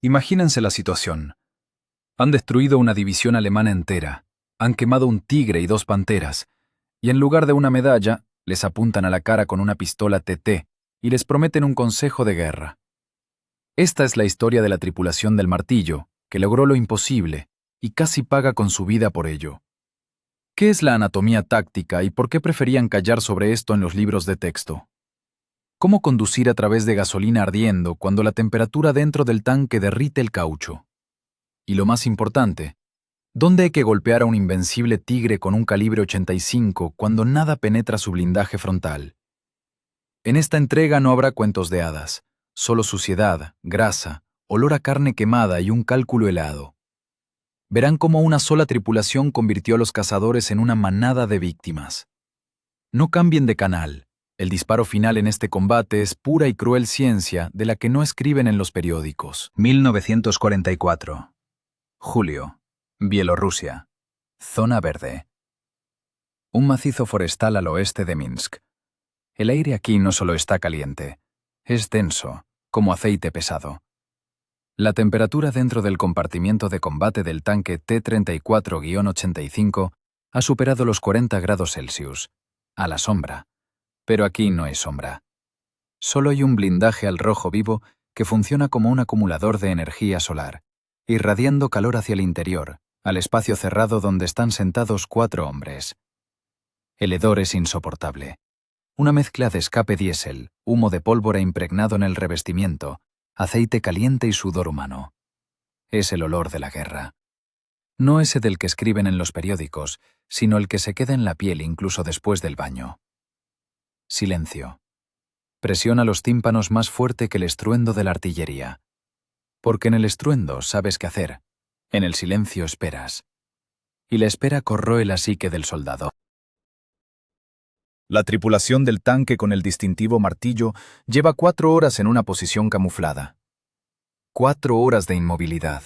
Imagínense la situación. Han destruido una división alemana entera, han quemado un tigre y 2 panteras, y en lugar de una medalla, les apuntan a la cara con una pistola TT y les prometen un consejo de guerra. Esta es la historia de la tripulación del Martillo, que logró lo imposible y casi paga con su vida por ello. ¿Qué es la anatomía táctica y por qué preferían callar sobre esto en los libros de texto? ¿Cómo conducir a través de gasolina ardiendo cuando la temperatura dentro del tanque derrite el caucho? Y lo más importante, ¿dónde hay que golpear a un invencible tigre con un calibre 85 cuando nada penetra su blindaje frontal? En esta entrega no habrá cuentos de hadas, solo suciedad, grasa, olor a carne quemada y un cálculo helado. Verán cómo una sola tripulación convirtió a los cazadores en una manada de víctimas. No cambien de canal. El disparo final en este combate es pura y cruel ciencia de la que no escriben en los periódicos. 1944. Julio. Bielorrusia. Zona verde. Un macizo forestal al oeste de Minsk. El aire aquí no solo está caliente, es denso, como aceite pesado. La temperatura dentro del compartimiento de combate del tanque T-34-85 ha superado los 40 grados Celsius, a la sombra. Pero aquí no hay sombra. Solo hay un blindaje al rojo vivo que funciona como un acumulador de energía solar, irradiando calor hacia el interior, al espacio cerrado donde están sentados 4 hombres. El hedor es insoportable. Una mezcla de escape diésel, humo de pólvora impregnado en el revestimiento, aceite caliente y sudor humano. Es el olor de la guerra. No ese del que escriben en los periódicos, sino el que se queda en la piel incluso después del baño. Silencio. Presiona los tímpanos más fuerte que el estruendo de la artillería. Porque en el estruendo sabes qué hacer, en el silencio esperas. Y la espera corroe la psique del soldado. La tripulación del tanque con el distintivo Martillo lleva 4 horas en una posición camuflada. 4 horas de inmovilidad.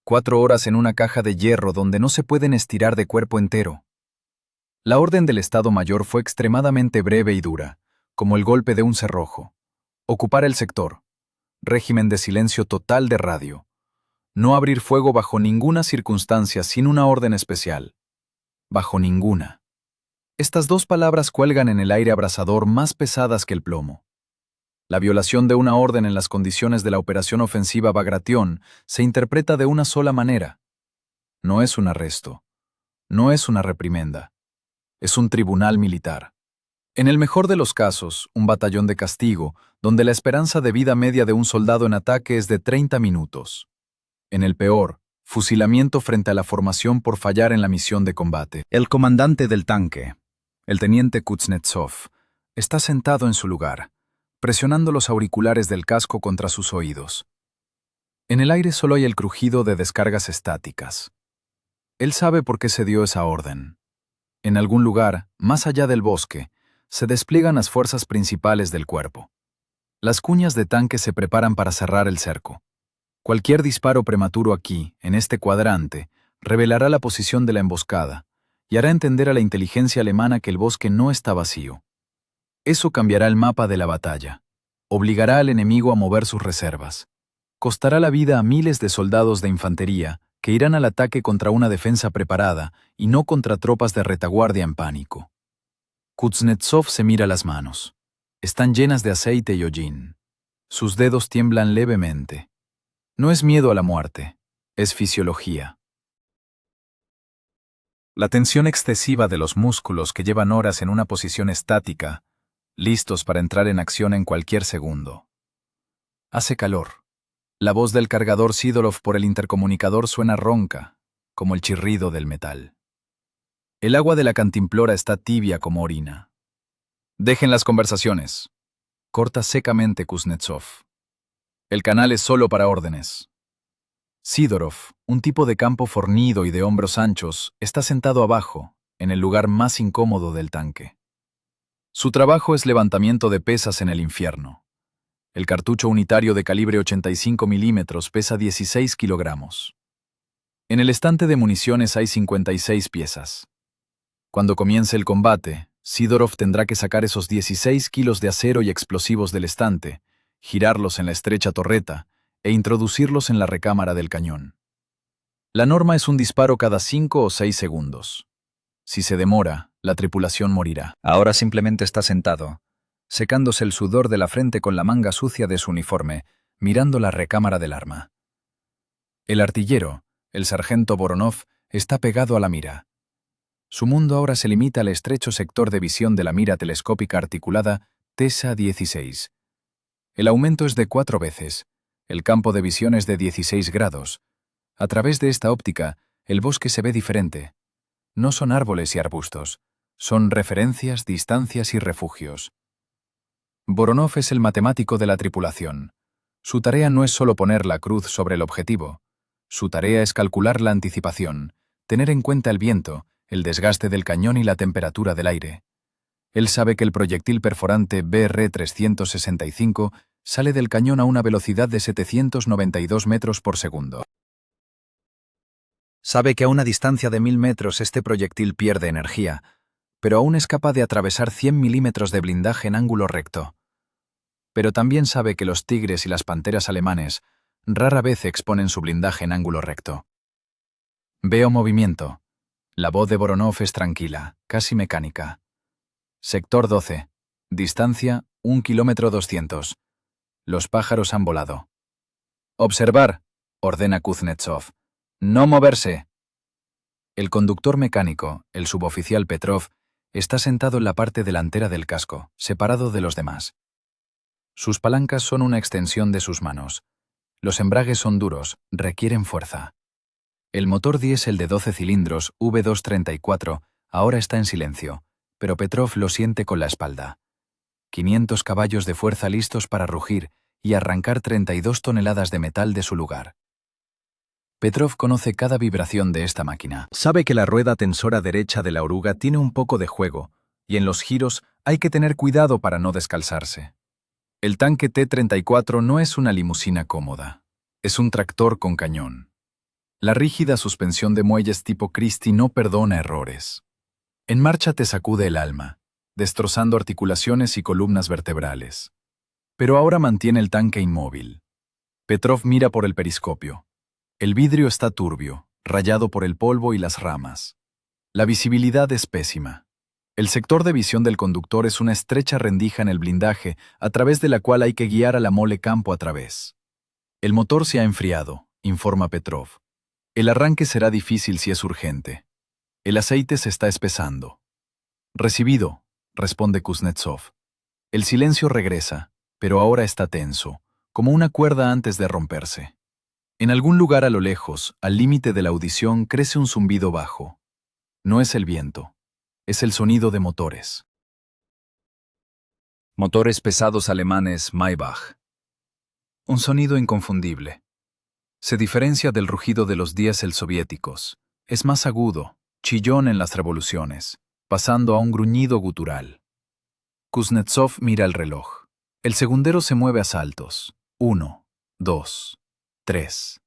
4 horas en una caja de hierro donde no se pueden estirar de cuerpo entero. La orden del Estado Mayor fue extremadamente breve y dura, como el golpe de un cerrojo. Ocupar el sector. Régimen de silencio total de radio. No abrir fuego bajo ninguna circunstancia sin una orden especial. Bajo ninguna. Estas 2 palabras cuelgan en el aire abrasador más pesadas que el plomo. La violación de una orden en las condiciones de la operación ofensiva Bagration se interpreta de una sola manera. No es un arresto. No es una reprimenda. Es un tribunal militar. En el mejor de los casos, un batallón de castigo, donde la esperanza de vida media de un soldado en ataque es de 30 minutos. En el peor, fusilamiento frente a la formación por fallar en la misión de combate. El comandante del tanque, el teniente Kuznetsov, está sentado en su lugar, presionando los auriculares del casco contra sus oídos. En el aire solo hay el crujido de descargas estáticas. Él sabe por qué se dio esa orden. En algún lugar, más allá del bosque, se despliegan las fuerzas principales del cuerpo. Las cuñas de tanque se preparan para cerrar el cerco. Cualquier disparo prematuro aquí, en este cuadrante, revelará la posición de la emboscada y hará entender a la inteligencia alemana que el bosque no está vacío. Eso cambiará el mapa de la batalla. Obligará al enemigo a mover sus reservas. Costará la vida a miles de soldados de infantería que irán al ataque contra una defensa preparada y no contra tropas de retaguardia en pánico. Kuznetsov se mira las manos. Están llenas de aceite y hollín. Sus dedos tiemblan levemente. No es miedo a la muerte, es fisiología. La tensión excesiva de los músculos que llevan horas en una posición estática, listos para entrar en acción en cualquier segundo. Hace calor. La voz del cargador Sidorov por el intercomunicador suena ronca, como el chirrido del metal. El agua de la cantimplora está tibia como orina. Dejen las conversaciones. Corta secamente Kuznetsov. El canal es solo para órdenes. Sidorov, un tipo de campo fornido y de hombros anchos, está sentado abajo, en el lugar más incómodo del tanque. Su trabajo es levantamiento de pesas en el infierno. El cartucho unitario de calibre 85 milímetros pesa 16 kilogramos. En el estante de municiones hay 56 piezas. Cuando comience el combate, Sidorov tendrá que sacar esos 16 kilos de acero y explosivos del estante, girarlos en la estrecha torreta, e introducirlos en la recámara del cañón. La norma es un disparo cada 5 o 6 segundos. Si se demora, la tripulación morirá. Ahora simplemente está sentado, secándose el sudor de la frente con la manga sucia de su uniforme, mirando la recámara del arma. El artillero, el sargento Voronov, está pegado a la mira. Su mundo ahora se limita al estrecho sector de visión de la mira telescópica articulada TESA-16. El aumento es de 4 veces. El campo de visión es de 16 grados. A través de esta óptica, el bosque se ve diferente. No son árboles y arbustos. Son referencias, distancias y refugios. Voronov es el matemático de la tripulación. Su tarea no es solo poner la cruz sobre el objetivo. Su tarea es calcular la anticipación, tener en cuenta el viento, el desgaste del cañón y la temperatura del aire. Él sabe que el proyectil perforante BR-365 sale del cañón a una velocidad de 792 metros por segundo. Sabe que a una distancia de 1000 metros este proyectil pierde energía, pero aún es capaz de atravesar 100 milímetros de blindaje en ángulo recto. Pero también sabe que los tigres y las panteras alemanes rara vez exponen su blindaje en ángulo recto. Veo movimiento. La voz de Voronov es tranquila, casi mecánica. Sector 12. Distancia 1 kilómetro 200. Los pájaros han volado. Observar, ordena Kuznetsov. No moverse. El conductor mecánico, el suboficial Petrov, está sentado en la parte delantera del casco, separado de los demás. Sus palancas son una extensión de sus manos. Los embragues son duros, requieren fuerza. El motor diésel de 12 cilindros V234 ahora está en silencio, pero Petrov lo siente con la espalda. 500 caballos de fuerza listos para rugir y arrancar 32 toneladas de metal de su lugar. Petrov conoce cada vibración de esta máquina. Sabe que la rueda tensora derecha de la oruga tiene un poco de juego, y en los giros hay que tener cuidado para no descalzarse. El tanque T-34 no es una limusina cómoda. Es un tractor con cañón. La rígida suspensión de muelles tipo Christie no perdona errores. En marcha te sacude el alma, destrozando articulaciones y columnas vertebrales. Pero ahora mantiene el tanque inmóvil. Petrov mira por el periscopio. El vidrio está turbio, rayado por el polvo y las ramas. La visibilidad es pésima. El sector de visión del conductor es una estrecha rendija en el blindaje a través de la cual hay que guiar a la mole campo a través. El motor se ha enfriado, informa Petrov. El arranque será difícil si es urgente. El aceite se está espesando. Recibido, responde Kuznetsov. El silencio regresa, pero ahora está tenso, como una cuerda antes de romperse. En algún lugar a lo lejos, al límite de la audición, crece un zumbido bajo. No es el viento, es el sonido de motores. Motores pesados alemanes Maybach. Un sonido inconfundible. Se diferencia del rugido de los diésel soviéticos. Es más agudo, chillón en las revoluciones, pasando a un gruñido gutural. Kuznetsov mira el reloj. El segundero se mueve a saltos. 1, 2, 3.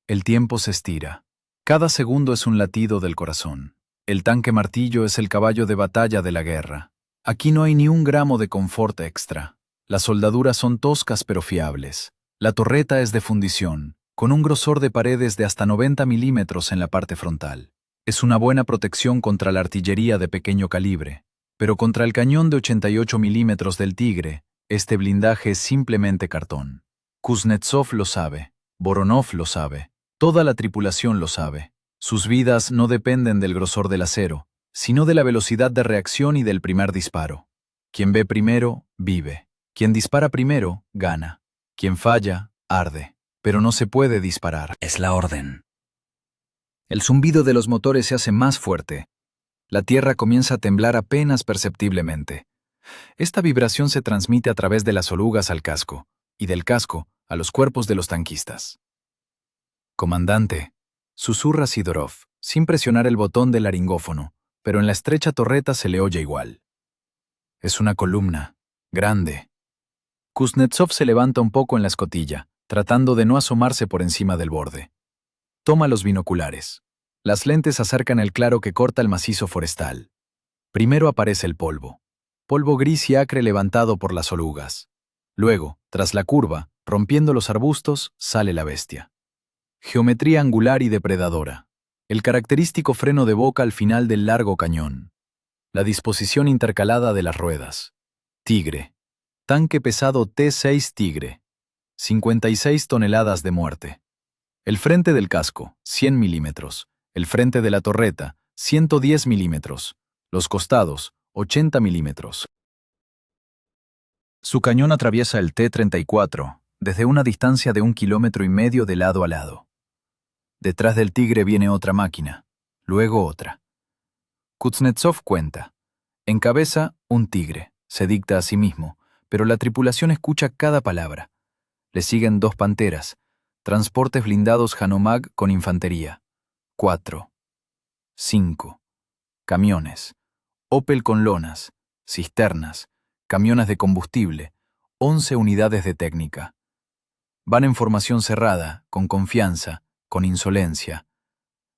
El tiempo se estira. Cada segundo es un latido del corazón. El tanque martillo es el caballo de batalla de la guerra. Aquí no hay ni un gramo de confort extra. Las soldaduras son toscas pero fiables. La torreta es de fundición, con un grosor de paredes de hasta 90 milímetros en la parte frontal. Es una buena protección contra la artillería de pequeño calibre, pero contra el cañón de 88 milímetros del Tigre, este blindaje es simplemente cartón. Kuznetsov lo sabe, Voronov lo sabe, toda la tripulación lo sabe. Sus vidas no dependen del grosor del acero, sino de la velocidad de reacción y del primer disparo. Quien ve primero, vive. Quien dispara primero, gana. Quien falla, arde. Pero no se puede disparar. Es la orden. El zumbido de los motores se hace más fuerte. La tierra comienza a temblar apenas perceptiblemente. Esta vibración se transmite a través de las orugas al casco, y del casco a los cuerpos de los tanquistas. Comandante, susurra Sidorov, sin presionar el botón del laringófono, pero en la estrecha torreta se le oye igual. Es una columna, grande. Kuznetsov se levanta un poco en la escotilla, tratando de no asomarse por encima del borde. Toma los binoculares. Las lentes acercan el claro que corta el macizo forestal. Primero aparece el polvo. Polvo gris y acre levantado por las orugas. Luego, tras la curva, Rompiendo los arbustos, sale la bestia. Geometría angular y depredadora. El característico freno de boca al final del largo cañón. La disposición intercalada de las ruedas. Tigre. Tanque pesado T6 Tigre. 56 toneladas de muerte. El frente del casco, 100 milímetros. El frente de la torreta, 110 milímetros. Los costados, 80 milímetros. Su cañón atraviesa el T-34 desde una distancia de 1,5 kilómetros de lado a lado. Detrás del Tigre viene otra máquina, luego otra. Kuznetsov cuenta. Encabeza un Tigre, se dicta a sí mismo, pero la tripulación escucha cada palabra. Le siguen 2 Panteras, transportes blindados Hanomag con infantería. 4. 5. Camiones. Opel con lonas, cisternas, camiones de combustible, 11 unidades de técnica. Van en formación cerrada, con confianza, con insolencia.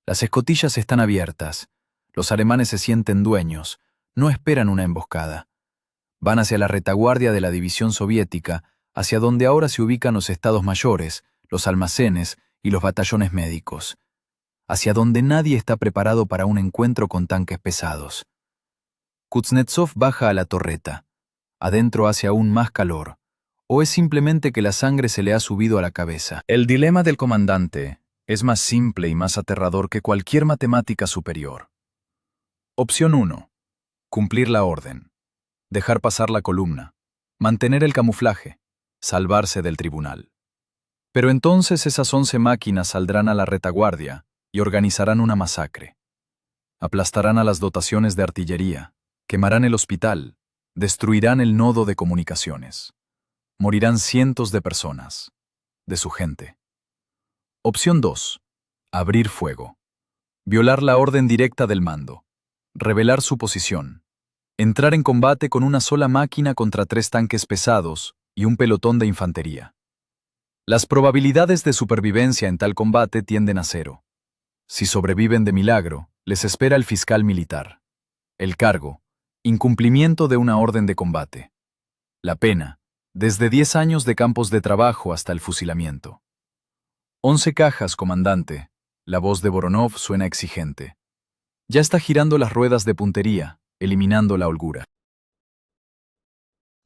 Las escotillas están abiertas. Los alemanes se sienten dueños, no esperan una emboscada. Van hacia la retaguardia de la división soviética, hacia donde ahora se ubican los estados mayores, los almacenes y los batallones médicos. Hacia donde nadie está preparado para un encuentro con tanques pesados. Kuznetsov baja a la torreta. Adentro hace aún más calor. ¿O es simplemente que la sangre se le ha subido a la cabeza? El dilema del comandante es más simple y más aterrador que cualquier matemática superior. Opción 1. Cumplir la orden. Dejar pasar la columna. Mantener el camuflaje. Salvarse del tribunal. Pero entonces esas 11 máquinas saldrán a la retaguardia y organizarán una masacre. Aplastarán a las dotaciones de artillería, quemarán el hospital, destruirán el nodo de comunicaciones. Morirán cientos de personas, de su gente. Opción 2. Abrir fuego. Violar la orden directa del mando. Revelar su posición. Entrar en combate con una sola máquina contra 3 tanques pesados y un pelotón de infantería. Las probabilidades de supervivencia en tal combate tienden a 0. Si sobreviven de milagro, les espera el fiscal militar. El cargo: incumplimiento de una orden de combate. La pena: desde 10 años de campos de trabajo hasta el fusilamiento. 11 cajas, comandante. La voz de Voronov suena exigente. Ya está girando las ruedas de puntería, eliminando la holgura.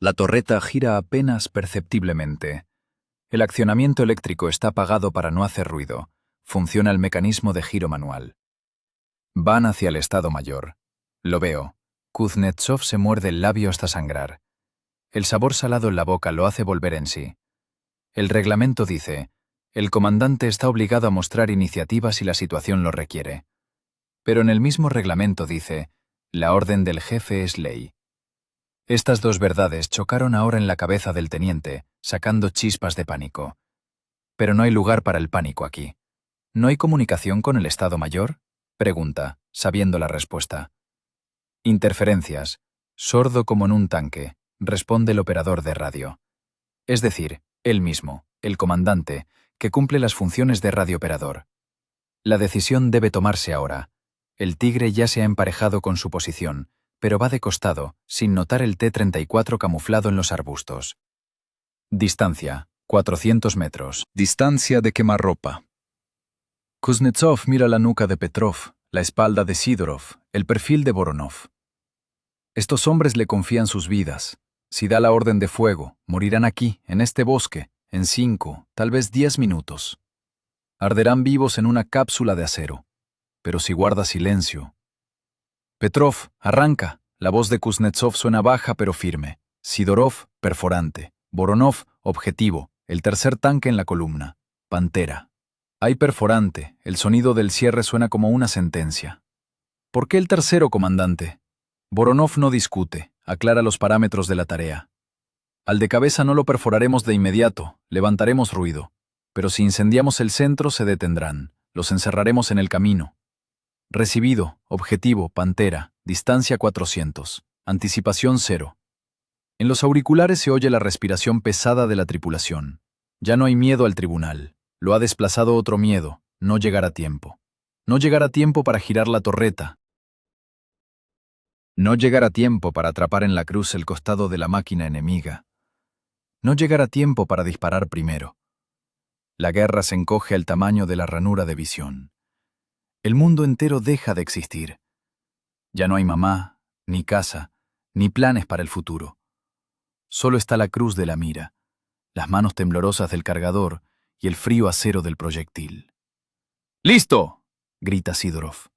La torreta gira apenas perceptiblemente. El accionamiento eléctrico está apagado para no hacer ruido. Funciona el mecanismo de giro manual. Van hacia el Estado Mayor. Lo veo. Kuznetsov se muerde el labio hasta sangrar. El sabor salado en la boca lo hace volver en sí. El reglamento dice: el comandante está obligado a mostrar iniciativa si la situación lo requiere. Pero en el mismo reglamento dice: la orden del jefe es ley. Estas 2 verdades chocaron ahora en la cabeza del teniente, sacando chispas de pánico. Pero no hay lugar para el pánico aquí. ¿No hay comunicación con el Estado Mayor?, pregunta, sabiendo la respuesta. Interferencias. Sordo como en un tanque, responde el operador de radio. Es decir, él mismo, el comandante, que cumple las funciones de radiooperador. La decisión debe tomarse ahora. El Tigre ya se ha emparejado con su posición, pero va de costado, sin notar el T-34 camuflado en los arbustos. Distancia: 400 metros. Distancia de quemarropa. Kuznetsov mira la nuca de Petrov, la espalda de Sidorov, el perfil de Voronov. Estos hombres le confían sus vidas. Si da la orden de fuego, morirán aquí, en este bosque, en 5, tal vez 10 minutos. Arderán vivos en una cápsula de acero. Pero si guarda silencio... Petrov, arranca. La voz de Kuznetsov suena baja pero firme. Sidorov, perforante. Voronov, objetivo. El tercer tanque en la columna. Pantera. Hay perforante. El sonido del cierre suena como una sentencia. ¿Por qué el tercero, comandante? Voronov no discute. Aclara los parámetros de la tarea. Al de cabeza no lo perforaremos de inmediato. Levantaremos ruido. Pero si incendiamos el centro, se detendrán. Los encerraremos en el camino. Recibido. Objetivo. Pantera. Distancia 400. Anticipación 0. En los auriculares se oye la respiración pesada de la tripulación. Ya no hay miedo al tribunal. Lo ha desplazado otro miedo: no llegar a tiempo. No llegar a tiempo para girar la torreta. No llegar a tiempo para atrapar en la cruz el costado de la máquina enemiga. no llegar a tiempo para disparar primero. La guerra se encoge al tamaño de la ranura de visión. El mundo entero deja de existir. Ya no hay mamá, ni casa, ni planes para el futuro. Solo está la cruz de la mira, las manos temblorosas del cargador y el frío acero del proyectil. «¡Listo!», grita Sidorov.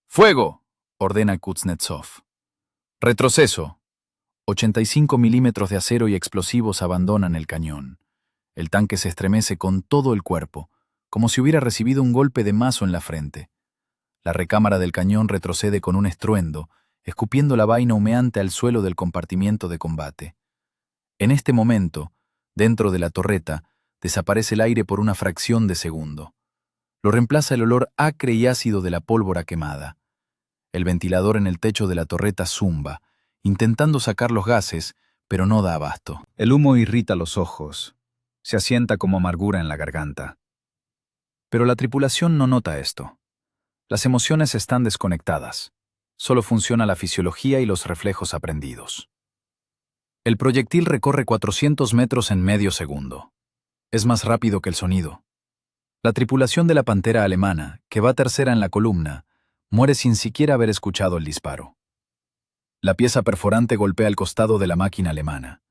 «¡Fuego!», ordena Kuznetsov. «Retroceso». 85 milímetros de acero y explosivos abandonan el cañón. El tanque se estremece con todo el cuerpo, como si hubiera recibido un golpe de mazo en la frente. La recámara del cañón retrocede con un estruendo, escupiendo la vaina humeante al suelo del compartimiento de combate. En este momento, dentro de la torreta, desaparece el aire por una fracción de segundo. Lo reemplaza el olor acre y ácido de la pólvora quemada. El ventilador en el techo de la torreta zumba, intentando sacar los gases, pero no da abasto. El humo irrita los ojos. Se asienta como amargura en la garganta. Pero la tripulación no nota esto. Las emociones están desconectadas. Solo funciona la fisiología y los reflejos aprendidos. El proyectil recorre 400 metros en medio segundo. Es más rápido que el sonido. La tripulación de la Pantera alemana, que va tercera en la columna, muere sin siquiera haber escuchado el disparo. La pieza perforante golpea el costado de la máquina alemana.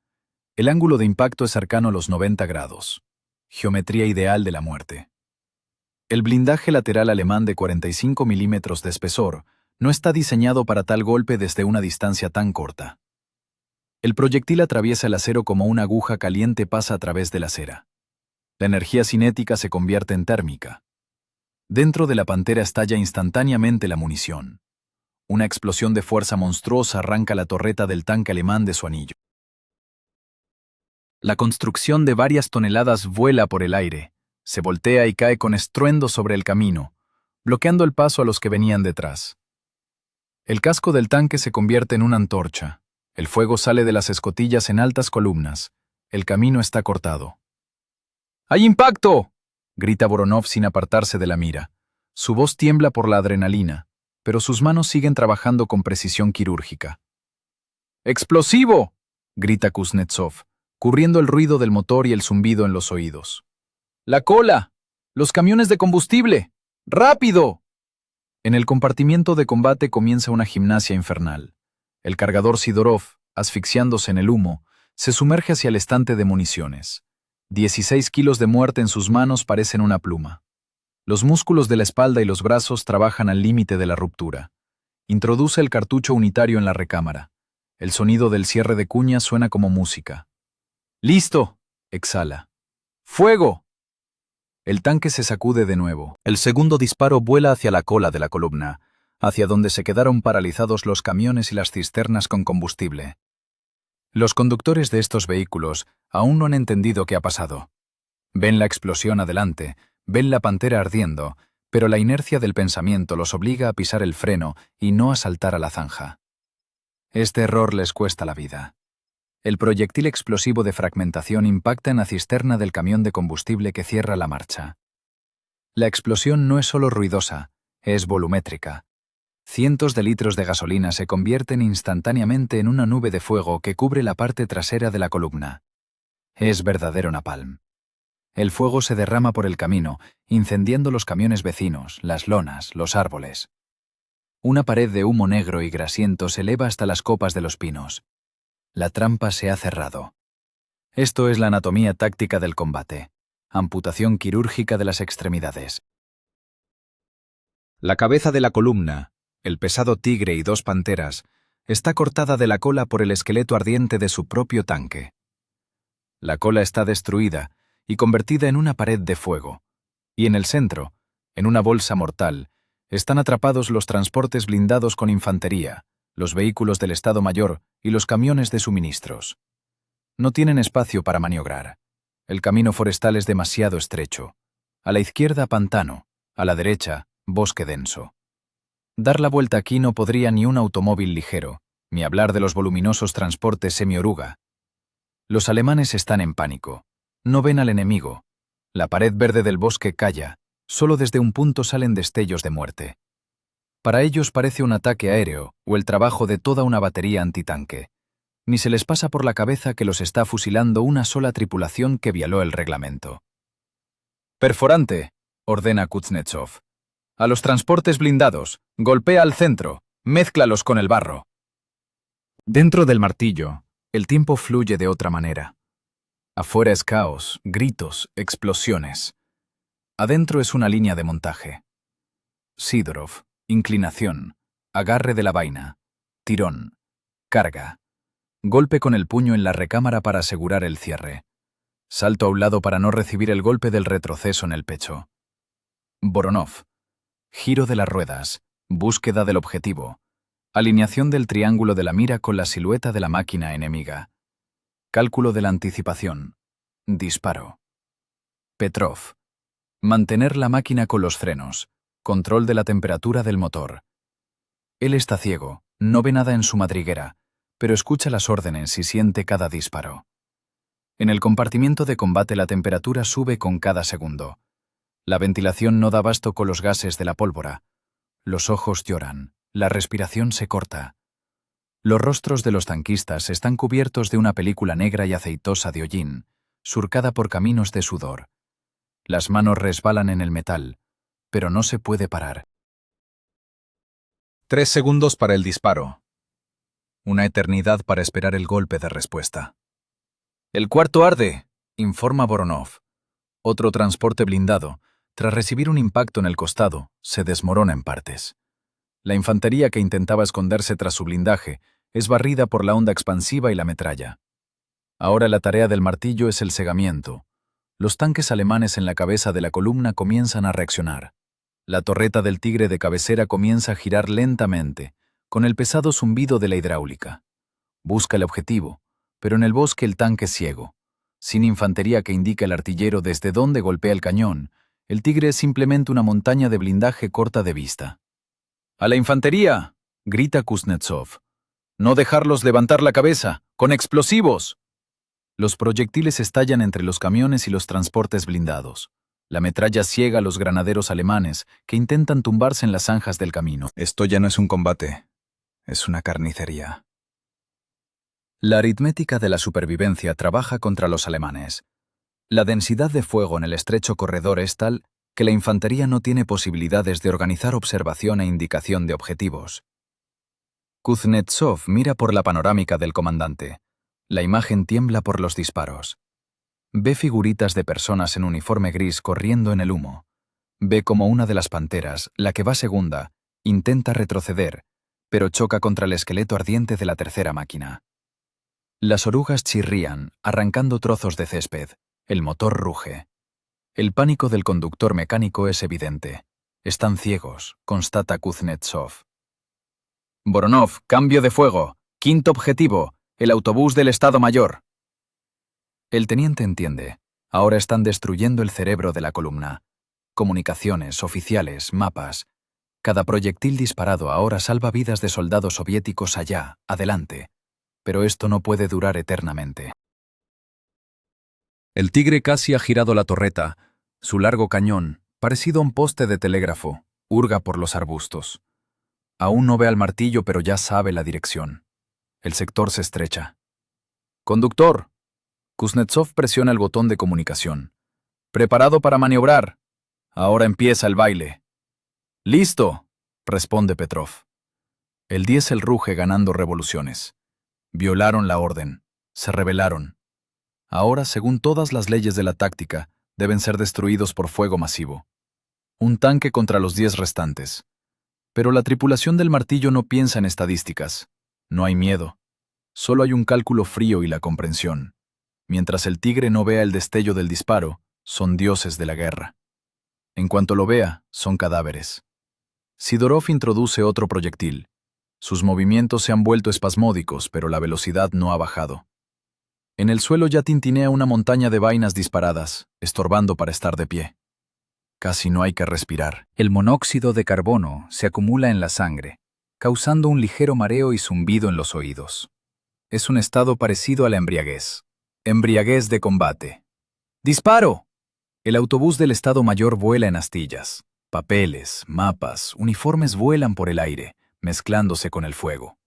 El ángulo de impacto es cercano a los 90 grados. Geometría ideal de la muerte. El blindaje lateral alemán de 45 milímetros de espesor no está diseñado para tal golpe desde una distancia tan corta. El proyectil atraviesa el acero como una aguja caliente pasa a través de la cera. La energía cinética se convierte en térmica. Dentro de la Pantera estalla instantáneamente la munición. Una explosión de fuerza monstruosa arranca la torreta del tanque alemán de su anillo. La construcción de varias toneladas vuela por el aire, se voltea y cae con estruendo sobre el camino, bloqueando el paso a los que venían detrás. El casco del tanque se convierte en una antorcha. El fuego sale de las escotillas en altas columnas. El camino está cortado. «¡Hay impacto!», grita Voronov sin apartarse de la mira. Su voz tiembla por la adrenalina, pero sus manos siguen trabajando con precisión quirúrgica. «¡Explosivo!», grita Kuznetsov, cubriendo el ruido del motor y el zumbido en los oídos. «¡La cola! ¡Los camiones de combustible! ¡Rápido!». En el compartimiento de combate comienza una gimnasia infernal. El cargador Sidorov, asfixiándose en el humo, se sumerge hacia el estante de municiones. 16 kilos de muerte en sus manos parecen una pluma. Los músculos de la espalda y los brazos trabajan al límite de la ruptura. Introduce el cartucho unitario en la recámara. El sonido del cierre de cuña suena como música. «¡Listo!», exhala. «¡Fuego!». El tanque se sacude de nuevo. El segundo disparo vuela hacia la cola de la columna, hacia donde se quedaron paralizados los camiones y las cisternas con combustible. Los conductores de estos vehículos aún no han entendido qué ha pasado. Ven la explosión adelante, ven la Pantera ardiendo, pero la inercia del pensamiento los obliga a pisar el freno y no a saltar a la zanja. Este error les cuesta la vida. El proyectil explosivo de fragmentación impacta en la cisterna del camión de combustible que cierra la marcha. La explosión no es solo ruidosa, es volumétrica. Cientos de litros de gasolina se convierten instantáneamente en una nube de fuego que cubre la parte trasera de la columna. Es verdadero napalm. El fuego se derrama por el camino, incendiando los camiones vecinos, las lonas, los árboles. Una pared de humo negro y grasiento se eleva hasta las copas de los pinos. La trampa se ha cerrado. Esto es la anatomía táctica del combate. Amputación quirúrgica de las extremidades. La cabeza de la columna, el pesado tigre y dos panteras, está cortada de la cola por el esqueleto ardiente de su propio tanque. La cola está destruida y convertida en una pared de fuego. Y en el centro, en una bolsa mortal, están atrapados los transportes blindados con infantería, los vehículos del Estado Mayor y los camiones de suministros. No tienen espacio para maniobrar. El camino forestal es demasiado estrecho. A la izquierda, pantano. A la derecha, bosque denso. Dar la vuelta aquí no podría ni un automóvil ligero, ni hablar de los voluminosos transportes semioruga. Los alemanes están en pánico. No ven al enemigo. La pared verde del bosque calla. Solo desde un punto salen destellos de muerte. Para ellos parece un ataque aéreo o el trabajo de toda una batería antitanque. ni se les pasa por la cabeza que los está fusilando una sola tripulación que violó el reglamento. Perforante, ordena Kuznetsov. A los transportes blindados, golpea al centro, mézclalos con el barro. Dentro del martillo, el tiempo fluye de otra manera. Afuera es caos, gritos, explosiones. Adentro es una línea de montaje. Sidorov, inclinación, agarre de la vaina, tirón, carga, golpe con el puño en la recámara para asegurar el cierre, salto a un lado para no recibir el golpe del retroceso en el pecho. Voronov, giro de las ruedas, búsqueda del objetivo, alineación del triángulo de la mira con la silueta de la máquina enemiga, cálculo de la anticipación, disparo. Petrov, mantener la máquina con los frenos, control de la temperatura del motor. Él está ciego, no ve nada en su madriguera, pero escucha las órdenes y siente cada disparo. En el compartimiento de combate la temperatura sube con cada segundo. La ventilación no da abasto con los gases de la pólvora. Los ojos lloran, la respiración se corta. Los rostros de los tanquistas están cubiertos de una película negra y aceitosa de hollín, surcada por caminos de sudor. Las manos resbalan en el metal, pero no se puede parar. 3 segundos para el disparo. Una eternidad para esperar el golpe de respuesta. El cuarto arde, informa Voronov. Otro transporte blindado, tras recibir un impacto en el costado, se desmorona en partes. La infantería que intentaba esconderse tras su blindaje es barrida por la onda expansiva y la metralla. Ahora la tarea del martillo es el cegamiento. Los tanques alemanes en la cabeza de la columna comienzan a reaccionar. La torreta del Tigre de cabecera comienza a girar lentamente, con el pesado zumbido de la hidráulica. Busca el objetivo, pero en el bosque el tanque es ciego. Sin infantería que indique al artillero desde dónde golpea el cañón, el Tigre es simplemente una montaña de blindaje corta de vista. ¡A la infantería!, grita Kuznetsov. ¡No dejarlos levantar la cabeza! ¡Con explosivos! Los proyectiles estallan entre los camiones y los transportes blindados. La metralla ciega a los granaderos alemanes que intentan tumbarse en las zanjas del camino. Esto ya no es un combate, es una carnicería. La aritmética de la supervivencia trabaja contra los alemanes. La densidad de fuego en el estrecho corredor es tal que la infantería no tiene posibilidades de organizar observación e indicación de objetivos. Kuznetsov mira por la panorámica del comandante. La imagen tiembla por los disparos. Ve figuritas de personas en uniforme gris corriendo en el humo. Ve como una de las panteras, la que va segunda, intenta retroceder, pero choca contra el esqueleto ardiente de la tercera máquina. Las orugas chirrían, arrancando trozos de césped. El motor ruge. El pánico del conductor mecánico es evidente. Están ciegos, constata Kuznetsov. Voronov, cambio de fuego. Quinto objetivo, el autobús del Estado Mayor. El teniente entiende. Ahora están destruyendo el cerebro de la columna. Comunicaciones, oficiales, mapas. Cada proyectil disparado ahora salva vidas de soldados soviéticos allá, adelante. Pero esto no puede durar eternamente. El Tigre casi ha girado la torreta. Su largo cañón, parecido a un poste de telégrafo, hurga por los arbustos. Aún no ve al martillo, pero ya sabe la dirección. El sector se estrecha. ¡Conductor! Kuznetsov presiona el botón de comunicación. ¡Preparado para maniobrar! Ahora empieza el baile. ¡Listo!, responde Petrov. El diésel ruge ganando revoluciones. Violaron la orden. Se rebelaron. Ahora, según todas las leyes de la táctica, deben ser destruidos por fuego masivo. Un tanque contra los 10 restantes. Pero la tripulación del martillo no piensa en estadísticas. No hay miedo. Solo hay un cálculo frío y la comprensión. Mientras el Tigre no vea el destello del disparo, son dioses de la guerra. En cuanto lo vea, son cadáveres. Sidorov introduce otro proyectil. Sus movimientos se han vuelto espasmódicos, pero la velocidad no ha bajado. En el suelo ya tintinea una montaña de vainas disparadas, estorbando para estar de pie. Casi no hay que respirar. El monóxido de carbono se acumula en la sangre, causando un ligero mareo y zumbido en los oídos. Es un estado parecido a la embriaguez. Embriaguez de combate. ¡Disparo! El autobús del Estado Mayor vuela en astillas. Papeles, mapas, uniformes vuelan por el aire, mezclándose con el fuego.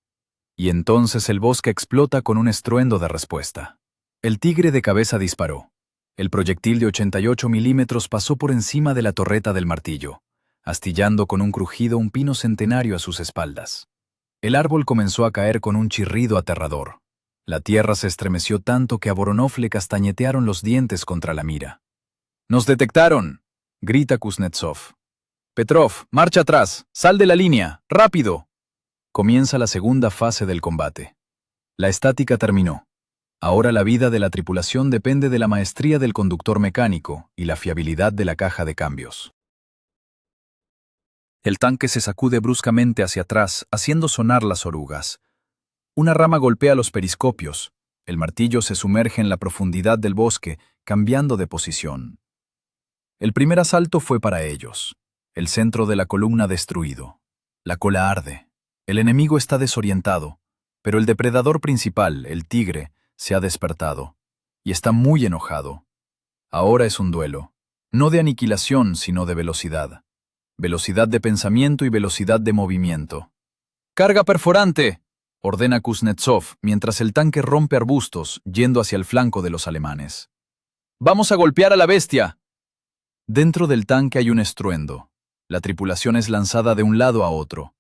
Y entonces el bosque explota con un estruendo de respuesta. El tigre de cabeza disparó. El proyectil de 88 milímetros pasó por encima de la torreta del martillo, astillando con un crujido un pino centenario a sus espaldas. El árbol comenzó a caer con un chirrido aterrador. La tierra se estremeció tanto que a Voronov le castañetearon los dientes contra la mira. «¡Nos detectaron!», grita Kuznetsov. «Petrov, marcha atrás, sal de la línea, rápido». Comienza la segunda fase del combate. La estática terminó. Ahora la vida de la tripulación depende de la maestría del conductor mecánico y la fiabilidad de la caja de cambios. El tanque se sacude bruscamente hacia atrás, haciendo sonar las orugas. Una rama golpea los periscopios. El martillo se sumerge en la profundidad del bosque, cambiando de posición. El primer asalto fue para ellos. El centro de la columna destruido. La cola arde. El enemigo está desorientado, pero el depredador principal, el tigre, se ha despertado, y está muy enojado. Ahora es un duelo, no de aniquilación, sino de velocidad. Velocidad de pensamiento y velocidad de movimiento. «¡Carga perforante!», ordena Kuznetsov, mientras el tanque rompe arbustos, yendo hacia el flanco de los alemanes. «¡Vamos a golpear a la bestia!». Dentro del tanque hay un estruendo. La tripulación es lanzada de un lado a otro.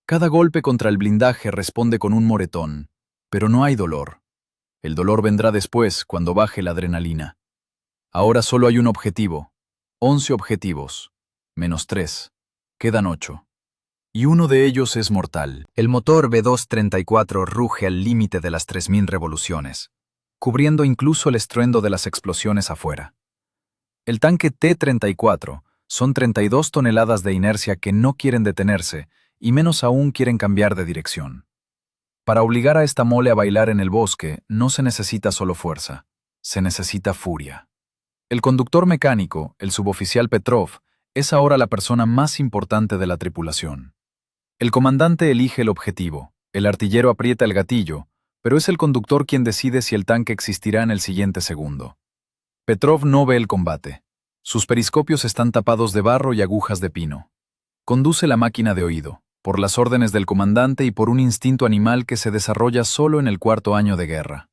Cada golpe contra el blindaje responde con un moretón, pero no hay dolor. El dolor vendrá después, cuando baje la adrenalina. Ahora solo hay un objetivo. 11 objetivos. Menos 3. Quedan 8. Y uno de ellos es mortal. El motor V234 ruge al límite de las 3000 revoluciones, cubriendo incluso el estruendo de las explosiones afuera. El tanque T-34 son 32 toneladas de inercia que no quieren detenerse, y menos aún quieren cambiar de dirección. Para obligar a esta mole a bailar en el bosque, no se necesita solo fuerza, se necesita furia. El conductor mecánico, el suboficial Petrov, es ahora la persona más importante de la tripulación. El comandante elige el objetivo, el artillero aprieta el gatillo, pero es el conductor quien decide si el tanque existirá en el siguiente segundo. Petrov no ve el combate. Sus periscopios están tapados de barro y agujas de pino. Conduce la máquina de oído, por las órdenes del comandante y por un instinto animal que se desarrolla solo en el 4º año de guerra.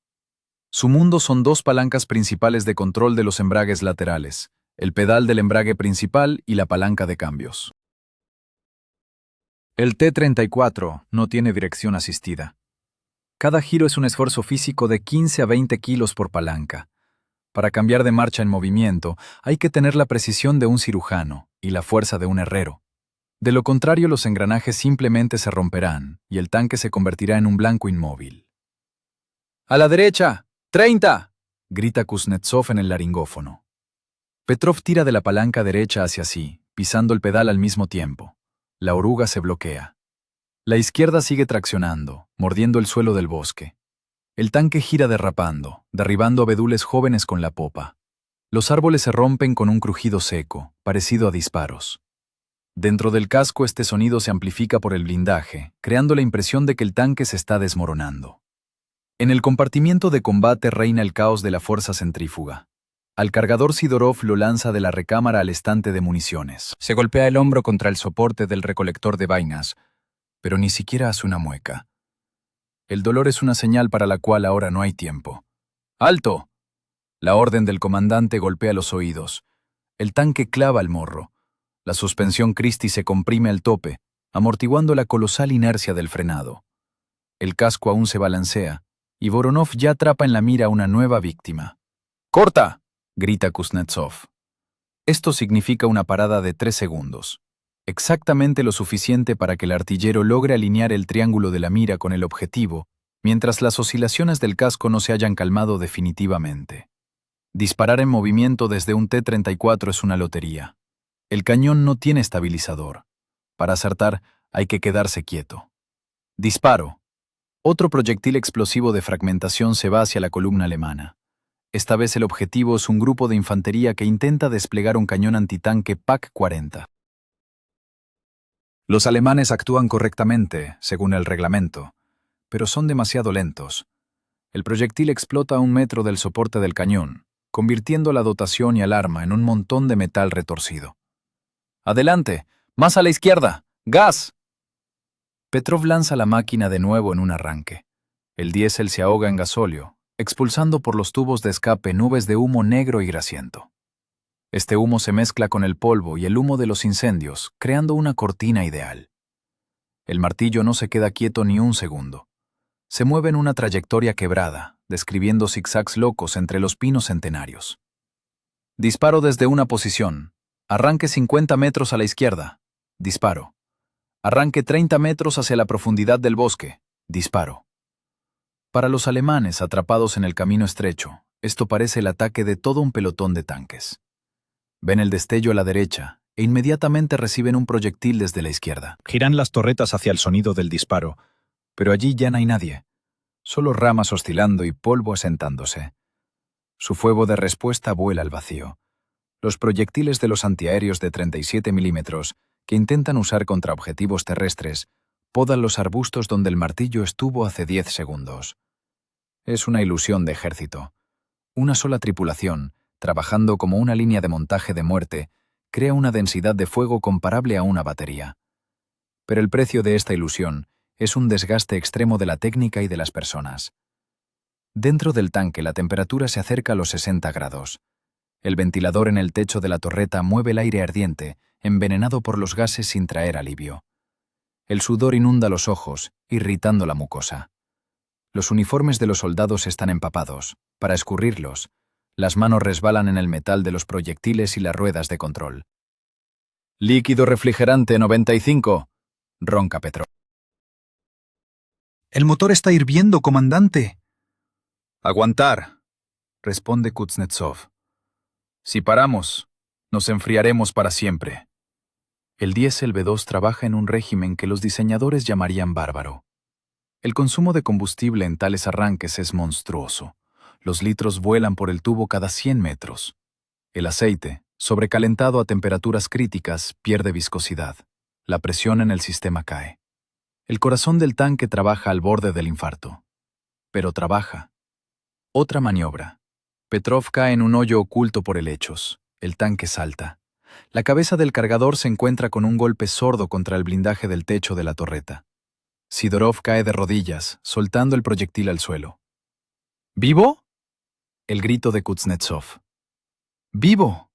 Su mundo son 2 palancas principales de control de los embragues laterales, el pedal del embrague principal y la palanca de cambios. El T-34 no tiene dirección asistida. Cada giro es un esfuerzo físico de 15 a 20 kilos por palanca. Para cambiar de marcha en movimiento, hay que tener la precisión de un cirujano y la fuerza de un herrero. De lo contrario, los engranajes simplemente se romperán y el tanque se convertirá en un blanco inmóvil. «¡A la derecha! ¡30!», grita Kuznetsov en el laringófono. Petrov tira de la palanca derecha hacia sí, pisando el pedal al mismo tiempo. La oruga se bloquea. La izquierda sigue traccionando, mordiendo el suelo del bosque. El tanque gira derrapando, derribando abedules jóvenes con la popa. Los árboles se rompen con un crujido seco, parecido a disparos. Dentro del casco este sonido se amplifica por el blindaje, creando la impresión de que el tanque se está desmoronando. En el compartimiento de combate reina el caos de la fuerza centrífuga. Al cargador Sidorov lo lanza de la recámara al estante de municiones. Se golpea el hombro contra el soporte del recolector de vainas, pero ni siquiera hace una mueca. El dolor es una señal para la cual ahora no hay tiempo. ¡Alto! La orden del comandante golpea los oídos. El tanque clava el morro. La suspensión Christie se comprime al tope, amortiguando la colosal inercia del frenado. El casco aún se balancea, y Voronov ya atrapa en la mira una nueva víctima. ¡Corta!, grita Kuznetsov. Esto significa una parada de 3 segundos. Exactamente lo suficiente para que el artillero logre alinear el triángulo de la mira con el objetivo, mientras las oscilaciones del casco no se hayan calmado definitivamente. Disparar en movimiento desde un T-34 es una lotería. El cañón no tiene estabilizador. Para acertar, hay que quedarse quieto. Disparo. Otro proyectil explosivo de fragmentación se va hacia la columna alemana. Esta vez el objetivo es un grupo de infantería que intenta desplegar un cañón antitanque PaK-40. Los alemanes actúan correctamente, según el reglamento, pero son demasiado lentos. El proyectil explota a 1 metro del soporte del cañón, convirtiendo la dotación y el arma en un montón de metal retorcido. ¡Adelante! ¡Más a la izquierda! ¡Gas! Petrov lanza la máquina de nuevo en un arranque. El diésel se ahoga en gasóleo, expulsando por los tubos de escape nubes de humo negro y grasiento. Este humo se mezcla con el polvo y el humo de los incendios, creando una cortina ideal. El martillo no se queda quieto ni un segundo. Se mueve en una trayectoria quebrada, describiendo zigzags locos entre los pinos centenarios. Disparo desde una posición. Arranque 50 metros a la izquierda. Disparo. Arranque 30 metros hacia la profundidad del bosque. Disparo. Para los alemanes atrapados en el camino estrecho, esto parece el ataque de todo un pelotón de tanques. Ven el destello a la derecha e inmediatamente reciben un proyectil desde la izquierda. Giran las torretas hacia el sonido del disparo, Pero allí ya no hay nadie. Solo ramas oscilando y polvo asentándose. Su fuego de respuesta vuela al vacío. Los proyectiles de los antiaéreos de 37 milímetros, que intentan usar contra objetivos terrestres, podan los arbustos donde el martillo estuvo hace 10 segundos. Es una ilusión de ejército. Una sola tripulación, trabajando como una línea de montaje de muerte, crea una densidad de fuego comparable a una batería. Pero el precio de esta ilusión es un desgaste extremo de la técnica y de las personas. Dentro del tanque la temperatura se acerca a los 60 grados. El ventilador en el techo de la torreta mueve el aire ardiente, envenenado por los gases sin traer alivio. El sudor inunda los ojos, irritando la mucosa. Los uniformes de los soldados están empapados. Para escurrirlos, las manos resbalan en el metal de los proyectiles y las ruedas de control. «Líquido refrigerante 95», ronca Petrov. El motor está hirviendo, comandante. «Aguantar», responde Kuznetsov. «Si paramos, nos enfriaremos para siempre». El diésel B2 trabaja en un régimen que los diseñadores llamarían bárbaro. El consumo de combustible en tales arranques es monstruoso. Los litros vuelan por el tubo cada 100 metros. El aceite, sobrecalentado a temperaturas críticas, pierde viscosidad. La presión en el sistema cae. El corazón del tanque trabaja al borde del infarto. Pero trabaja. Otra maniobra. Petrov cae en un hoyo oculto por helechos. El tanque salta. La cabeza del cargador se encuentra con un golpe sordo contra el blindaje del techo de la torreta. Sidorov cae de rodillas, soltando el proyectil al suelo. ¿Vivo? El grito de Kuznetsov. ¡Vivo!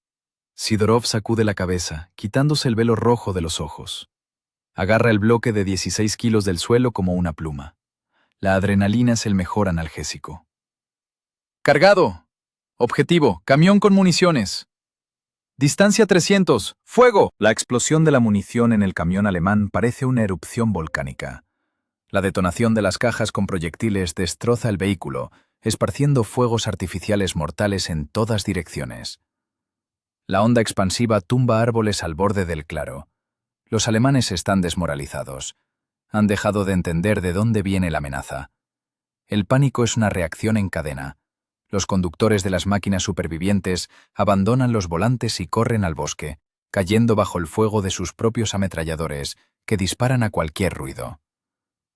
Sidorov sacude la cabeza, quitándose el velo rojo de los ojos. Agarra el bloque de 16 kilos del suelo como una pluma. La adrenalina es el mejor analgésico. ¡Cargado! Objetivo, camión con municiones. Distancia 300, ¡fuego! La explosión de la munición en el camión alemán parece una erupción volcánica. La detonación de las cajas con proyectiles destroza el vehículo, esparciendo fuegos artificiales mortales en todas direcciones. La onda expansiva tumba árboles al borde del claro. Los alemanes están desmoralizados. Han dejado de entender de dónde viene la amenaza. El pánico es una reacción en cadena. Los conductores de las máquinas supervivientes abandonan los volantes y corren al bosque, cayendo bajo el fuego de sus propios ametralladores, que disparan a cualquier ruido.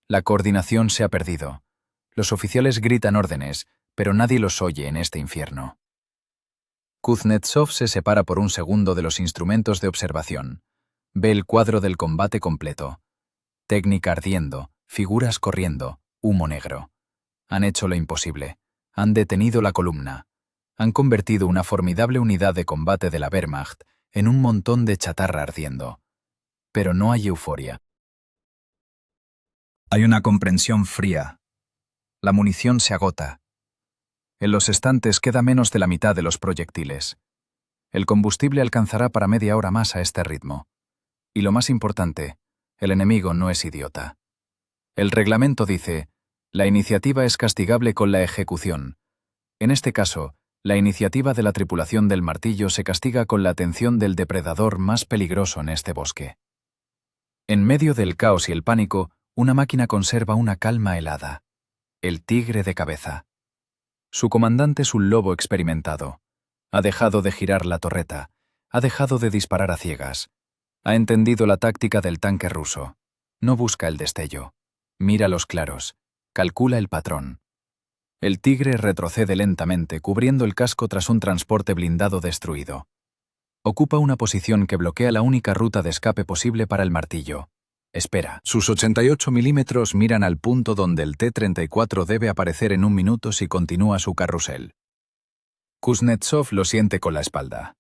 La coordinación se ha perdido. Los oficiales gritan órdenes, pero nadie los oye en este infierno. Kuznetsov se separa por un segundo de los instrumentos de observación. Ve el cuadro del combate completo. Técnica ardiendo, figuras corriendo, humo negro. Han hecho lo imposible. Han detenido la columna. Han convertido una formidable unidad de combate de la Wehrmacht en un montón de chatarra ardiendo. Pero no hay euforia. Hay una comprensión fría. La munición se agota. En los estantes queda menos de la mitad de los proyectiles. El combustible alcanzará para media hora más a este ritmo. Y lo más importante, el enemigo no es idiota. El reglamento dice: la iniciativa es castigable con la ejecución. En este caso, la iniciativa de la tripulación del martillo se castiga con la atención del depredador más peligroso en este bosque. En medio del caos y el pánico, una máquina conserva una calma helada. El tigre de cabeza. Su comandante es un lobo experimentado. Ha dejado de girar la torreta. Ha dejado de disparar a ciegas. Ha entendido la táctica del tanque ruso. No busca el destello. Mira los claros. Calcula el patrón. El tigre retrocede lentamente, cubriendo el casco tras un transporte blindado destruido. Ocupa una posición que bloquea la única ruta de escape posible para el martillo. Espera. Sus 88 milímetros miran al punto donde el T-34 debe aparecer en 1 minuto si continúa su carrusel. Kuznetsov lo siente con la espalda.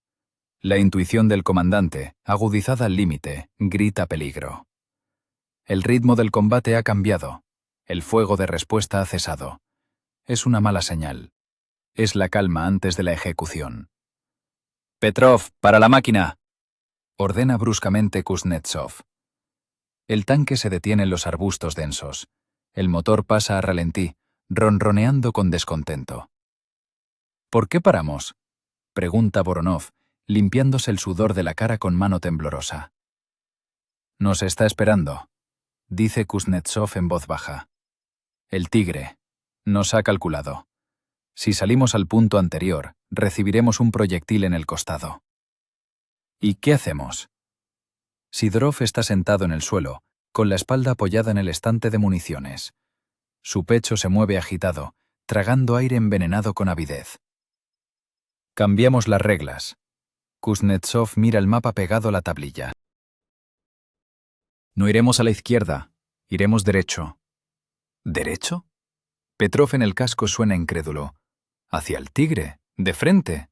La intuición del comandante, agudizada al límite, grita peligro. El ritmo del combate ha cambiado. El fuego de respuesta ha cesado. Es una mala señal. Es la calma antes de la ejecución. «Petrov, para la máquina», ordena bruscamente Kuznetsov. El tanque se detiene en los arbustos densos. El motor pasa a ralentí, ronroneando con descontento. «¿Por qué paramos?», pregunta Voronov, limpiándose el sudor de la cara con mano temblorosa. «Nos está esperando», dice Kuznetsov en voz baja. «El Tigre. Nos ha calculado. Si salimos al punto anterior, recibiremos un proyectil en el costado». ¿Y qué hacemos? Sidorov está sentado en el suelo, con la espalda apoyada en el estante de municiones. Su pecho se mueve agitado, tragando aire envenenado con avidez. Cambiamos las reglas. Kuznetsov mira el mapa pegado a la tablilla. No iremos a la izquierda, iremos derecho. ¿Derecho? Petrov en el casco suena incrédulo. Hacia el Tigre, de frente.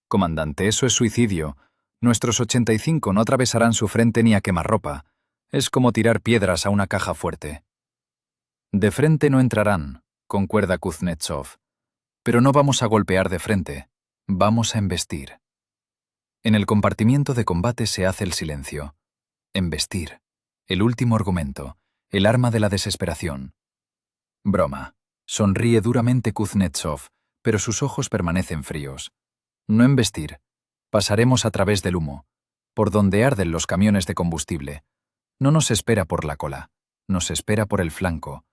Comandante, eso es suicidio. Nuestros 85 no atravesarán su frente ni a quemarropa. Es como tirar piedras a una caja fuerte. De frente no entrarán, concuerda Kuznetsov. Pero no vamos a golpear de frente. Vamos a embestir. En el compartimiento de combate se hace el silencio. Embestir. El último argumento. El arma de la desesperación. Broma. Sonríe duramente Kuznetsov, pero sus ojos permanecen fríos. No embestir. Pasaremos a través del humo, por donde arden los camiones de combustible. No nos espera por la cola, nos espera por el flanco.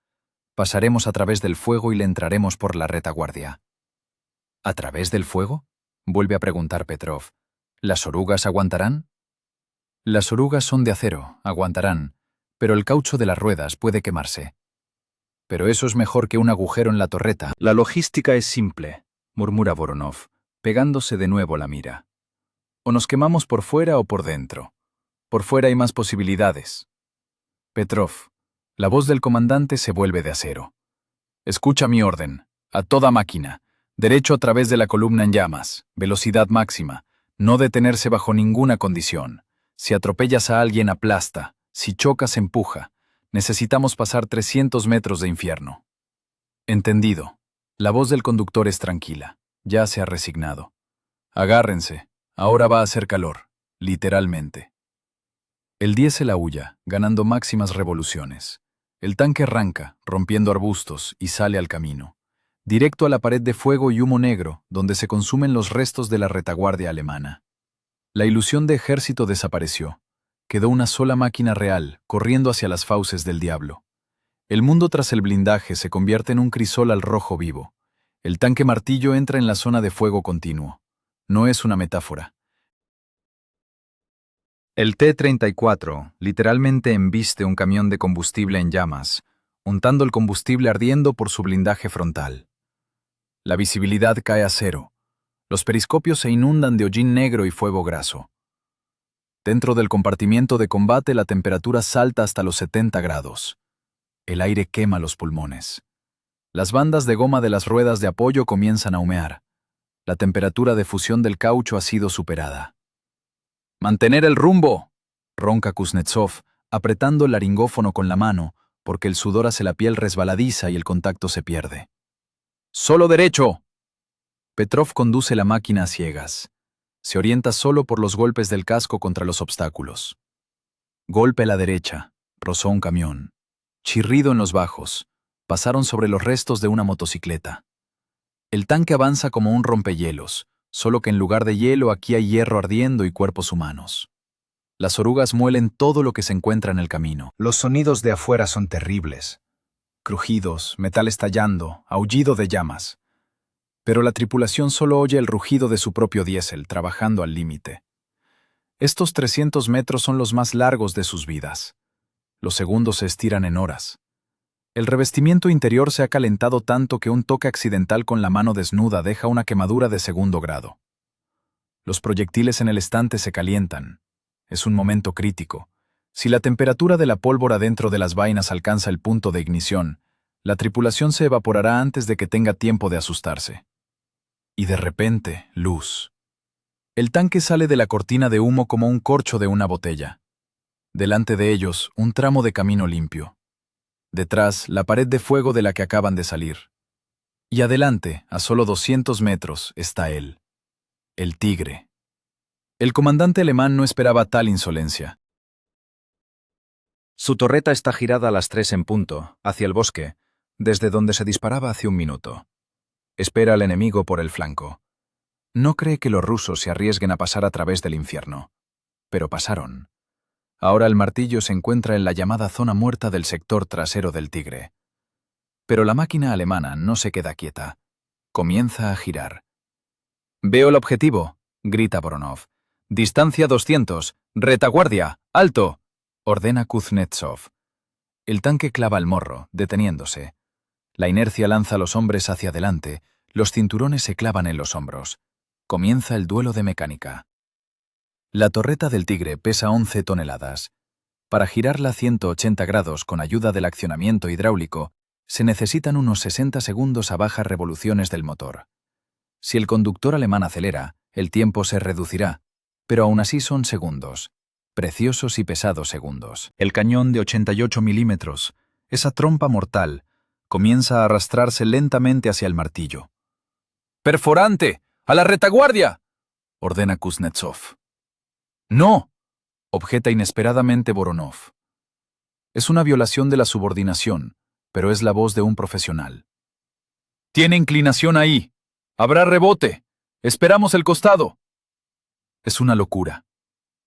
Pasaremos a través del fuego y le entraremos por la retaguardia. ¿A través del fuego?, vuelve a preguntar Petrov. ¿Las orugas aguantarán? Las orugas son de acero, aguantarán, pero el caucho de las ruedas puede quemarse. Pero eso es mejor que un agujero en la torreta. La logística es simple, murmura Voronov, pegándose de nuevo la mira. O nos quemamos por fuera o por dentro. Por fuera hay más posibilidades. Petrov, la voz del comandante se vuelve de acero. Escucha mi orden, a toda máquina, derecho a través de la columna en llamas, velocidad máxima, no detenerse bajo ninguna condición. Si atropellas a alguien, aplasta, si chocas, empuja. Necesitamos pasar 300 metros de infierno. Entendido. La voz del conductor es tranquila, ya se ha resignado. Agárrense. Ahora va a hacer calor, literalmente. El diésel aúlla, ganando máximas revoluciones. El tanque arranca, rompiendo arbustos, y sale al camino. Directo a la pared de fuego y humo negro, donde se consumen los restos de la retaguardia alemana. La ilusión de ejército desapareció. Quedó una sola máquina real, corriendo hacia las fauces del diablo. El mundo tras el blindaje se convierte en un crisol al rojo vivo. El tanque martillo entra en la zona de fuego continuo. No es una metáfora. El T-34 literalmente embiste un camión de combustible en llamas, untando el combustible ardiendo por su blindaje frontal. La visibilidad cae a cero. Los periscopios se inundan de hollín negro y fuego graso. Dentro del compartimiento de combate la temperatura salta hasta los 70 grados. El aire quema los pulmones. Las bandas de goma de las ruedas de apoyo comienzan a humear. La temperatura de fusión del caucho ha sido superada. «¡Mantener el rumbo!», ronca Kuznetsov, apretando el laringófono con la mano, porque el sudor hace la piel resbaladiza y el contacto se pierde. «¡Solo derecho!». Petrov conduce la máquina a ciegas. Se orienta solo por los golpes del casco contra los obstáculos. Golpe a la derecha, rozó un camión. Chirrido en los bajos, pasaron sobre los restos de una motocicleta. El tanque avanza como un rompehielos, solo que en lugar de hielo aquí hay hierro ardiendo y cuerpos humanos. Las orugas muelen todo lo que se encuentra en el camino. Los sonidos de afuera son terribles. Crujidos, metal estallando, aullido de llamas. Pero la tripulación solo oye el rugido de su propio diésel, trabajando al límite. Estos 300 metros son los más largos de sus vidas. Los segundos se estiran en horas. El revestimiento interior se ha calentado tanto que un toque accidental con la mano desnuda deja una quemadura de 2º grado. Los proyectiles en el estante se calientan. Es un momento crítico. Si la temperatura de la pólvora dentro de las vainas alcanza el punto de ignición, la tripulación se evaporará antes de que tenga tiempo de asustarse. Y de repente, luz. El tanque sale de la cortina de humo como un corcho de una botella. Delante de ellos, un tramo de camino limpio. Detrás, la pared de fuego de la que acaban de salir. Y adelante, a solo 200 metros, está él. El Tigre. El comandante alemán no esperaba tal insolencia. Su torreta está girada a las 3 en punto, hacia el bosque, desde donde se disparaba hace un minuto. Espera al enemigo por el flanco. No cree que los rusos se arriesguen a pasar a través del infierno. Pero pasaron. Ahora el martillo se encuentra en la llamada zona muerta del sector trasero del Tigre. Pero la máquina alemana no se queda quieta. Comienza a girar. «Veo el objetivo», grita Voronov. «Distancia 200. Retaguardia. Alto», ordena Kuznetsov. El tanque clava el morro, deteniéndose. La inercia lanza a los hombres hacia adelante, los cinturones se clavan en los hombros. Comienza el duelo de mecánica. La torreta del Tigre pesa 11 toneladas. Para girarla 180 grados con ayuda del accionamiento hidráulico, se necesitan unos 60 segundos a bajas revoluciones del motor. Si el conductor alemán acelera, el tiempo se reducirá, pero aún así son segundos. Preciosos y pesados segundos. El cañón de 88 milímetros, esa trompa mortal, comienza a arrastrarse lentamente hacia el martillo. «¡Perforante! ¡A la retaguardia!», ordena Kuznetsov. «¡No!», objeta inesperadamente Voronov. Es una violación de la subordinación, pero es la voz de un profesional. «¡Tiene inclinación ahí! ¡Habrá rebote! ¡Esperamos el costado!». Es una locura.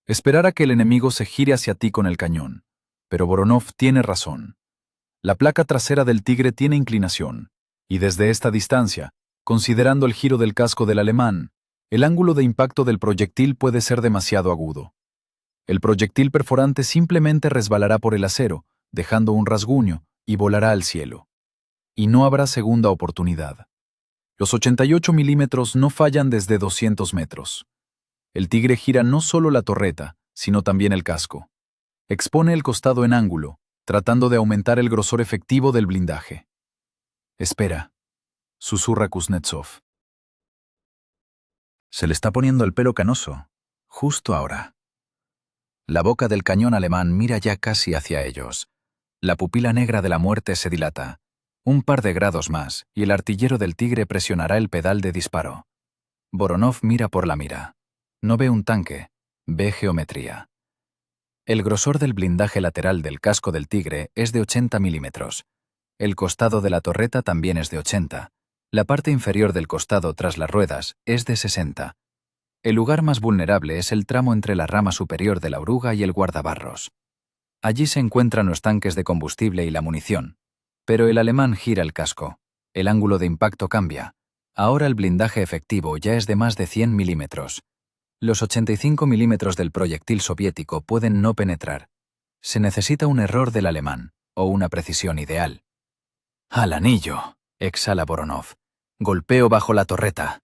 Esperar a que el enemigo se gire hacia ti con el cañón. Pero Voronov tiene razón. La placa trasera del Tigre tiene inclinación, y desde esta distancia, considerando el giro del casco del alemán, el ángulo de impacto del proyectil puede ser demasiado agudo. El proyectil perforante simplemente resbalará por el acero, dejando un rasguño, y volará al cielo. Y no habrá segunda oportunidad. Los 88 milímetros no fallan desde 200 metros. El Tigre gira no solo la torreta, sino también el casco. Expone el costado en ángulo, tratando de aumentar el grosor efectivo del blindaje. «Espera», susurra Kuznetsov. Se le está poniendo el pelo canoso, justo ahora. La boca del cañón alemán mira ya casi hacia ellos. La pupila negra de la muerte se dilata. Un par de grados más, y el artillero del Tigre presionará el pedal de disparo. Voronov mira por la mira. No ve un tanque, ve geometría. El grosor del blindaje lateral del casco del Tigre es de 80 milímetros. El costado de la torreta también es de 80. La parte inferior del costado tras las ruedas es de 60. El lugar más vulnerable es el tramo entre la rama superior de la oruga y el guardabarros. Allí se encuentran los tanques de combustible y la munición. Pero el alemán gira el casco. El ángulo de impacto cambia. Ahora el blindaje efectivo ya es de más de 100 milímetros. Los 85 milímetros del proyectil soviético pueden no penetrar. Se necesita un error del alemán, o una precisión ideal. «Al anillo», exhala Voronov. «Golpeo bajo la torreta».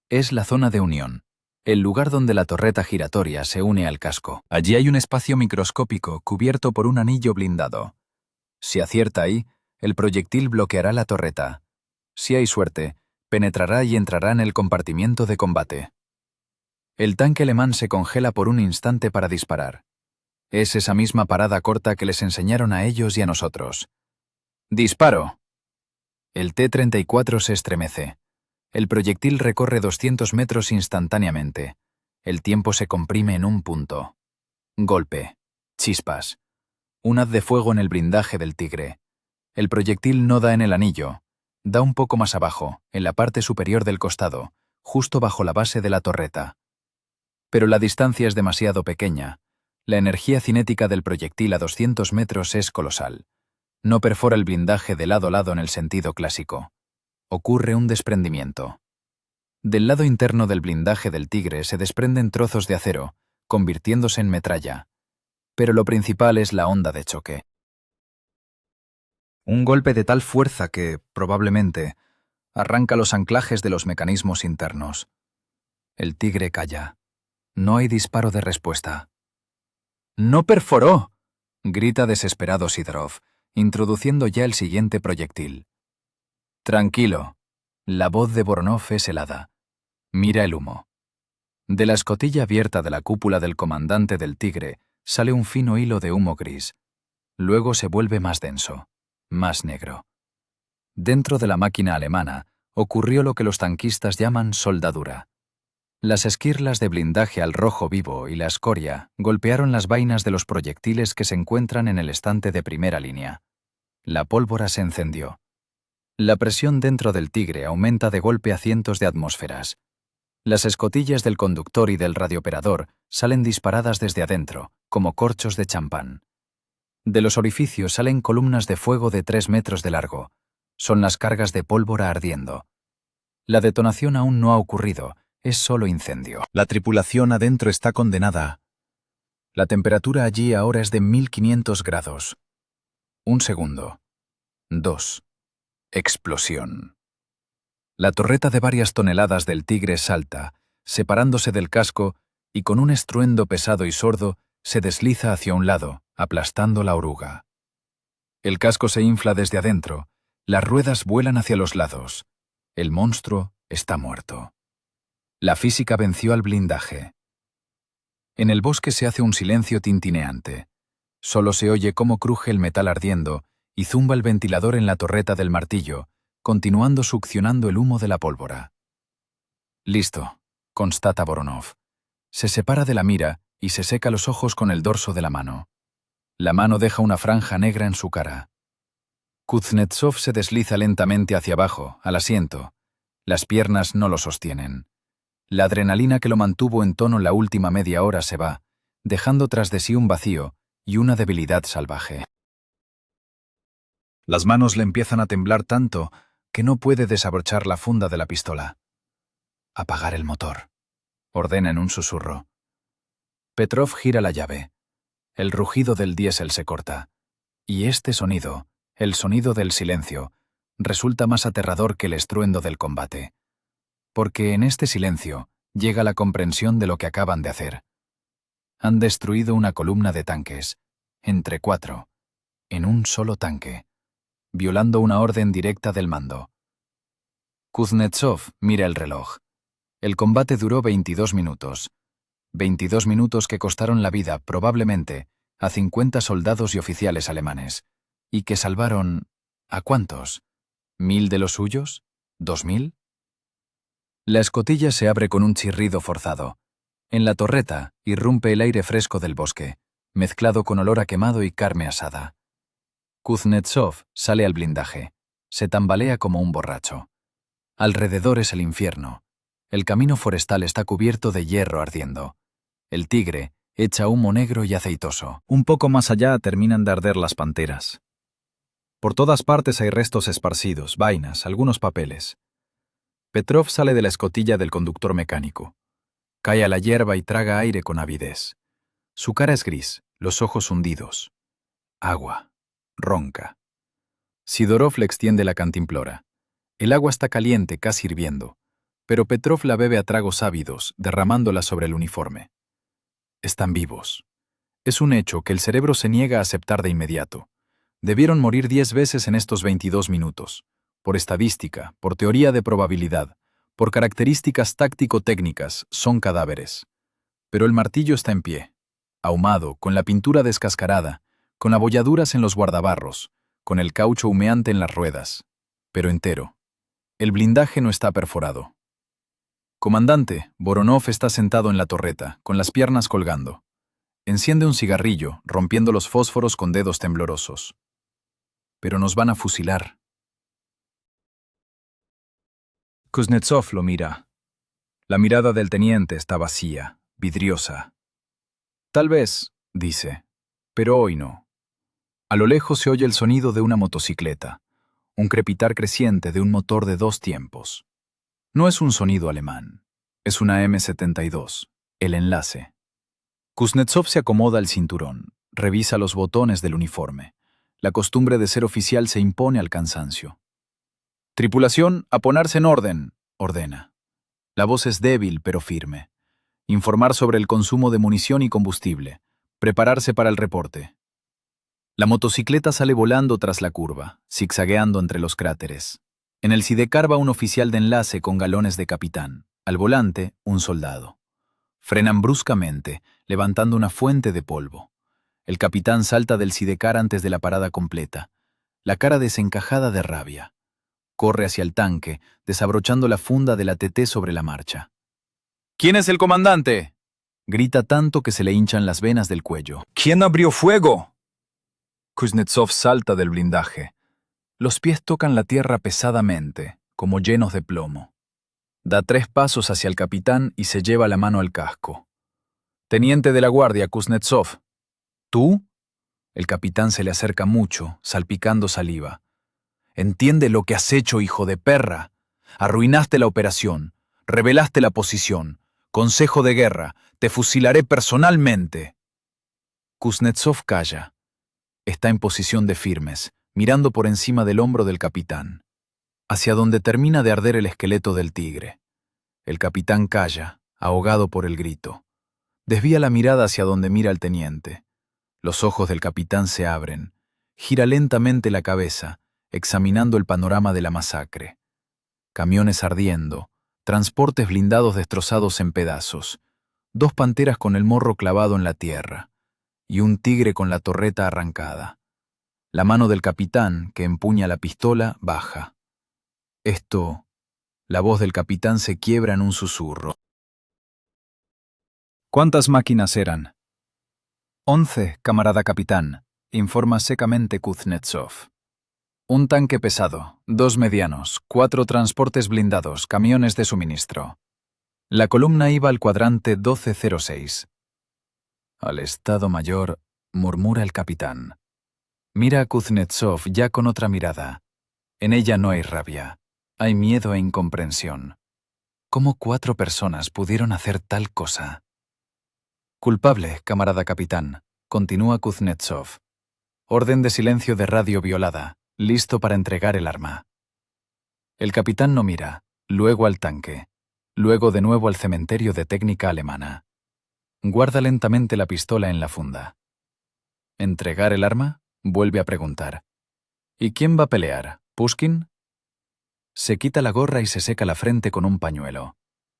Es la zona de unión, el lugar donde la torreta giratoria se une al casco. Allí hay un espacio microscópico cubierto por un anillo blindado. Si acierta ahí, el proyectil bloqueará la torreta. Si hay suerte, penetrará y entrará en el compartimiento de combate. El tanque alemán se congela por un instante para disparar. Es esa misma parada corta que les enseñaron a ellos y a nosotros. ¡Disparo! El T-34 se estremece. El proyectil recorre 200 metros instantáneamente. El tiempo se comprime en un punto. Golpe. Chispas. Un haz de fuego en el blindaje del Tigre. El proyectil no da en el anillo. Da un poco más abajo, en la parte superior del costado, justo bajo la base de la torreta. Pero la distancia es demasiado pequeña. La energía cinética del proyectil a 200 metros es colosal. No perfora el blindaje de lado a lado en el sentido clásico. Ocurre un desprendimiento. Del lado interno del blindaje del Tigre se desprenden trozos de acero, convirtiéndose en metralla. Pero lo principal es la onda de choque. Un golpe de tal fuerza que, probablemente, arranca los anclajes de los mecanismos internos. El Tigre calla. No hay disparo de respuesta. ¡No perforó!, grita desesperado Sidorov, introduciendo ya el siguiente proyectil. Tranquilo. La voz de Voronov es helada. Mira el humo. De la escotilla abierta de la cúpula del comandante del Tigre sale un fino hilo de humo gris. Luego se vuelve más denso, más negro. Dentro de la máquina alemana ocurrió lo que los tanquistas llaman soldadura. Las esquirlas de blindaje al rojo vivo y la escoria golpearon las vainas de los proyectiles que se encuentran en el estante de primera línea. La pólvora se encendió. La presión dentro del Tigre aumenta de golpe a cientos de atmósferas. Las escotillas del conductor y del radiooperador salen disparadas desde adentro, como corchos de champán. De los orificios salen columnas de fuego de 3 metros de largo. Son las cargas de pólvora ardiendo. La detonación aún no ha ocurrido, es solo incendio. La tripulación adentro está condenada. La temperatura allí ahora es de 1500 grados. 1 segundo. 2. Explosión. La torreta de varias toneladas del Tigre salta, separándose del casco, y con un estruendo pesado y sordo se desliza hacia un lado, aplastando la oruga. El casco se infla desde adentro, las ruedas vuelan hacia los lados. El monstruo está muerto. La física venció al blindaje. En el bosque se hace un silencio tintineante. Solo se oye cómo cruje el metal ardiendo y zumba el ventilador en la torreta del martillo, continuando succionando el humo de la pólvora. Listo, constata Voronov. Se separa de la mira y se seca los ojos con el dorso de la mano. La mano deja una franja negra en su cara. Kuznetsov se desliza lentamente hacia abajo, al asiento. Las piernas no lo sostienen. La adrenalina que lo mantuvo en tono la última media hora se va, dejando tras de sí un vacío y una debilidad salvaje. Las manos le empiezan a temblar tanto que no puede desabrochar la funda de la pistola. «Apagar el motor», ordena en un susurro. Petrov gira la llave. El rugido del diésel se corta. Y este sonido, el sonido del silencio, resulta más aterrador que el estruendo del combate. Porque en este silencio llega la comprensión de lo que acaban de hacer. Han destruido una columna de tanques, entre 4, en un solo tanque, violando una orden directa del mando. Kuznetsov mira el reloj. El combate duró 22 minutos. 22 minutos que costaron la vida, probablemente, a 50 soldados y oficiales alemanes, y que salvaron... ¿a cuántos? ¿1000 de los suyos? ¿2000? La escotilla se abre con un chirrido forzado. En la torreta irrumpe el aire fresco del bosque, mezclado con olor a quemado y carne asada. Kuznetsov sale al blindaje. Se tambalea como un borracho. Alrededor es el infierno. El camino forestal está cubierto de hierro ardiendo. El Tigre echa humo negro y aceitoso. Un poco más allá terminan de arder las panteras. Por todas partes hay restos esparcidos, vainas, algunos papeles. Petrov sale de la escotilla del conductor mecánico. Cae a la hierba y traga aire con avidez. Su cara es gris, los ojos hundidos. Agua. Ronca. Sidorov le extiende la cantimplora. El agua está caliente, casi hirviendo, pero Petrov la bebe a tragos ávidos, derramándola sobre el uniforme. Están vivos. Es un hecho que el cerebro se niega a aceptar de inmediato. Debieron morir 10 veces en estos 22 minutos. Por estadística, por teoría de probabilidad, por características táctico-técnicas, son cadáveres. Pero el martillo está en pie, ahumado, con la pintura descascarada, con abolladuras en los guardabarros, con el caucho humeante en las ruedas, pero entero. El blindaje no está perforado. Comandante, Voronov está sentado en la torreta, con las piernas colgando. Enciende un cigarrillo, rompiendo los fósforos con dedos temblorosos. Pero nos van a fusilar. Kuznetsov lo mira. La mirada del teniente está vacía, vidriosa. Tal vez, dice, pero hoy no. A lo lejos se oye el sonido de una motocicleta, un crepitar creciente de un motor de 2 tiempos. No es un sonido alemán, es una M72, el enlace. Kuznetsov se acomoda el cinturón, revisa los botones del uniforme. La costumbre de ser oficial se impone al cansancio. «Tripulación, a ponerse en orden», ordena. La voz es débil pero firme. Informar sobre el consumo de munición y combustible. Prepararse para el reporte. La motocicleta sale volando tras la curva, zigzagueando entre los cráteres. En el sidecar va un oficial de enlace con galones de capitán. Al volante, un soldado. Frenan bruscamente, levantando una fuente de polvo. El capitán salta del sidecar antes de la parada completa, la cara desencajada de rabia. Corre hacia el tanque, desabrochando la funda de la TT sobre la marcha. ¿Quién es el comandante? Grita tanto que se le hinchan las venas del cuello. ¿Quién abrió fuego? Kuznetsov salta del blindaje. Los pies tocan la tierra pesadamente, como llenos de plomo. Da 3 pasos hacia el capitán y se lleva la mano al casco. «Teniente de la guardia, Kuznetsov». «¿Tú?» El capitán se le acerca mucho, salpicando saliva. «Entiende lo que has hecho, hijo de perra. Arruinaste la operación, revelaste la posición. Consejo de guerra, te fusilaré personalmente». Kuznetsov calla. Está en posición de firmes, mirando por encima del hombro del capitán, hacia donde termina de arder el esqueleto del tigre. El capitán calla, ahogado por el grito. Desvía la mirada hacia donde mira el teniente. Los ojos del capitán se abren. Gira lentamente la cabeza, examinando el panorama de la masacre. Camiones ardiendo, transportes blindados destrozados en pedazos, 2 panteras con el morro clavado en la tierra, y un tigre con la torreta arrancada. La mano del capitán, que empuña la pistola, baja. La voz del capitán se quiebra en un susurro. ¿Cuántas máquinas eran? 11, camarada capitán, informa secamente Kuznetsov. Un tanque pesado, 2 medianos, 4 transportes blindados, camiones de suministro. La columna iba al cuadrante 1206. Al Estado Mayor, murmura el capitán. Mira a Kuznetsov ya con otra mirada. En ella no hay rabia, hay miedo e incomprensión. ¿Cómo 4 personas pudieron hacer tal cosa? Culpable, camarada capitán, continúa Kuznetsov. Orden de silencio de radio violada, listo para entregar el arma. El capitán no mira, luego al tanque, luego de nuevo al cementerio de técnica alemana. Guarda lentamente la pistola en la funda. ¿Entregar el arma? Vuelve a preguntar. ¿Y quién va a pelear? ¿Pushkin? Se quita la gorra y se seca la frente con un pañuelo.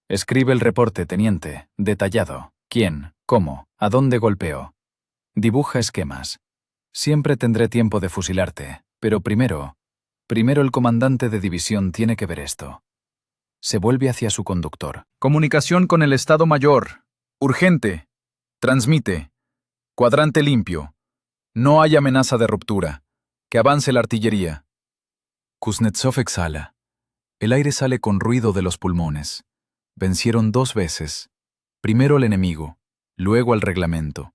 Escribe el reporte, teniente, detallado. ¿Quién? ¿Cómo? ¿A dónde golpeó? Dibuja esquemas. Siempre tendré tiempo de fusilarte, pero primero el comandante de división tiene que ver esto. Se vuelve hacia su conductor. Comunicación con el Estado Mayor. Urgente. Transmite. Cuadrante limpio. No hay amenaza de ruptura. Que avance la artillería. Kuznetsov exhala. El aire sale con ruido de los pulmones. Vencieron 2 veces. Primero al enemigo, luego al reglamento.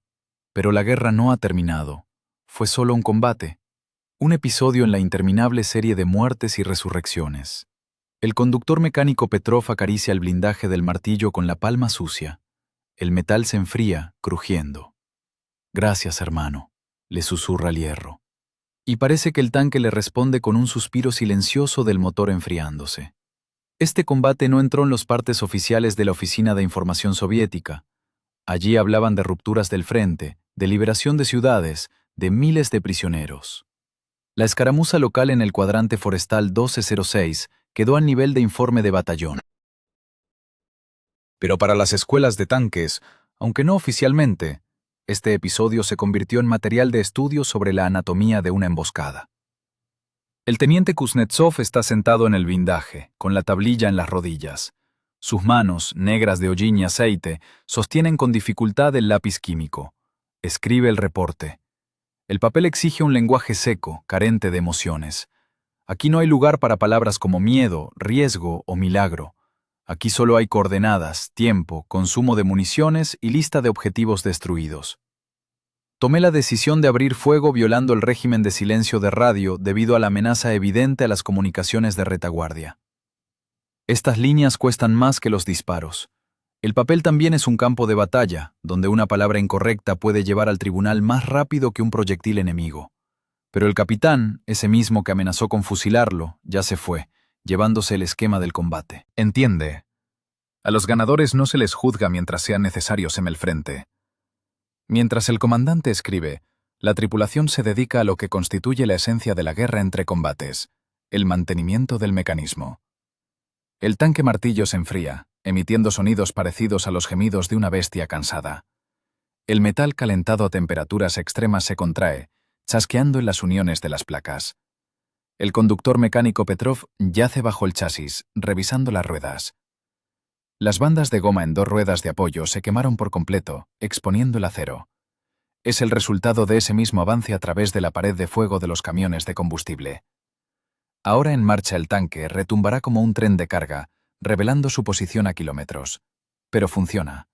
Pero la guerra no ha terminado. Fue solo un combate. Un episodio en la interminable serie de muertes y resurrecciones. El conductor mecánico Petrov acaricia el blindaje del martillo con la palma sucia. El metal se enfría, crujiendo. «Gracias, hermano», le susurra el hierro. Y parece que el tanque le responde con un suspiro silencioso del motor enfriándose. Este combate no entró en los partes oficiales de la Oficina de Información Soviética. Allí hablaban de rupturas del frente, de liberación de ciudades, de miles de prisioneros. La escaramuza local en el cuadrante forestal 1206 quedó al nivel de informe de batallón. Pero para las escuelas de tanques, aunque no oficialmente, este episodio se convirtió en material de estudio sobre la anatomía de una emboscada. El teniente Kuznetsov está sentado en el blindaje, con la tablilla en las rodillas. Sus manos, negras de hollín y aceite, sostienen con dificultad el lápiz químico. Escribe el reporte. El papel exige un lenguaje seco, carente de emociones. Aquí no hay lugar para palabras como miedo, riesgo o milagro. Aquí solo hay coordenadas, tiempo, consumo de municiones y lista de objetivos destruidos. Tomé la decisión de abrir fuego violando el régimen de silencio de radio debido a la amenaza evidente a las comunicaciones de retaguardia. Estas líneas cuestan más que los disparos. El papel también es un campo de batalla, donde una palabra incorrecta puede llevar al tribunal más rápido que un proyectil enemigo. Pero el capitán, ese mismo que amenazó con fusilarlo, ya se fue, llevándose el esquema del combate. Entiende. A los ganadores no se les juzga mientras sean necesarios en el frente. Mientras el comandante escribe, la tripulación se dedica a lo que constituye la esencia de la guerra entre combates, el mantenimiento del mecanismo. El tanque martillo se enfría, emitiendo sonidos parecidos a los gemidos de una bestia cansada. El metal calentado a temperaturas extremas se contrae, chasqueando en las uniones de las placas. El conductor mecánico Petrov yace bajo el chasis, revisando las ruedas. Las bandas de goma en 2 ruedas de apoyo se quemaron por completo, exponiendo el acero. Es el resultado de ese mismo avance a través de la pared de fuego de los camiones de combustible. Ahora en marcha el tanque retumbará como un tren de carga, revelando su posición a kilómetros. Pero funciona.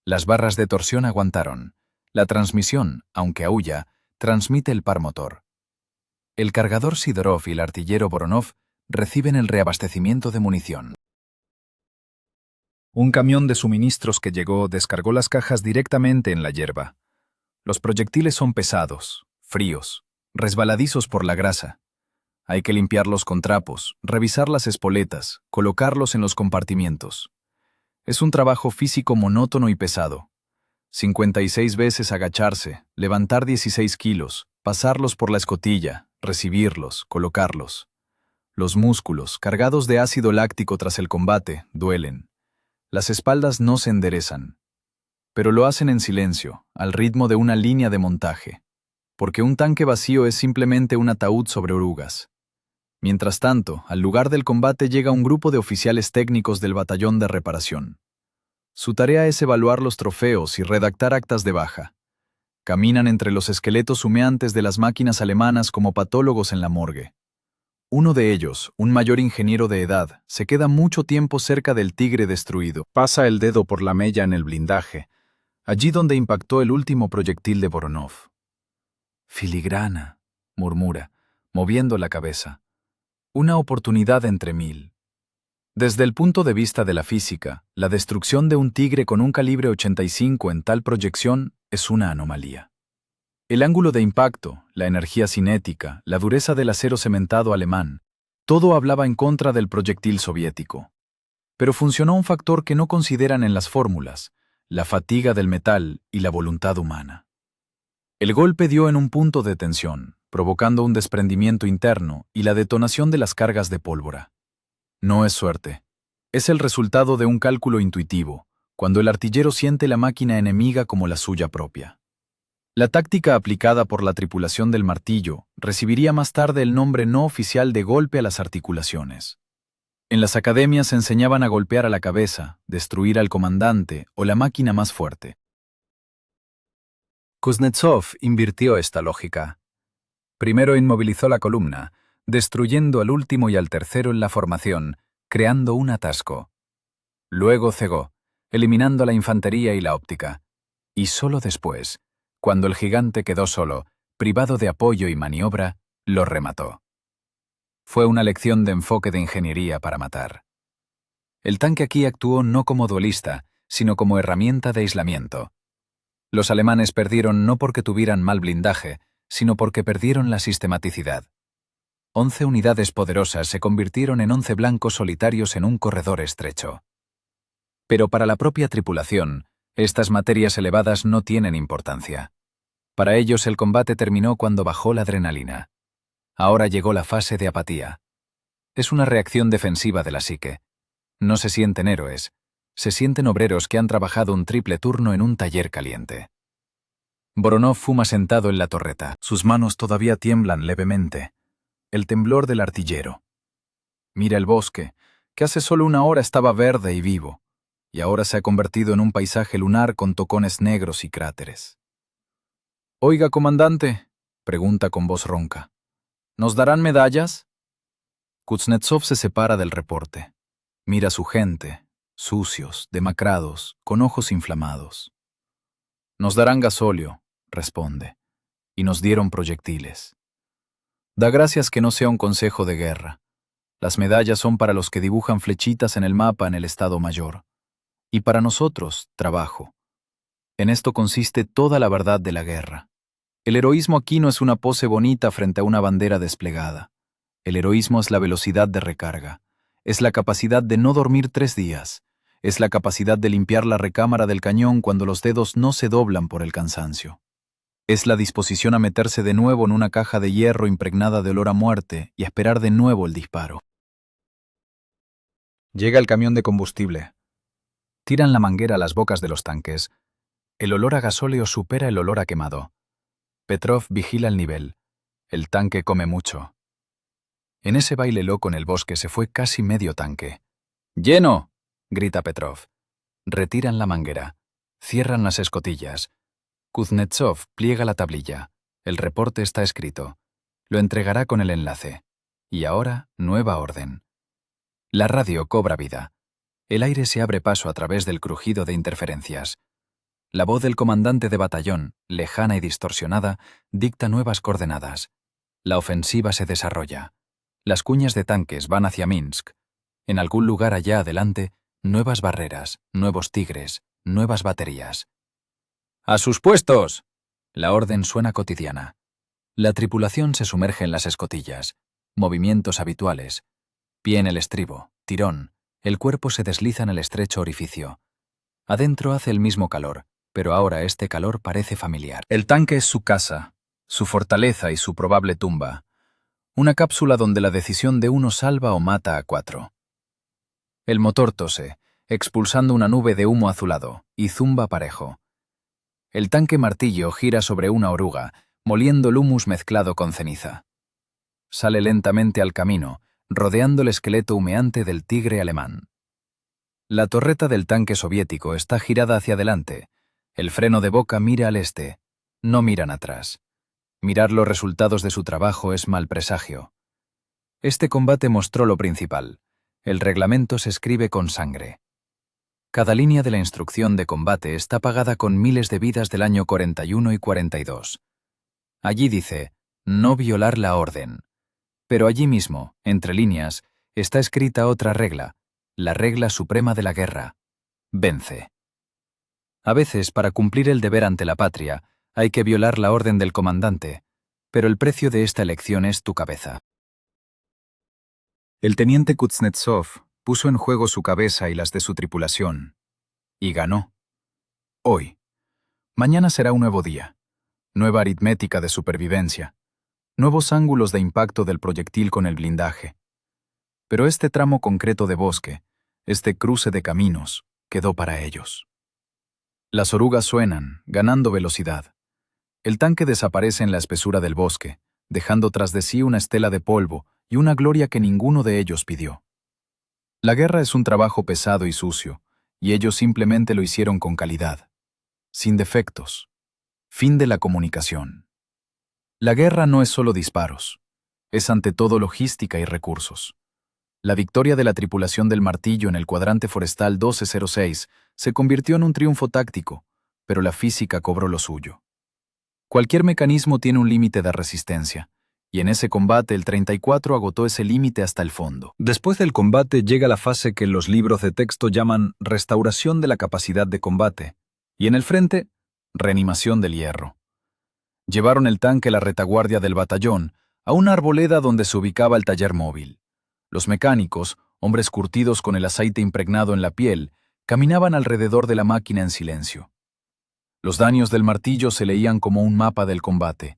Las barras de torsión aguantaron. La transmisión, aunque aúlla, transmite el par motor. El cargador Sidorov y el artillero Voronov reciben el reabastecimiento de munición. Un camión de suministros que llegó descargó las cajas directamente en la hierba. Los proyectiles son pesados, fríos, resbaladizos por la grasa. Hay que limpiarlos con trapos, revisar las espoletas, colocarlos en los compartimientos. Es un trabajo físico monótono y pesado. 56 veces agacharse, levantar 16 kilos, pasarlos por la escotilla, recibirlos, colocarlos. Los músculos, cargados de ácido láctico tras el combate, duelen. Las espaldas no se enderezan. Pero lo hacen en silencio, al ritmo de una línea de montaje. Porque un tanque vacío es simplemente un ataúd sobre orugas. Mientras tanto, al lugar del combate llega un grupo de oficiales técnicos del batallón de reparación. Su tarea es evaluar los trofeos y redactar actas de baja. Caminan entre los esqueletos humeantes de las máquinas alemanas como patólogos en la morgue. Uno de ellos, un mayor ingeniero de edad, se queda mucho tiempo cerca del Tigre destruido. Pasa el dedo por la mella en el blindaje, allí donde impactó el último proyectil de Voronov. Filigrana, murmura, moviendo la cabeza. Una oportunidad entre 1000. Desde el punto de vista de la física, la destrucción de un tigre con un calibre 85 en tal proyección es una anomalía. El ángulo de impacto, la energía cinética, la dureza del acero cementado alemán, todo hablaba en contra del proyectil soviético. Pero funcionó un factor que no consideran en las fórmulas, la fatiga del metal y la voluntad humana. El golpe dio en un punto de tensión, provocando un desprendimiento interno y la detonación de las cargas de pólvora. No es suerte. Es el resultado de un cálculo intuitivo, cuando el artillero siente la máquina enemiga como la suya propia. La táctica aplicada por la tripulación del Martillo recibiría más tarde el nombre no oficial de golpe a las articulaciones. En las academias se enseñaban a golpear a la cabeza, destruir al comandante o la máquina más fuerte. Kuznetsov invirtió esta lógica. Primero inmovilizó la columna, destruyendo al último y al tercero en la formación, creando un atasco. Luego cegó, eliminando la infantería y la óptica. Y solo después, cuando el gigante quedó solo, privado de apoyo y maniobra, lo remató. Fue una lección de enfoque de ingeniería para matar. El tanque aquí actuó no como duelista, sino como herramienta de aislamiento. Los alemanes perdieron no porque tuvieran mal blindaje, sino porque perdieron la sistematicidad. 11 unidades poderosas se convirtieron en 11 blancos solitarios en un corredor estrecho. Pero para la propia tripulación, estas materias elevadas no tienen importancia. Para ellos el combate terminó cuando bajó la adrenalina. Ahora llegó la fase de apatía. Es una reacción defensiva de la psique. No se sienten héroes. Se sienten obreros que han trabajado un triple turno en un taller caliente. Voronov fuma sentado en la torreta. Sus manos todavía tiemblan levemente. El temblor del artillero. Mira el bosque, que hace solo una hora estaba verde y vivo, y ahora se ha convertido en un paisaje lunar con tocones negros y cráteres. «Oiga, comandante», pregunta con voz ronca, «¿nos darán medallas?» Kuznetsov se separa del reporte. Mira a su gente, sucios, demacrados, con ojos inflamados. «Nos darán gasóleo», responde, «y nos dieron proyectiles». Da gracias que no sea un consejo de guerra. Las medallas son para los que dibujan flechitas en el mapa en el Estado Mayor. Y para nosotros, trabajo. En esto consiste toda la verdad de la guerra. El heroísmo aquí no es una pose bonita frente a una bandera desplegada. El heroísmo es la velocidad de recarga. Es la capacidad de no dormir 3 días. Es la capacidad de limpiar la recámara del cañón cuando los dedos no se doblan por el cansancio. Es la disposición a meterse de nuevo en una caja de hierro impregnada de olor a muerte y a esperar de nuevo el disparo. Llega el camión de combustible. Tiran la manguera a las bocas de los tanques. El olor a gasóleo supera el olor a quemado. Petrov vigila el nivel. El tanque come mucho. En ese baile loco en el bosque se fue casi medio tanque. ¡Lleno!, grita Petrov. Retiran la manguera. Cierran las escotillas. Kuznetsov pliega la tablilla. El reporte está escrito. Lo entregará con el enlace. Y ahora, nueva orden. La radio cobra vida. El aire se abre paso a través del crujido de interferencias. La voz del comandante de batallón, lejana y distorsionada, dicta nuevas coordenadas. La ofensiva se desarrolla. Las cuñas de tanques van hacia Minsk. En algún lugar allá adelante, nuevas barreras, nuevos tigres, nuevas baterías. ¡A sus puestos! La orden suena cotidiana. La tripulación se sumerge en las escotillas. Movimientos habituales. Pie en el estribo, tirón. El cuerpo se desliza en el estrecho orificio. Adentro hace el mismo calor, pero ahora este calor parece familiar. El tanque es su casa, su fortaleza y su probable tumba. Una cápsula donde la decisión de uno salva o mata a 4. El motor tose, expulsando una nube de humo azulado, y zumba parejo. El tanque martillo gira sobre una oruga, moliendo el humus mezclado con ceniza. Sale lentamente al camino, rodeando el esqueleto humeante del tigre alemán. La torreta del tanque soviético está girada hacia adelante. El freno de boca mira al este. No miran atrás. Mirar los resultados de su trabajo es mal presagio. Este combate mostró lo principal. El reglamento se escribe con sangre. Cada línea de la instrucción de combate está pagada con miles de vidas del año 41 y 42. Allí dice, no violar la orden. Pero allí mismo, entre líneas, está escrita otra regla, la regla suprema de la guerra. Vence. A veces, para cumplir el deber ante la patria, hay que violar la orden del comandante, pero el precio de esta elección es tu cabeza. El teniente Kuznetsov puso en juego su cabeza y las de su tripulación. Y ganó. Hoy. Mañana será un nuevo día. Nueva aritmética de supervivencia. Nuevos ángulos de impacto del proyectil con el blindaje. Pero este tramo concreto de bosque, este cruce de caminos, quedó para ellos. Las orugas suenan, ganando velocidad. El tanque desaparece en la espesura del bosque, dejando tras de sí una estela de polvo y una gloria que ninguno de ellos pidió. La guerra es un trabajo pesado y sucio, y ellos simplemente lo hicieron con calidad, sin defectos. Fin de la comunicación. La guerra no es solo disparos, es ante todo logística y recursos. La victoria de la tripulación del Martillo en el cuadrante forestal 1206 se convirtió en un triunfo táctico, pero la física cobró lo suyo. Cualquier mecanismo tiene un límite de resistencia, y en ese combate el 34 agotó ese límite hasta el fondo. Después del combate llega la fase que en los libros de texto llaman restauración de la capacidad de combate, y en el frente, reanimación del hierro. Llevaron el tanque a la retaguardia del batallón, a una arboleda donde se ubicaba el taller móvil. Los mecánicos, hombres curtidos con el aceite impregnado en la piel, caminaban alrededor de la máquina en silencio. Los daños del martillo se leían como un mapa del combate.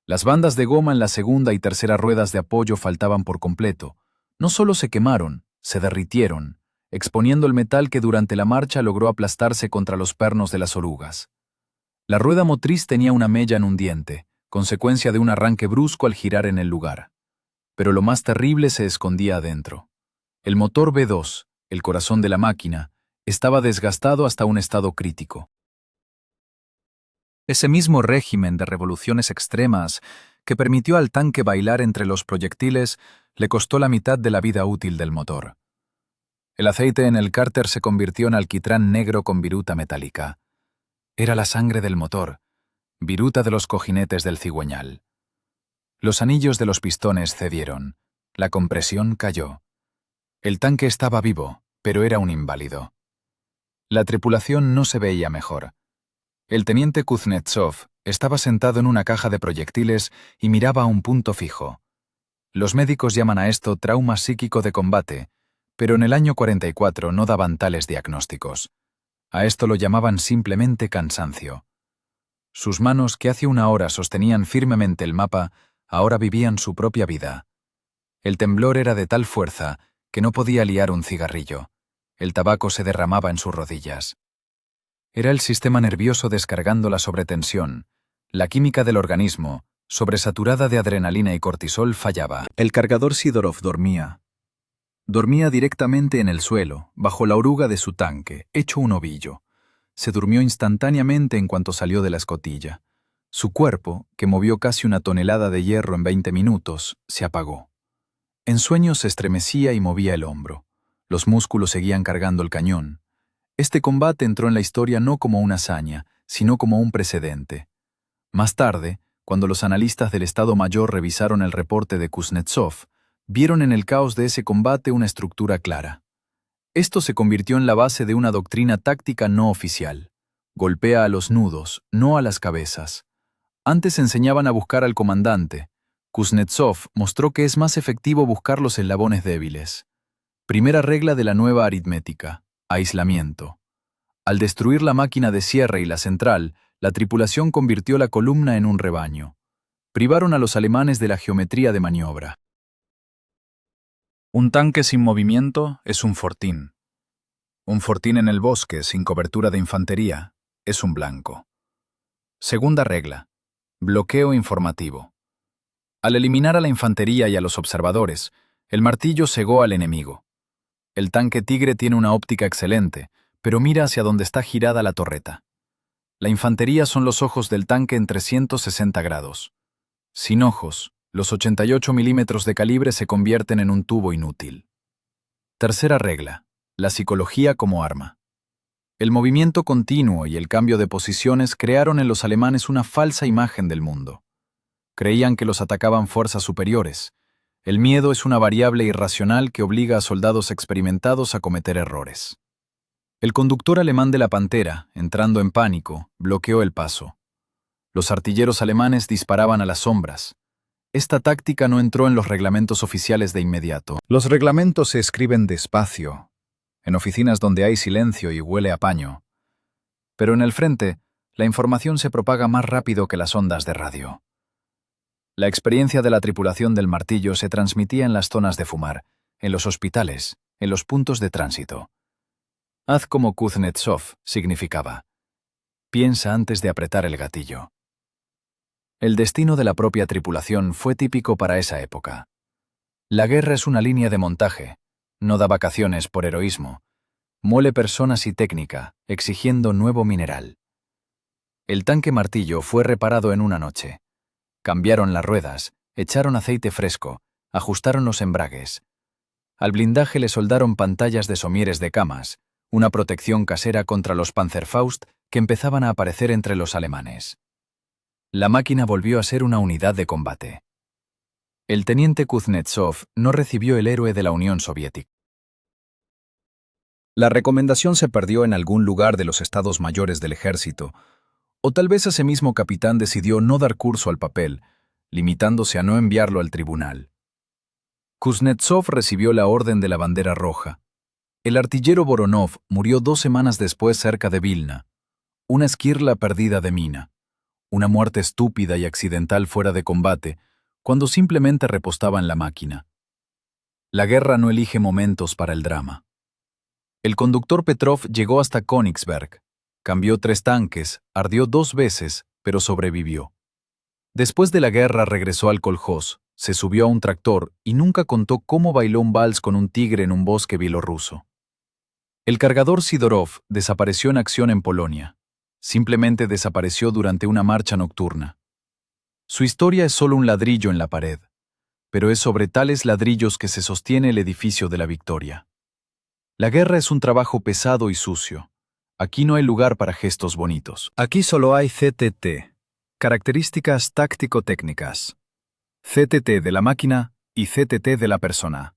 Las bandas de goma en la segunda y tercera ruedas de apoyo faltaban por completo. No solo se quemaron, se derritieron, exponiendo el metal que durante la marcha logró aplastarse contra los pernos de las orugas. La rueda motriz tenía una mella en un diente, consecuencia de un arranque brusco al girar en el lugar. Pero lo más terrible se escondía adentro. El motor V2, el corazón de la máquina, estaba desgastado hasta un estado crítico. Ese mismo régimen de revoluciones extremas que permitió al tanque bailar entre los proyectiles le costó la mitad de la vida útil del motor. El aceite en el cárter se convirtió en alquitrán negro con viruta metálica. Era la sangre del motor, viruta de los cojinetes del cigüeñal. Los anillos de los pistones cedieron, la compresión cayó. El tanque estaba vivo, pero era un inválido. La tripulación no se veía mejor. El teniente Kuznetsov estaba sentado en una caja de proyectiles y miraba a un punto fijo. Los médicos llaman a esto trauma psíquico de combate, Pero en el año 44 no daban tales diagnósticos. A esto lo llamaban simplemente cansancio. Sus manos, que hace una hora sostenían firmemente el mapa, ahora vivían su propia vida. El temblor era de tal fuerza que no podía liar un cigarrillo. El tabaco se derramaba en sus rodillas. Era el sistema nervioso descargando la sobretensión. La química del organismo, sobresaturada de adrenalina y cortisol, fallaba. El cargador Sidorov dormía. Dormía directamente en el suelo, bajo la oruga de su tanque, hecho un ovillo. Se durmió instantáneamente en cuanto salió de la escotilla. Su cuerpo, que movió casi una tonelada de hierro en 20 minutos, se apagó. En sueños se estremecía y movía el hombro. Los músculos seguían cargando el cañón. Este combate entró en la historia no como una hazaña, sino como un precedente. Más tarde, cuando los analistas del Estado Mayor revisaron el reporte de Kuznetsov, vieron en el caos de ese combate una estructura clara. Esto se convirtió en la base de una doctrina táctica no oficial. Golpea a los nudos, no a las cabezas. Antes enseñaban a buscar al comandante. Kuznetsov mostró que es más efectivo buscar los eslabones débiles. Primera regla de la nueva aritmética: aislamiento. Al destruir la máquina de cierre y la central, la tripulación convirtió la columna en un rebaño. Privaron a los alemanes de la geometría de maniobra. Un tanque sin movimiento es un fortín. Un fortín en el bosque, sin cobertura de infantería, es un blanco. Segunda regla: bloqueo informativo. Al eliminar a la infantería y a los observadores, el martillo cegó al enemigo. El tanque Tigre tiene una óptica excelente, pero mira hacia donde está girada la torreta. La infantería son los ojos del tanque en 360 grados. Sin ojos, los 88 milímetros de calibre se convierten en un tubo inútil. Tercera regla: la psicología como arma. El movimiento continuo y el cambio de posiciones crearon en los alemanes una falsa imagen del mundo. Creían que los atacaban fuerzas superiores. El miedo es una variable irracional que obliga a soldados experimentados a cometer errores. El conductor alemán de la Pantera, entrando en pánico, bloqueó el paso. Los artilleros alemanes disparaban a las sombras. Esta táctica no entró en los reglamentos oficiales de inmediato. Los reglamentos se escriben despacio, en oficinas donde hay silencio y huele a paño. Pero en el frente, la información se propaga más rápido que las ondas de radio. La experiencia de la tripulación del martillo se transmitía en las zonas de fumar, en los hospitales, en los puntos de tránsito. Haz como Kuznetsov significaba: piensa antes de apretar el gatillo. El destino de la propia tripulación fue típico para esa época. La guerra es una línea de montaje, no da vacaciones por heroísmo. Muele personas y técnica, exigiendo nuevo mineral. El tanque martillo fue reparado en una noche. Cambiaron las ruedas, echaron aceite fresco, ajustaron los embragues. Al blindaje le soldaron pantallas de somieres de camas, una protección casera contra los Panzerfaust que empezaban a aparecer entre los alemanes. La máquina volvió a ser una unidad de combate. El teniente Kuznetsov no recibió el héroe de la Unión Soviética. La recomendación se perdió en algún lugar de los estados mayores del ejército, o tal vez ese mismo capitán decidió no dar curso al papel, limitándose a no enviarlo al tribunal. Kuznetsov recibió la orden de la bandera roja. El artillero Voronov murió 2 semanas después cerca de Vilna. Una esquirla perdida de mina. Una muerte estúpida y accidental fuera de combate, cuando simplemente repostaba en la máquina. La guerra no elige momentos para el drama. El conductor Petrov llegó hasta Königsberg. Cambió 3 tanques, ardió 2 veces, pero sobrevivió. Después de la guerra regresó al Kolhoz, se subió a un tractor y nunca contó cómo bailó un vals con un tigre en un bosque bielorruso. El cargador Sidorov desapareció en acción en Polonia. Simplemente desapareció durante una marcha nocturna. Su historia es solo un ladrillo en la pared, pero es sobre tales ladrillos que se sostiene el edificio de la victoria. La guerra es un trabajo pesado y sucio. Aquí no hay lugar para gestos bonitos. Aquí solo hay CTT, características táctico-técnicas. CTT de la máquina y CTT de la persona.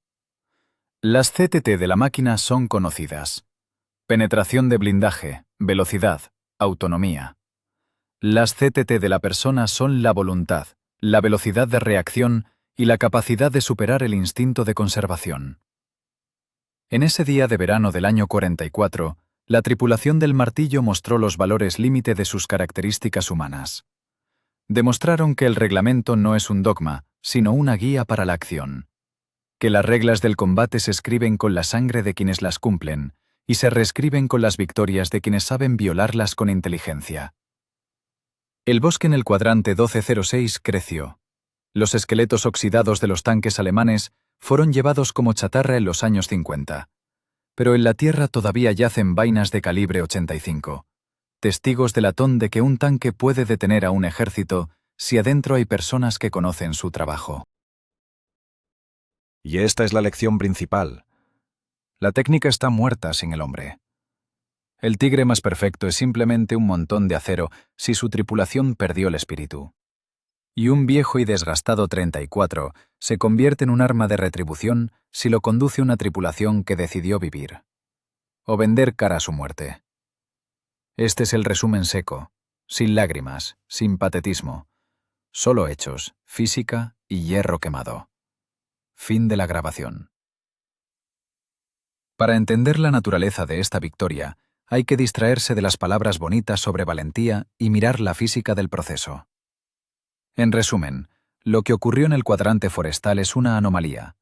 Las CTT de la máquina son conocidas: penetración de blindaje, velocidad, autonomía. Las CTT de la persona son la voluntad, la velocidad de reacción y la capacidad de superar el instinto de conservación. En ese día de verano del año 44, la tripulación del Martillo mostró los valores límite de sus características humanas. Demostraron que el reglamento no es un dogma, sino una guía para la acción. Que las reglas del combate se escriben con la sangre de quienes las cumplen y se reescriben con las victorias de quienes saben violarlas con inteligencia. El bosque en el cuadrante 1206 creció. Los esqueletos oxidados de los tanques alemanes fueron llevados como chatarra en los años 50. Pero en la tierra todavía yacen vainas de calibre 85. Testigos del latón de que un tanque puede detener a un ejército si adentro hay personas que conocen su trabajo. Y esta es la lección principal. La técnica está muerta sin el hombre. El tigre más perfecto es simplemente un montón de acero si su tripulación perdió el espíritu. Y un viejo y desgastado 34 se convierte en un arma de retribución si lo conduce una tripulación que decidió vivir. O vender cara a su muerte. Este es el resumen seco, sin lágrimas, sin patetismo. Solo hechos, física y hierro quemado. Fin de la grabación. Para entender la naturaleza de esta victoria, hay que distraerse de las palabras bonitas sobre valentía y mirar la física del proceso. En resumen, lo que ocurrió en el cuadrante forestal es una anomalía,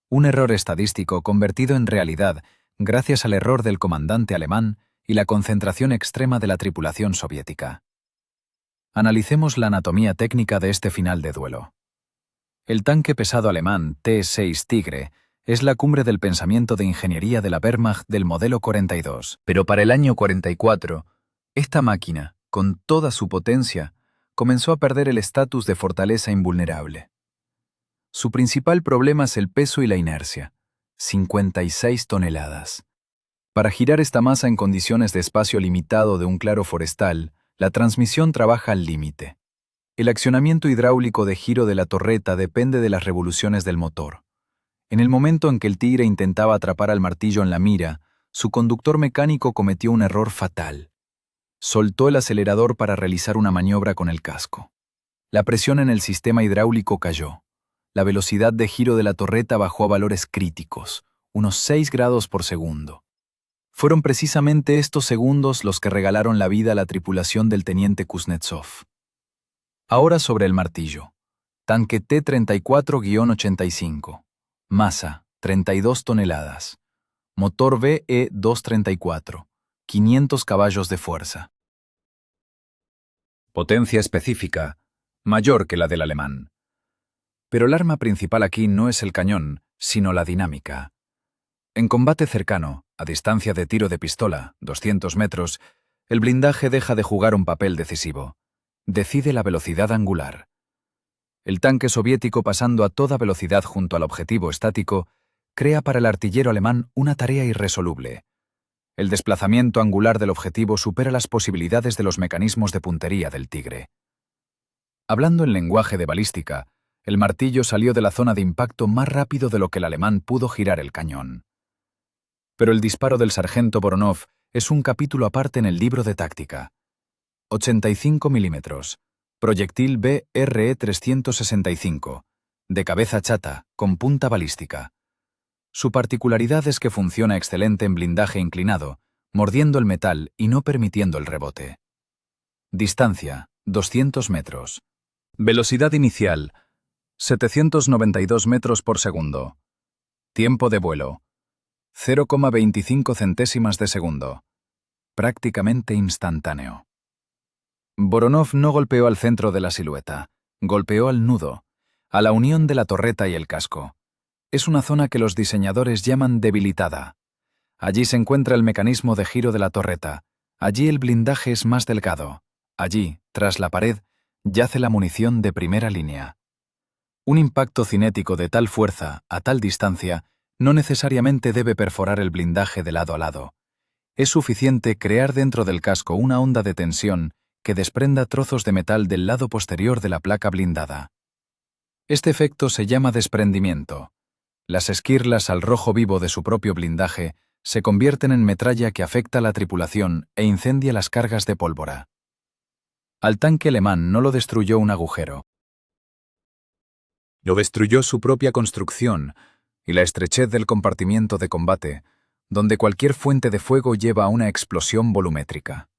un error estadístico convertido en realidad gracias al error del comandante alemán y la concentración extrema de la tripulación soviética. Analicemos la anatomía técnica de este final de duelo. El tanque pesado alemán T-6 Tigre es la cumbre del pensamiento de ingeniería de la Wehrmacht del modelo 42. Pero para el año 44, esta máquina, con toda su potencia, comenzó a perder el estatus de fortaleza invulnerable. Su principal problema es el peso y la inercia, 56 toneladas. Para girar esta masa en condiciones de espacio limitado de un claro forestal, la transmisión trabaja al límite. El accionamiento hidráulico de giro de la torreta depende de las revoluciones del motor. En el momento en que el Tigre intentaba atrapar al Martillo en la mira, su conductor mecánico cometió un error fatal. Soltó el acelerador para realizar una maniobra con el casco. La presión en el sistema hidráulico cayó. La velocidad de giro de la torreta bajó a valores críticos, unos 6 grados por segundo. Fueron precisamente estos segundos los que regalaron la vida a la tripulación del teniente Kuznetsov. Ahora sobre el Martillo. Tanque T-34-85. Masa, 32 toneladas. Motor VE-234. 500 caballos de fuerza. Potencia específica, mayor que la del alemán. Pero el arma principal aquí no es el cañón, sino la dinámica. En combate cercano, a distancia de tiro de pistola, 200 metros, el blindaje deja de jugar un papel decisivo. Decide la velocidad angular. El tanque soviético, pasando a toda velocidad junto al objetivo estático, crea para el artillero alemán una tarea irresoluble. El desplazamiento angular del objetivo supera las posibilidades de los mecanismos de puntería del Tigre. Hablando en lenguaje de balística, el Martillo salió de la zona de impacto más rápido de lo que el alemán pudo girar el cañón. Pero el disparo del sargento Voronov es un capítulo aparte en el libro de táctica. 85 milímetros. Proyectil BRE-365. De cabeza chata, con punta balística. Su particularidad es que funciona excelente en blindaje inclinado, mordiendo el metal y no permitiendo el rebote. Distancia, 200 metros. Velocidad inicial, 792 metros por segundo. Tiempo de vuelo, 0,25 centésimas de segundo. Prácticamente instantáneo. Voronov no golpeó al centro de la silueta, golpeó al nudo, a la unión de la torreta y el casco. Es una zona que los diseñadores llaman debilitada. Allí se encuentra el mecanismo de giro de la torreta, allí el blindaje es más delgado, allí, tras la pared, yace la munición de primera línea. Un impacto cinético de tal fuerza, a tal distancia, no necesariamente debe perforar el blindaje de lado a lado. Es suficiente crear dentro del casco una onda de tensión que desprenda trozos de metal del lado posterior de la placa blindada. Este efecto se llama desprendimiento. Las esquirlas al rojo vivo de su propio blindaje se convierten en metralla que afecta a la tripulación e incendia las cargas de pólvora. Al tanque alemán no lo destruyó un agujero. Lo destruyó su propia construcción, y la estrechez del compartimiento de combate, donde cualquier fuente de fuego lleva a una explosión volumétrica.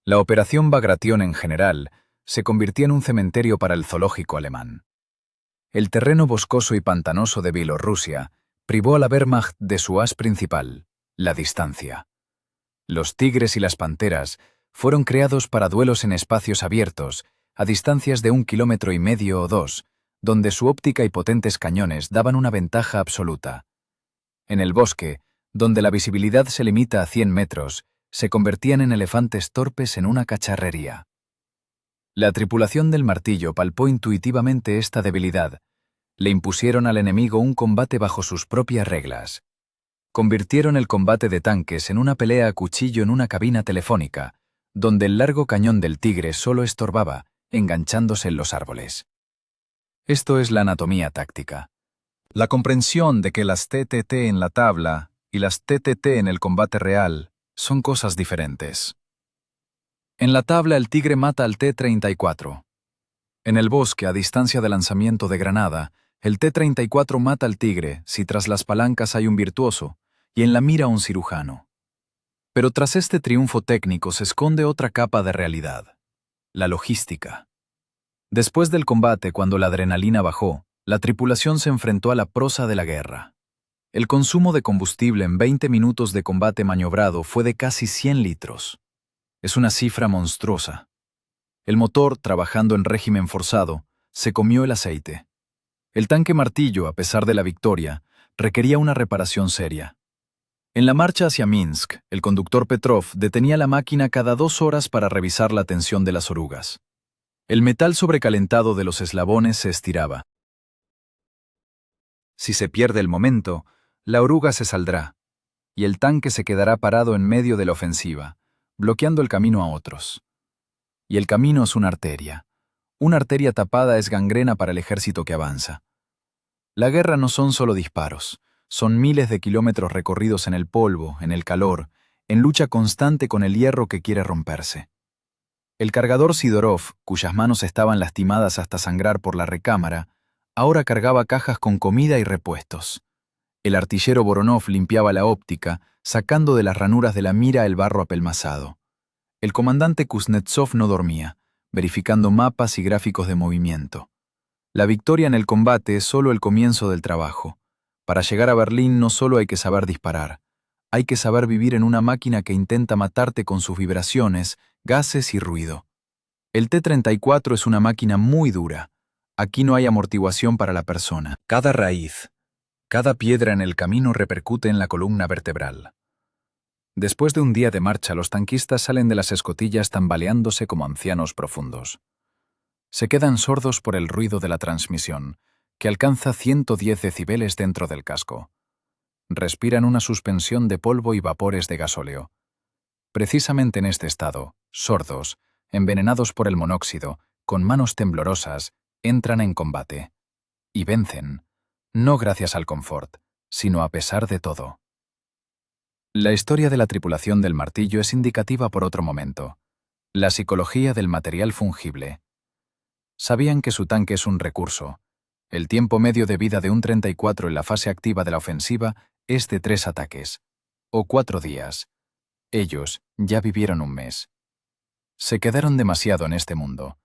La operación Bagration en general se convirtió en un cementerio para el zoológico alemán. El terreno boscoso y pantanoso de Bielorrusia privó a la Wehrmacht de su as principal, la distancia. Los tigres y las panteras fueron creados para duelos en espacios abiertos, a distancias de 1,5 kilómetros o 2, donde su óptica y potentes cañones daban una ventaja absoluta. En el bosque, donde la visibilidad se limita a 100 metros, se convertían en elefantes torpes en una cacharrería. La tripulación del Martillo palpó intuitivamente esta debilidad. Le impusieron al enemigo un combate bajo sus propias reglas. Convirtieron el combate de tanques en una pelea a cuchillo en una cabina telefónica, donde el largo cañón del Tigre solo estorbaba, enganchándose en los árboles. Esto es la anatomía táctica. La comprensión de que las TTT en la tabla y las TTT en el combate real son cosas diferentes. En la tabla el Tigre mata al T-34. En el bosque, a distancia de lanzamiento de granada, el T-34 mata al Tigre si tras las palancas hay un virtuoso y en la mira un cirujano. Pero tras este triunfo técnico se esconde otra capa de realidad: la logística. Después del combate, cuando la adrenalina bajó, la tripulación se enfrentó a la prosa de la guerra. El consumo de combustible en 20 minutos de combate maniobrado fue de casi 100 litros. Es una cifra monstruosa. El motor, trabajando en régimen forzado, se comió el aceite. El tanque Martillo, a pesar de la victoria, requería una reparación seria. En la marcha hacia Minsk, el conductor Petrov detenía la máquina cada 2 horas para revisar la tensión de las orugas. El metal sobrecalentado de los eslabones se estiraba. Si se pierde el momento, la oruga se saldrá, y el tanque se quedará parado en medio de la ofensiva, bloqueando el camino a otros. Y el camino es una arteria. Una arteria tapada es gangrena para el ejército que avanza. La guerra no son solo disparos, son miles de kilómetros recorridos en el polvo, en el calor, en lucha constante con el hierro que quiere romperse. El cargador Sidorov, cuyas manos estaban lastimadas hasta sangrar por la recámara, ahora cargaba cajas con comida y repuestos. El artillero Voronov limpiaba la óptica, sacando de las ranuras de la mira el barro apelmazado. El comandante Kuznetsov no dormía, verificando mapas y gráficos de movimiento. La victoria en el combate es solo el comienzo del trabajo. Para llegar a Berlín no solo hay que saber disparar, hay que saber vivir en una máquina que intenta matarte con sus vibraciones, gases y ruido. El T-34 es una máquina muy dura. Aquí no hay amortiguación para la persona. Cada raíz, cada piedra en el camino repercute en la columna vertebral. Después de un día de marcha, los tanquistas salen de las escotillas tambaleándose como ancianos profundos. Se quedan sordos por el ruido de la transmisión, que alcanza 110 decibeles dentro del casco. Respiran una suspensión de polvo y vapores de gasóleo. Precisamente en este estado, sordos, envenenados por el monóxido, con manos temblorosas, entran en combate. Y vencen, no gracias al confort, sino a pesar de todo. La historia de la tripulación del Martillo es indicativa por otro momento: la psicología del material fungible. Sabían que su tanque es un recurso. El tiempo medio de vida de un 34 en la fase activa de la ofensiva es de 3 ataques, o 4 días. Ellos ya vivieron un mes. Se quedaron demasiado en este mundo.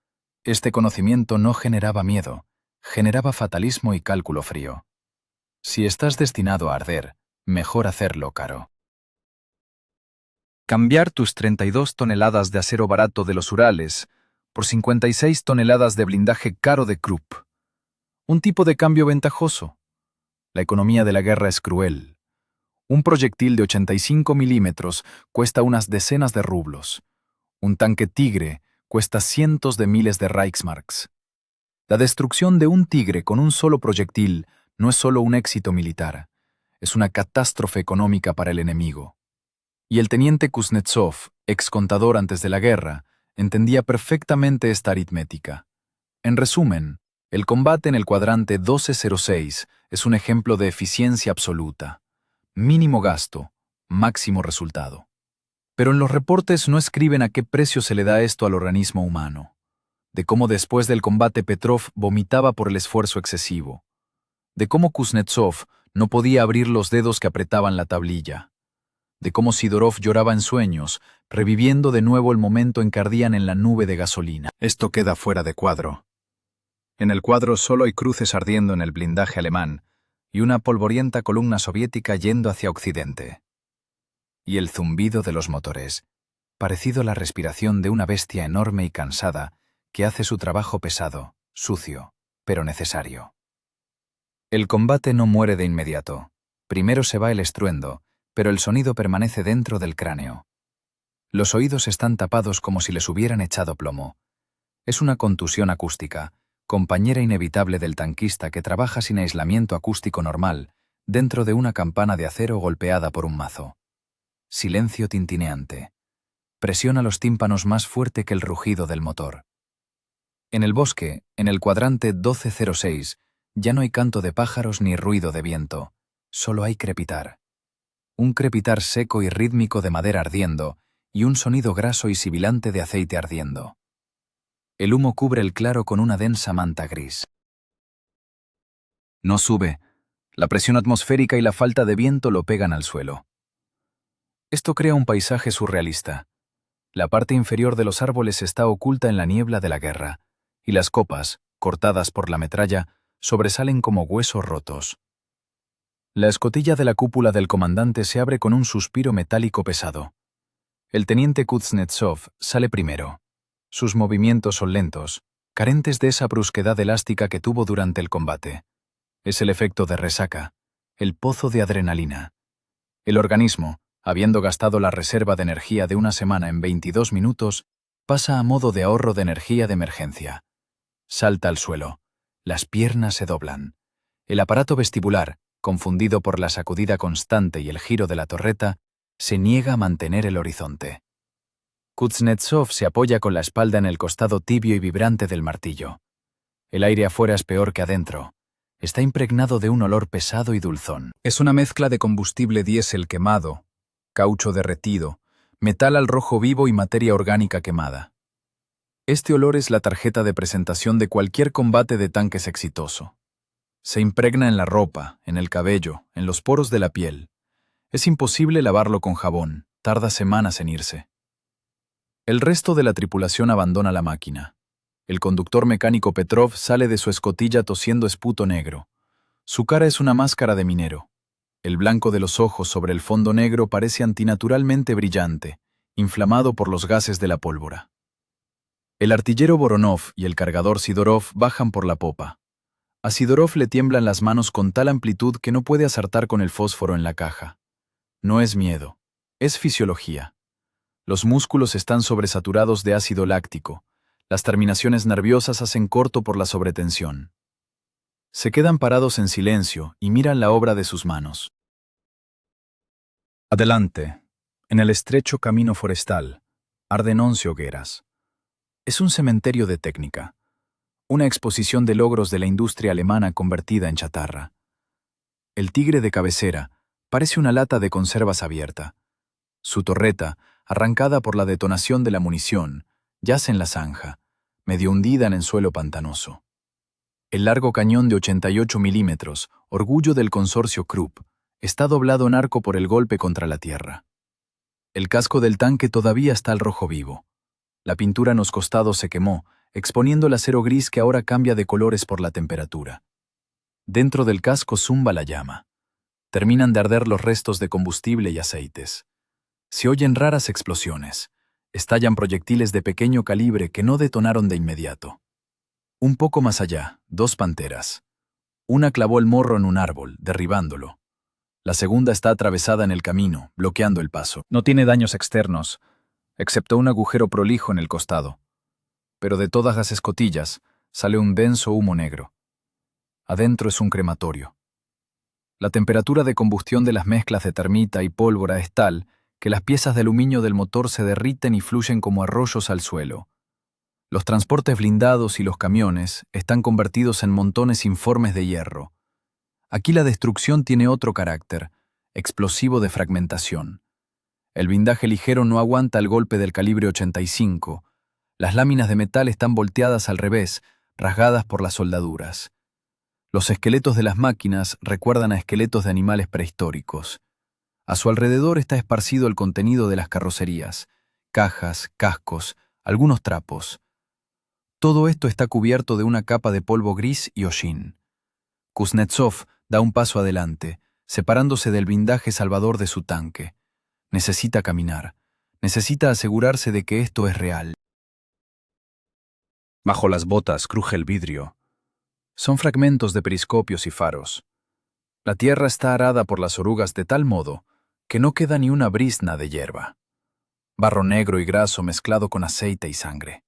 Este conocimiento no generaba miedo, generaba fatalismo y cálculo frío. Si estás destinado a arder, mejor hacerlo caro. Cambiar tus 32 toneladas de acero barato de los Urales por 56 toneladas de blindaje caro de Krupp. Un tipo de cambio ventajoso. La economía de la guerra es cruel. Un proyectil de 85 milímetros cuesta unas decenas de rublos. Un tanque Tigre cuesta cientos de miles de Reichsmarks. La destrucción de un Tigre con un solo proyectil no es solo un éxito militar, es una catástrofe económica para el enemigo. Y el teniente Kuznetsov, ex contador antes de la guerra, entendía perfectamente esta aritmética. En resumen, el combate en el cuadrante 1206 es un ejemplo de eficiencia absoluta. Mínimo gasto, máximo resultado. Pero en los reportes no escriben a qué precio se le da esto al organismo humano, de cómo después del combate Petrov vomitaba por el esfuerzo excesivo, de cómo Kuznetsov no podía abrir los dedos que apretaban la tablilla, de cómo Sidorov lloraba en sueños, reviviendo de nuevo el momento en que ardían en la nube de gasolina. Esto queda fuera de cuadro. En el cuadro solo hay cruces ardiendo en el blindaje alemán y una polvorienta columna soviética yendo hacia occidente. Y el zumbido de los motores, parecido a la respiración de una bestia enorme y cansada que hace su trabajo pesado, sucio, pero necesario. El combate no muere de inmediato. Primero se va el estruendo, pero el sonido permanece dentro del cráneo. Los oídos están tapados como si les hubieran echado plomo. Es una contusión acústica, compañera inevitable del tanquista que trabaja sin aislamiento acústico normal, dentro de una campana de acero golpeada por un mazo. Silencio tintineante. Presiona los tímpanos más fuerte que el rugido del motor. En el bosque, en el cuadrante 1206, ya no hay canto de pájaros ni ruido de viento, solo hay crepitar. Un crepitar seco y rítmico de madera ardiendo y un sonido graso y sibilante de aceite ardiendo. El humo cubre el claro con una densa manta gris. No sube. La presión atmosférica y la falta de viento lo pegan al suelo. Esto crea un paisaje surrealista. La parte inferior de los árboles está oculta en la niebla de la guerra, y las copas, cortadas por la metralla, sobresalen como huesos rotos. La escotilla de la cúpula del comandante se abre con un suspiro metálico pesado. El teniente Kuznetsov sale primero. Sus movimientos son lentos, carentes de esa brusquedad elástica que tuvo durante el combate. Es el efecto de resaca, el pozo de adrenalina. El organismo, habiendo gastado la reserva de energía de una semana en 22 minutos, pasa a modo de ahorro de energía de emergencia. Salta al suelo. Las piernas se doblan. El aparato vestibular, confundido por la sacudida constante y el giro de la torreta, se niega a mantener el horizonte. Kuznetsov se apoya con la espalda en el costado tibio y vibrante del martillo. El aire afuera es peor que adentro. Está impregnado de un olor pesado y dulzón. Es una mezcla de combustible diésel quemado, caucho derretido, metal al rojo vivo y materia orgánica quemada. Este olor es la tarjeta de presentación de cualquier combate de tanques exitoso. Se impregna en la ropa, en el cabello, en los poros de la piel. Es imposible lavarlo con jabón, tarda semanas en irse. El resto de la tripulación abandona la máquina. El conductor mecánico Petrov sale de su escotilla tosiendo esputo negro. Su cara es una máscara de minero. El blanco de los ojos sobre el fondo negro parece antinaturalmente brillante, inflamado por los gases de la pólvora. El artillero Voronov y el cargador Sidorov bajan por la popa. A Sidorov le tiemblan las manos con tal amplitud que no puede acertar con el fósforo en la caja. No es miedo, es fisiología. Los músculos están sobresaturados de ácido láctico. Las terminaciones nerviosas hacen corto por la sobretensión. Se quedan parados en silencio y miran la obra de sus manos. Adelante, en el estrecho camino forestal, arden 11 hogueras. Es un cementerio de técnica, una exposición de logros de la industria alemana convertida en chatarra. El tigre de cabecera parece una lata de conservas abierta. Su torreta, arrancada por la detonación de la munición, yace en la zanja, medio hundida en el suelo pantanoso. El largo cañón de 88 milímetros, orgullo del consorcio Krupp, está doblado en arco por el golpe contra la tierra. El casco del tanque todavía está al rojo vivo. La pintura en los costados se quemó, exponiendo el acero gris que ahora cambia de colores por la temperatura. Dentro del casco zumba la llama. Terminan de arder los restos de combustible y aceites. Se oyen raras explosiones. Estallan proyectiles de pequeño calibre que no detonaron de inmediato. Un poco más allá, 2 panteras. Una clavó el morro en un árbol, derribándolo. La segunda está atravesada en el camino, bloqueando el paso. No tiene daños externos, excepto un agujero prolijo en el costado. Pero de todas las escotillas sale un denso humo negro. Adentro es un crematorio. La temperatura de combustión de las mezclas de termita y pólvora es tal que las piezas de aluminio del motor se derriten y fluyen como arroyos al suelo. Los transportes blindados y los camiones están convertidos en montones informes de hierro. Aquí la destrucción tiene otro carácter, explosivo de fragmentación. El blindaje ligero no aguanta el golpe del calibre 85. Las láminas de metal están volteadas al revés, rasgadas por las soldaduras. Los esqueletos de las máquinas recuerdan a esqueletos de animales prehistóricos. A su alrededor está esparcido el contenido de las carrocerías, cajas, cascos, algunos trapos. Todo esto está cubierto de una capa de polvo gris y hollín. Kuznetsov da un paso adelante, separándose del blindaje salvador de su tanque. Necesita caminar. Necesita asegurarse de que esto es real. Bajo las botas cruje el vidrio. Son fragmentos de periscopios y faros. La tierra está arada por las orugas de tal modo que no queda ni una brizna de hierba. Barro negro y graso mezclado con aceite y sangre.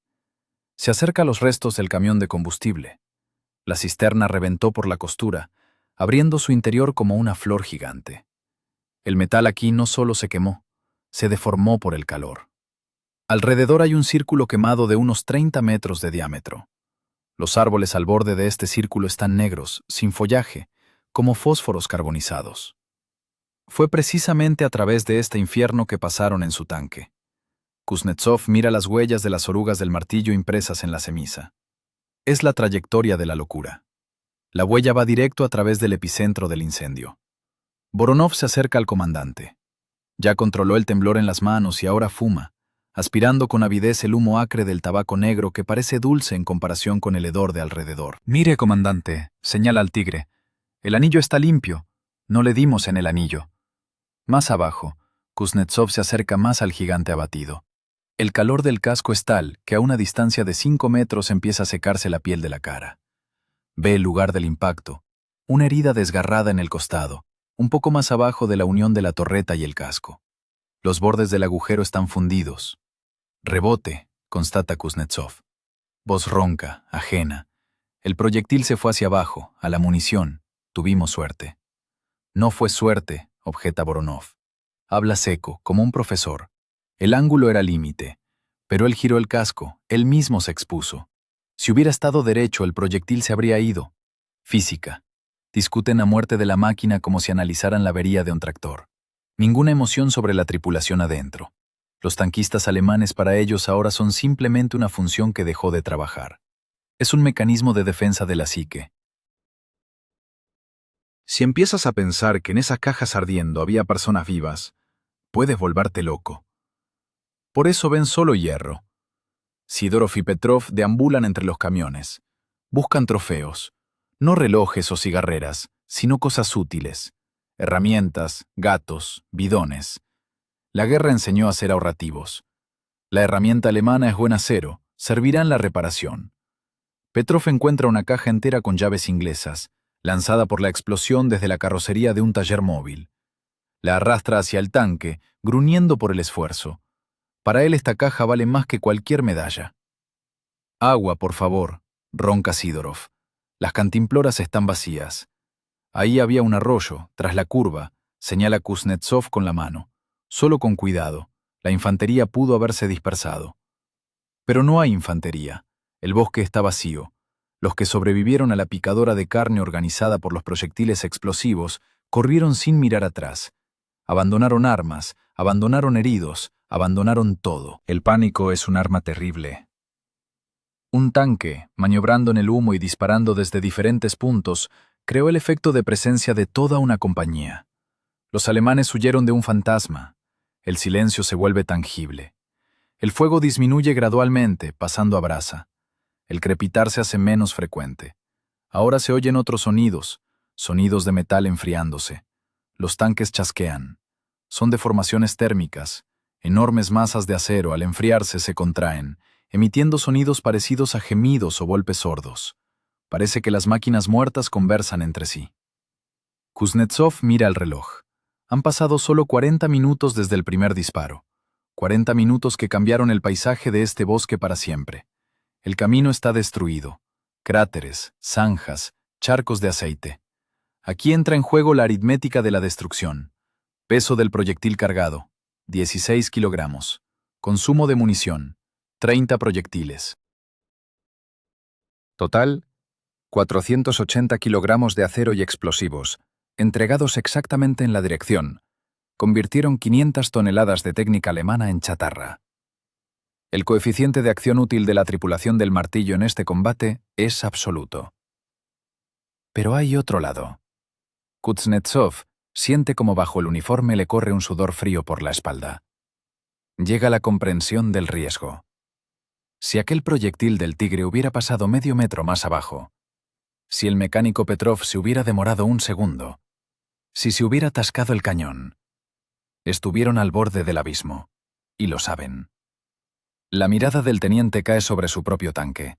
Se acerca a los restos del camión de combustible. La cisterna reventó por la costura, abriendo su interior como una flor gigante. El metal aquí no solo se quemó, se deformó por el calor. Alrededor hay un círculo quemado de unos 30 metros de diámetro. Los árboles al borde de este círculo están negros, sin follaje, como fósforos carbonizados. Fue precisamente a través de este infierno que pasaron en su tanque. Kuznetsov mira las huellas de las orugas del martillo impresas en la ceniza. Es la trayectoria de la locura. La huella va directo a través del epicentro del incendio. Voronov se acerca al comandante. Ya controló el temblor en las manos y ahora fuma, aspirando con avidez el humo acre del tabaco negro que parece dulce en comparación con el hedor de alrededor. «Mire, comandante», señala al tigre. «El anillo está limpio. No le dimos en el anillo». Más abajo, Kuznetsov se acerca más al gigante abatido. El calor del casco es tal que a una distancia de 5 metros empieza a secarse la piel de la cara. Ve el lugar del impacto, una herida desgarrada en el costado, un poco más abajo de la unión de la torreta y el casco. Los bordes del agujero están fundidos. Rebote, constata Kuznetsov. Voz ronca, ajena. El proyectil se fue hacia abajo, a la munición. Tuvimos suerte. No fue suerte, objeta Voronov. Habla seco, como un profesor. El ángulo era límite, pero él giró el casco, él mismo se expuso. Si hubiera estado derecho, el proyectil se habría ido. Física. Discuten la muerte de la máquina como si analizaran la avería de un tractor. Ninguna emoción sobre la tripulación adentro. Los tanquistas alemanes para ellos ahora son simplemente una función que dejó de trabajar. Es un mecanismo de defensa de la psique. Si empiezas a pensar que en esas cajas ardiendo había personas vivas, puedes volverte loco. Por eso ven solo hierro. Sidorov y Petrov deambulan entre los camiones. Buscan trofeos. No relojes o cigarreras, sino cosas útiles. Herramientas, gatos, bidones. La guerra enseñó a ser ahorrativos. La herramienta alemana es buen acero, servirá en la reparación. Petrov encuentra una caja entera con llaves inglesas, lanzada por la explosión desde la carrocería de un taller móvil. La arrastra hacia el tanque, gruñendo por el esfuerzo. Para él esta caja vale más que cualquier medalla. «Agua, por favor», ronca Sidorov. Las cantimploras están vacías. Ahí había un arroyo, tras la curva, señala Kuznetsov con la mano. Solo con cuidado. La infantería pudo haberse dispersado. Pero no hay infantería. El bosque está vacío. Los que sobrevivieron a la picadora de carne organizada por los proyectiles explosivos corrieron sin mirar atrás. Abandonaron armas, abandonaron heridos, abandonaron todo. El pánico es un arma terrible. Un tanque, maniobrando en el humo y disparando desde diferentes puntos, creó el efecto de presencia de toda una compañía. Los alemanes huyeron de un fantasma. El silencio se vuelve tangible. El fuego disminuye gradualmente, pasando a brasa. El crepitar se hace menos frecuente. Ahora se oyen otros sonidos, sonidos de metal enfriándose. Los tanques chasquean. Son deformaciones térmicas. Enormes masas de acero al enfriarse se contraen, emitiendo sonidos parecidos a gemidos o golpes sordos. Parece que las máquinas muertas conversan entre sí. Kuznetsov mira el reloj. Han pasado solo 40 minutos desde el primer disparo. 40 minutos que cambiaron el paisaje de este bosque para siempre. El camino está destruido. Cráteres, zanjas, charcos de aceite. Aquí entra en juego la aritmética de la destrucción. Peso del proyectil cargado, 16 kilogramos. Consumo de munición, 30 proyectiles. Total, 480 kilogramos de acero y explosivos, entregados exactamente en la dirección, convirtieron 500 toneladas de técnica alemana en chatarra. El coeficiente de acción útil de la tripulación del martillo en este combate es absoluto. Pero hay otro lado. Kuznetsov siente como bajo el uniforme le corre un sudor frío por la espalda. Llega la comprensión del riesgo. Si aquel proyectil del Tigre hubiera pasado medio metro más abajo, si el mecánico Petrov se hubiera demorado un segundo, si se hubiera atascado el cañón, estuvieron al borde del abismo, y lo saben. La mirada del teniente cae sobre su propio tanque.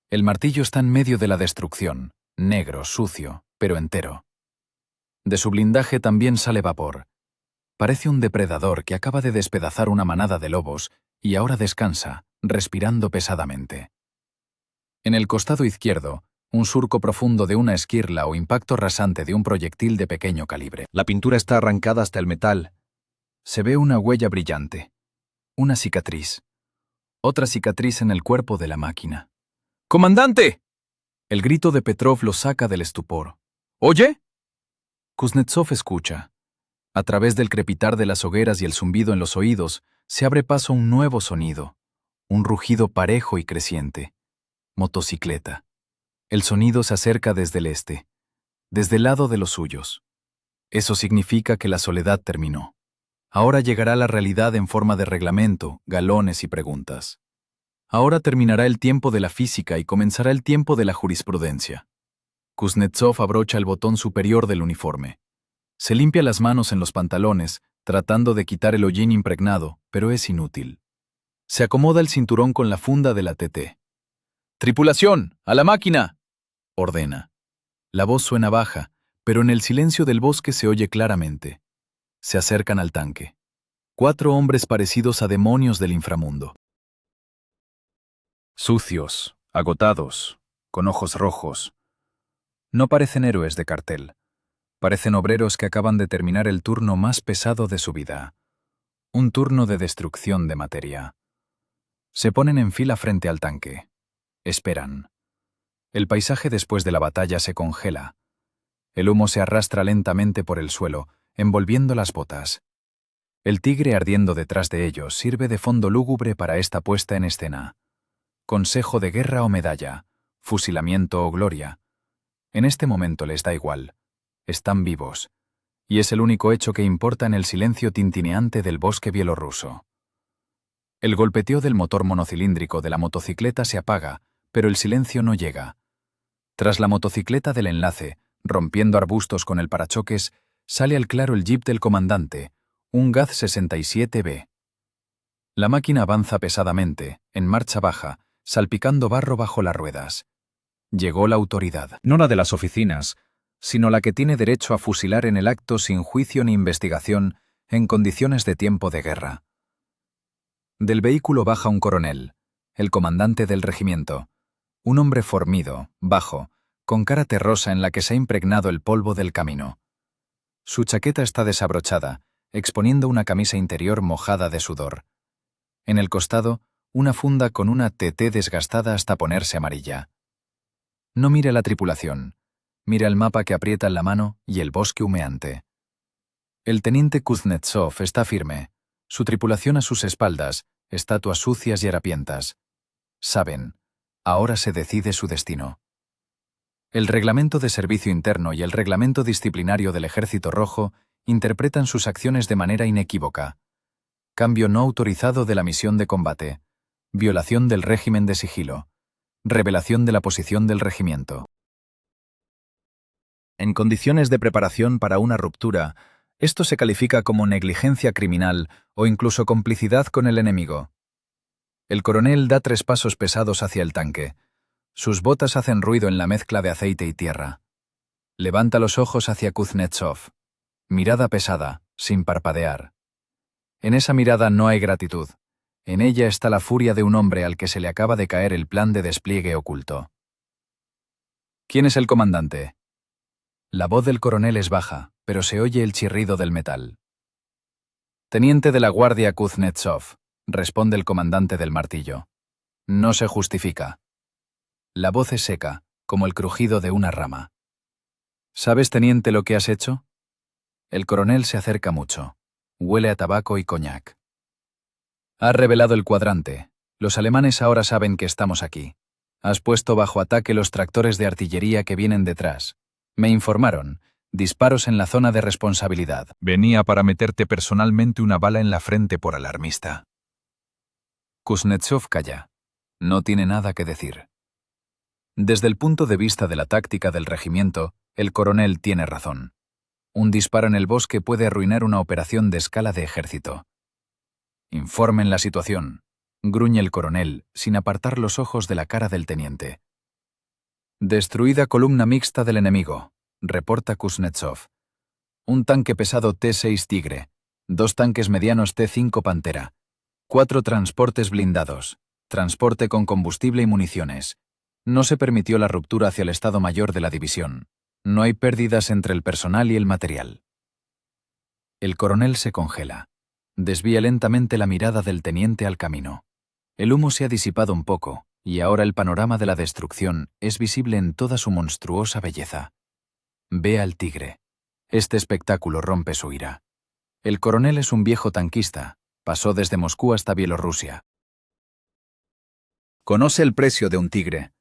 El martillo está en medio de la destrucción, negro, sucio, pero entero. De su blindaje también sale vapor. Parece un depredador que acaba de despedazar una manada de lobos y ahora descansa, respirando pesadamente. En el costado izquierdo, un surco profundo de una esquirla o impacto rasante de un proyectil de pequeño calibre. La pintura está arrancada hasta el metal. Se ve una huella brillante. Una cicatriz. Otra cicatriz en el cuerpo de la máquina. ¡Comandante! El grito de Petrov lo saca del estupor. ¿Oye? Kuznetsov escucha. A través del crepitar de las hogueras y el zumbido en los oídos, se abre paso un nuevo sonido. Un rugido parejo y creciente. Motocicleta. El sonido se acerca desde el este, desde el lado de los suyos. Eso significa que la soledad terminó. Ahora llegará la realidad en forma de reglamento, galones y preguntas. Ahora terminará el tiempo de la física y comenzará el tiempo de la jurisprudencia. Kuznetsov abrocha el botón superior del uniforme. Se limpia las manos en los pantalones, tratando de quitar el hollín impregnado, pero es inútil. Se acomoda el cinturón con la funda de la TT. «¡Tripulación! ¡A la máquina!», ordena. La voz suena baja, pero en el silencio del bosque se oye claramente. Se acercan al tanque. 4 hombres parecidos a demonios del inframundo. Sucios, agotados, con ojos rojos. No parecen héroes de cartel. Parecen obreros que acaban de terminar el turno más pesado de su vida. Un turno de destrucción de materia. Se ponen en fila frente al tanque. Esperan. El paisaje después de la batalla se congela. El humo se arrastra lentamente por el suelo, envolviendo las botas. El tigre ardiendo detrás de ellos sirve de fondo lúgubre para esta puesta en escena. Consejo de guerra o medalla, fusilamiento o gloria. En este momento les da igual. Están vivos. Y es el único hecho que importa en el silencio tintineante del bosque bielorruso. El golpeteo del motor monocilíndrico de la motocicleta se apaga, pero el silencio no llega. Tras la motocicleta del enlace, rompiendo arbustos con el parachoques, sale al claro el jeep del comandante, un Gaz 67B. La máquina avanza pesadamente, en marcha baja, salpicando barro bajo las ruedas. Llegó la autoridad. No la de las oficinas, sino la que tiene derecho a fusilar en el acto sin juicio ni investigación en condiciones de tiempo de guerra. Del vehículo baja un coronel, el comandante del regimiento, un hombre formido, bajo, con cara terrosa en la que se ha impregnado el polvo del camino. Su chaqueta está desabrochada, exponiendo una camisa interior mojada de sudor. En el costado, una funda con una TT desgastada hasta ponerse amarilla. No mira la tripulación. Mira el mapa que aprieta en la mano y el bosque humeante. El teniente Kuznetsov está firme, su tripulación a sus espaldas, estatuas sucias y harapientas. Saben, ahora se decide su destino. El reglamento de servicio interno y el reglamento disciplinario del Ejército Rojo interpretan sus acciones de manera inequívoca. Cambio no autorizado de la misión de combate. Violación del régimen de sigilo. Revelación de la posición del regimiento. En condiciones de preparación para una ruptura, esto se califica como negligencia criminal o incluso complicidad con el enemigo. El coronel da 3 pasos pesados hacia el tanque. Sus botas hacen ruido en la mezcla de aceite y tierra. Levanta los ojos hacia Kuznetsov. Mirada pesada, sin parpadear. En esa mirada no hay gratitud. En ella está la furia de un hombre al que se le acaba de caer el plan de despliegue oculto. ¿Quién es el comandante? La voz del coronel es baja, pero se oye el chirrido del metal. Teniente de la Guardia Kuznetsov, responde el comandante del martillo. No se justifica. La voz es seca, como el crujido de una rama. ¿Sabes, teniente, lo que has hecho? El coronel se acerca mucho. Huele a tabaco y coñac. Has revelado el cuadrante. Los alemanes ahora saben que estamos aquí. Has puesto bajo ataque los tractores de artillería que vienen detrás. Me informaron. Disparos en la zona de responsabilidad. Venía para meterte personalmente una bala en la frente por alarmista. Kuznetsov calla. No tiene nada que decir. Desde el punto de vista de la táctica del regimiento, el coronel tiene razón. Un disparo en el bosque puede arruinar una operación de escala de ejército. Informen la situación, gruñe el coronel, sin apartar los ojos de la cara del teniente. Destruida columna mixta del enemigo, reporta Kuznetsov. Un tanque pesado T-6 Tigre, 2 tanques medianos T-5 Pantera, 4 transportes blindados, transporte con combustible y municiones. No se permitió la ruptura hacia el Estado Mayor de la división. No hay pérdidas entre el personal y el material. El coronel se congela. Desvía lentamente la mirada del teniente al camino. El humo se ha disipado un poco, y ahora el panorama de la destrucción es visible en toda su monstruosa belleza. Ve al Tigre. Este espectáculo rompe su ira. El coronel es un viejo tanquista. Pasó desde Moscú hasta Bielorrusia. Conoce el precio de un Tigre.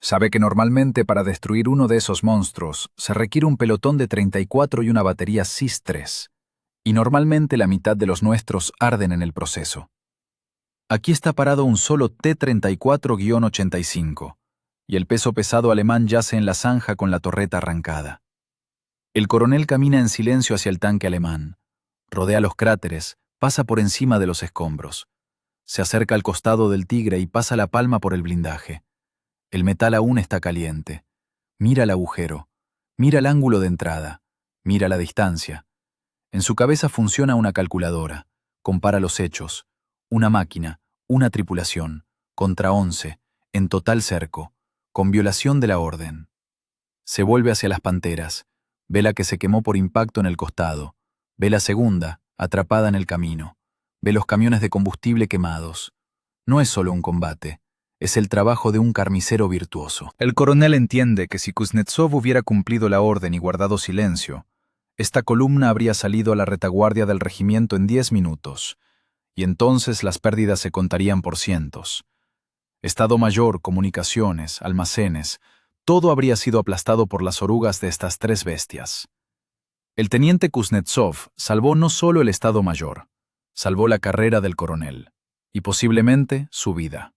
Sabe que normalmente para destruir uno de esos monstruos se requiere un pelotón de 34 y una batería SIS-3, y normalmente la mitad de los nuestros arden en el proceso. Aquí está parado un solo T-34-85, y el peso pesado alemán yace en la zanja con la torreta arrancada. El coronel camina en silencio hacia el tanque alemán, rodea los cráteres, pasa por encima de los escombros. Se acerca al costado del Tigre y pasa la palma por el blindaje. El metal aún está caliente. Mira el agujero. Mira el ángulo de entrada. Mira la distancia. En su cabeza funciona una calculadora. Compara los hechos. Una máquina, una tripulación, contra 11, en total cerco, con violación de la orden. Se vuelve hacia las panteras. Ve la que se quemó por impacto en el costado. Ve la segunda, atrapada en el camino. Ve los camiones de combustible quemados. No es solo un combate. Es el trabajo de un carnicero virtuoso. El coronel entiende que si Kuznetsov hubiera cumplido la orden y guardado silencio, esta columna habría salido a la retaguardia del regimiento en 10 minutos, y entonces las pérdidas se contarían por cientos. Estado Mayor, comunicaciones, almacenes, todo habría sido aplastado por las orugas de estas 3 bestias. El teniente Kuznetsov salvó no solo el Estado Mayor, salvó la carrera del coronel, y posiblemente su vida.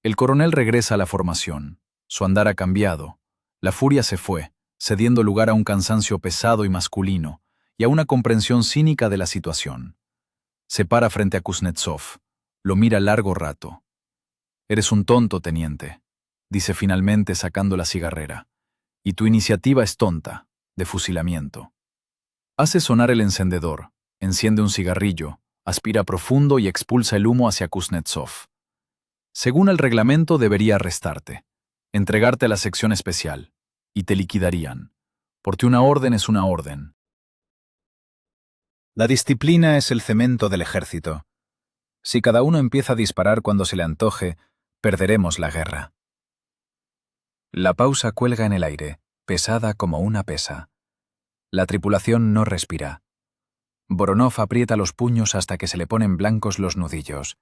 El coronel regresa a la formación. Su andar ha cambiado. La furia se fue, cediendo lugar a un cansancio pesado y masculino, y a una comprensión cínica de la situación. Se para frente a Kuznetsov. Lo mira largo rato. «Eres un tonto, teniente», dice finalmente sacando la cigarrera. «Y tu iniciativa es tonta, de fusilamiento». Hace sonar el encendedor, enciende un cigarrillo, aspira profundo y expulsa el humo hacia Kuznetsov. Según el reglamento debería arrestarte, entregarte a la sección especial, y te liquidarían, porque una orden es una orden. La disciplina es el cemento del ejército. Si cada uno empieza a disparar cuando se le antoje, perderemos la guerra. La pausa cuelga en el aire, pesada como una pesa. La tripulación no respira. Voronov aprieta los puños hasta que se le ponen blancos los nudillos.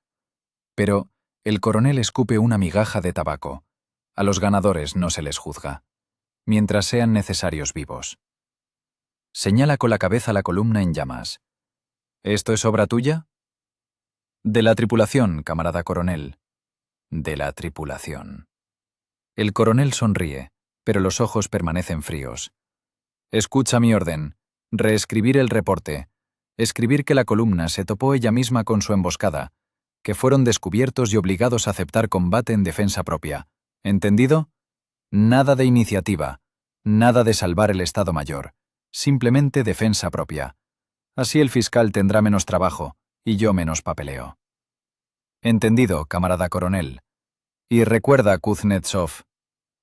Pero el coronel escupe una migaja de tabaco. A los ganadores no se les juzga, mientras sean necesarios vivos. Señala con la cabeza la columna en llamas. ¿Esto es obra tuya? De la tripulación, camarada coronel. De la tripulación. El coronel sonríe, pero los ojos permanecen fríos. Escucha mi orden. Reescribir el reporte. Escribir que la columna se topó ella misma con su emboscada, que fueron descubiertos y obligados a aceptar combate en defensa propia. ¿Entendido? Nada de iniciativa, nada de salvar el Estado Mayor, simplemente defensa propia. Así el fiscal tendrá menos trabajo y yo menos papeleo. Entendido, camarada coronel. Y recuerda, Kuznetsov.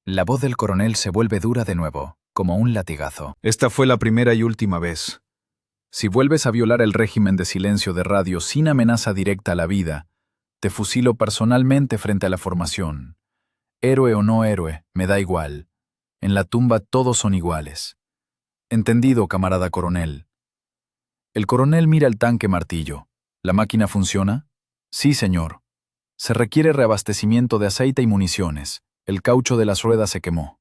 La voz del coronel se vuelve dura de nuevo, como un latigazo. Esta fue la primera y última vez. Si vuelves a violar el régimen de silencio de radio sin amenaza directa a la vida, te fusilo personalmente frente a la formación. Héroe o no héroe, me da igual. En la tumba todos son iguales. Entendido, camarada coronel. El coronel mira el tanque martillo. ¿La máquina funciona? Sí, señor. Se requiere reabastecimiento de aceite y municiones. El caucho de las ruedas se quemó.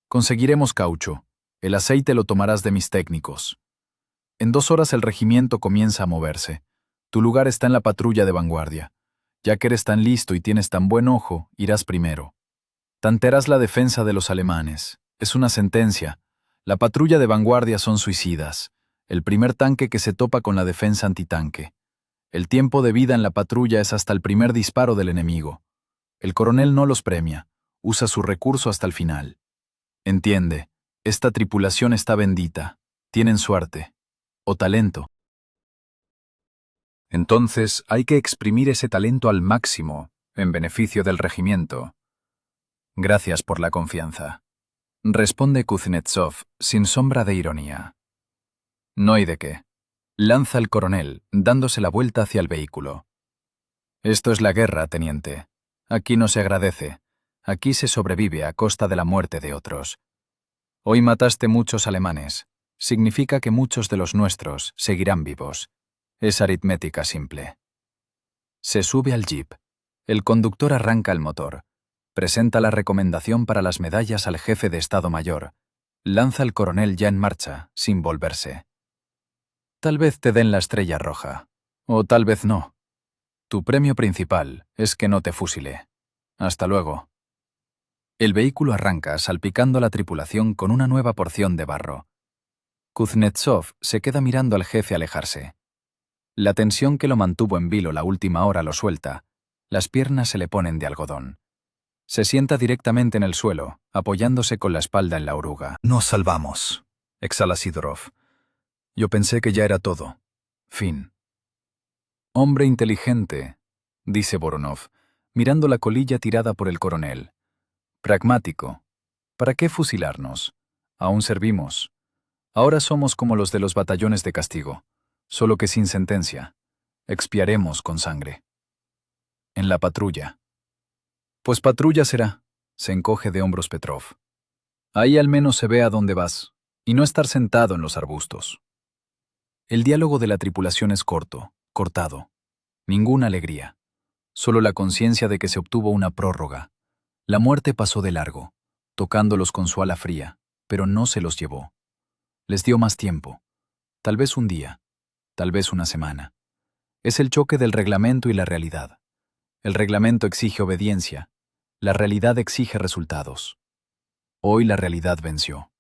Conseguiremos caucho. El aceite lo tomarás de mis técnicos. En 2 horas el regimiento comienza a moverse. Tu lugar está en la patrulla de vanguardia. Ya que eres tan listo y tienes tan buen ojo, irás primero. Tantearás la defensa de los alemanes. Es una sentencia. La patrulla de vanguardia son suicidas. El primer tanque que se topa con la defensa antitanque. El tiempo de vida en la patrulla es hasta el primer disparo del enemigo. El coronel no los premia. Usa su recurso hasta el final. Entiende, esta tripulación está bendita. Tienen suerte. O talento. Entonces hay que exprimir ese talento al máximo, en beneficio del regimiento. Gracias por la confianza. Responde Kuznetsov, sin sombra de ironía. No hay de qué. Lanza el coronel, dándose la vuelta hacia el vehículo. Esto es la guerra, teniente. Aquí no se agradece. Aquí se sobrevive a costa de la muerte de otros. Hoy mataste muchos alemanes. Significa que muchos de los nuestros seguirán vivos. Es aritmética simple. Se sube al jeep. El conductor arranca el motor. Presenta la recomendación para las medallas al jefe de Estado Mayor. Lanza al coronel ya en marcha, sin volverse. Tal vez te den la estrella roja. O tal vez no. Tu premio principal es que no te fusile. Hasta luego. El vehículo arranca salpicando a la tripulación con una nueva porción de barro. Kuznetsov se queda mirando al jefe alejarse. La tensión que lo mantuvo en vilo la última hora lo suelta. Las piernas se le ponen de algodón. Se sienta directamente en el suelo, apoyándose con la espalda en la oruga. Nos salvamos, exhala Sidorov. Yo pensé que ya era todo. Fin. Hombre inteligente, dice Voronov, mirando la colilla tirada por el coronel. Pragmático. ¿Para qué fusilarnos? Aún servimos. Ahora somos como los de los batallones de castigo, solo que sin sentencia. Expiaremos con sangre. En la patrulla. Pues patrulla será, se encoge de hombros Petrov. Ahí al menos se ve a dónde vas, y no estar sentado en los arbustos. El diálogo de la tripulación es corto, cortado. Ninguna alegría. Solo la conciencia de que se obtuvo una prórroga. La muerte pasó de largo, tocándolos con su ala fría, pero no se los llevó. Les dio más tiempo. Tal vez un día, tal vez una semana. Es el choque del reglamento y la realidad. El reglamento exige obediencia. La realidad exige resultados. Hoy la realidad venció.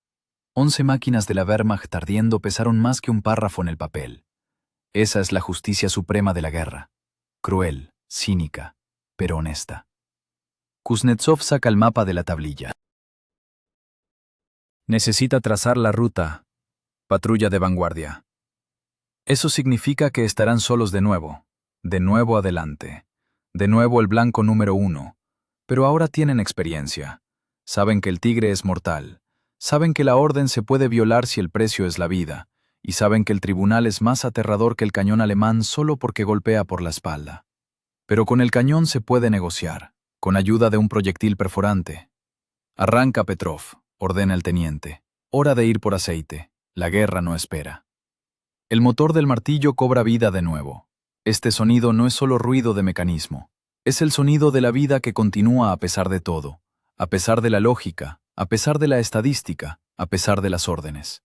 11 máquinas de la Wehrmacht ardiendo pesaron más que un párrafo en el papel. Esa es la justicia suprema de la guerra. Cruel, cínica, pero honesta. Kuznetsov saca el mapa de la tablilla. Necesita trazar la ruta. Patrulla de vanguardia. Eso significa que estarán solos de nuevo adelante. De nuevo el blanco número 1. Pero ahora tienen experiencia. Saben que el tigre es mortal. Saben que la orden se puede violar si el precio es la vida. Y saben que el tribunal es más aterrador que el cañón alemán solo porque golpea por la espalda. Pero con el cañón se puede negociar, con ayuda de un proyectil perforante. Arranca Petrov, ordena el teniente. Hora de ir por aceite. La guerra no espera. El motor del martillo cobra vida de nuevo. Este sonido no es solo ruido de mecanismo. Es el sonido de la vida que continúa a pesar de todo, a pesar de la lógica, a pesar de la estadística, a pesar de las órdenes.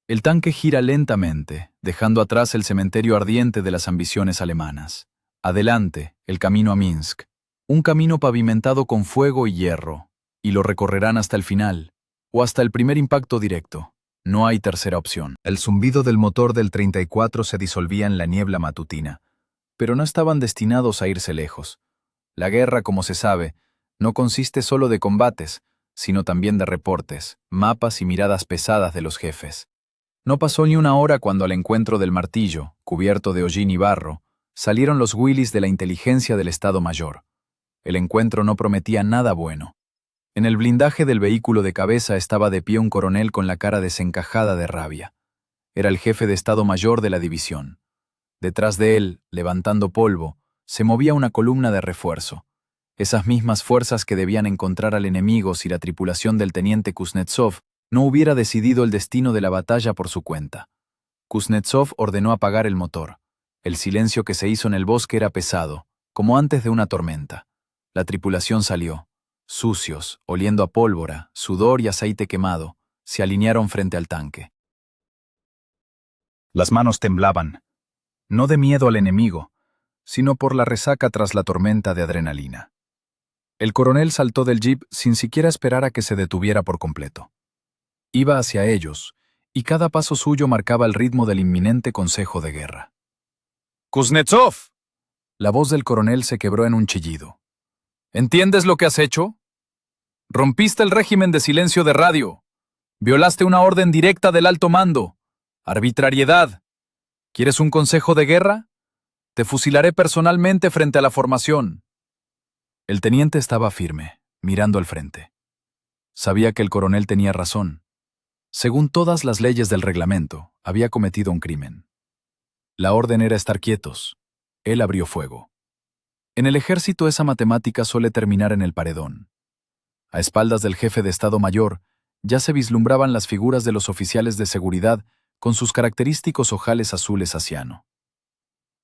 El tanque gira lentamente, dejando atrás el cementerio ardiente de las ambiciones alemanas. Adelante, el camino a Minsk. Un camino pavimentado con fuego y hierro, y lo recorrerán hasta el final, o hasta el primer impacto directo. No hay tercera opción. El zumbido del motor del 34 se disolvía en la niebla matutina, pero no estaban destinados a irse lejos. La guerra, como se sabe, no consiste solo de combates, sino también de reportes, mapas y miradas pesadas de los jefes. No pasó ni una hora cuando al encuentro del martillo, cubierto de hollín y barro, salieron los Willys de la inteligencia del Estado Mayor. El encuentro no prometía nada bueno. En el blindaje del vehículo de cabeza estaba de pie un coronel con la cara desencajada de rabia. Era el jefe de Estado Mayor de la división. Detrás de él, levantando polvo, se movía una columna de refuerzo. Esas mismas fuerzas que debían encontrar al enemigo si la tripulación del teniente Kuznetsov no hubiera decidido el destino de la batalla por su cuenta. Kuznetsov ordenó apagar el motor. El silencio que se hizo en el bosque era pesado, como antes de una tormenta. La tripulación salió. Sucios, oliendo a pólvora, sudor y aceite quemado, se alinearon frente al tanque. Las manos temblaban, no de miedo al enemigo, sino por la resaca tras la tormenta de adrenalina. El coronel saltó del jeep sin siquiera esperar a que se detuviera por completo. Iba hacia ellos, y cada paso suyo marcaba el ritmo del inminente consejo de guerra. ¡Kuznetsov! La voz del coronel se quebró en un chillido. ¿Entiendes lo que has hecho? Rompiste el régimen de silencio de radio. Violaste una orden directa del alto mando. Arbitrariedad. ¿Quieres un consejo de guerra? Te fusilaré personalmente frente a la formación. El teniente estaba firme, mirando al frente. Sabía que el coronel tenía razón. Según todas las leyes del reglamento, había cometido un crimen. La orden era estar quietos. Él abrió fuego. En el ejército esa matemática suele terminar en el paredón. A espaldas del jefe de Estado Mayor, ya se vislumbraban las figuras de los oficiales de seguridad con sus característicos ojales azules asiano.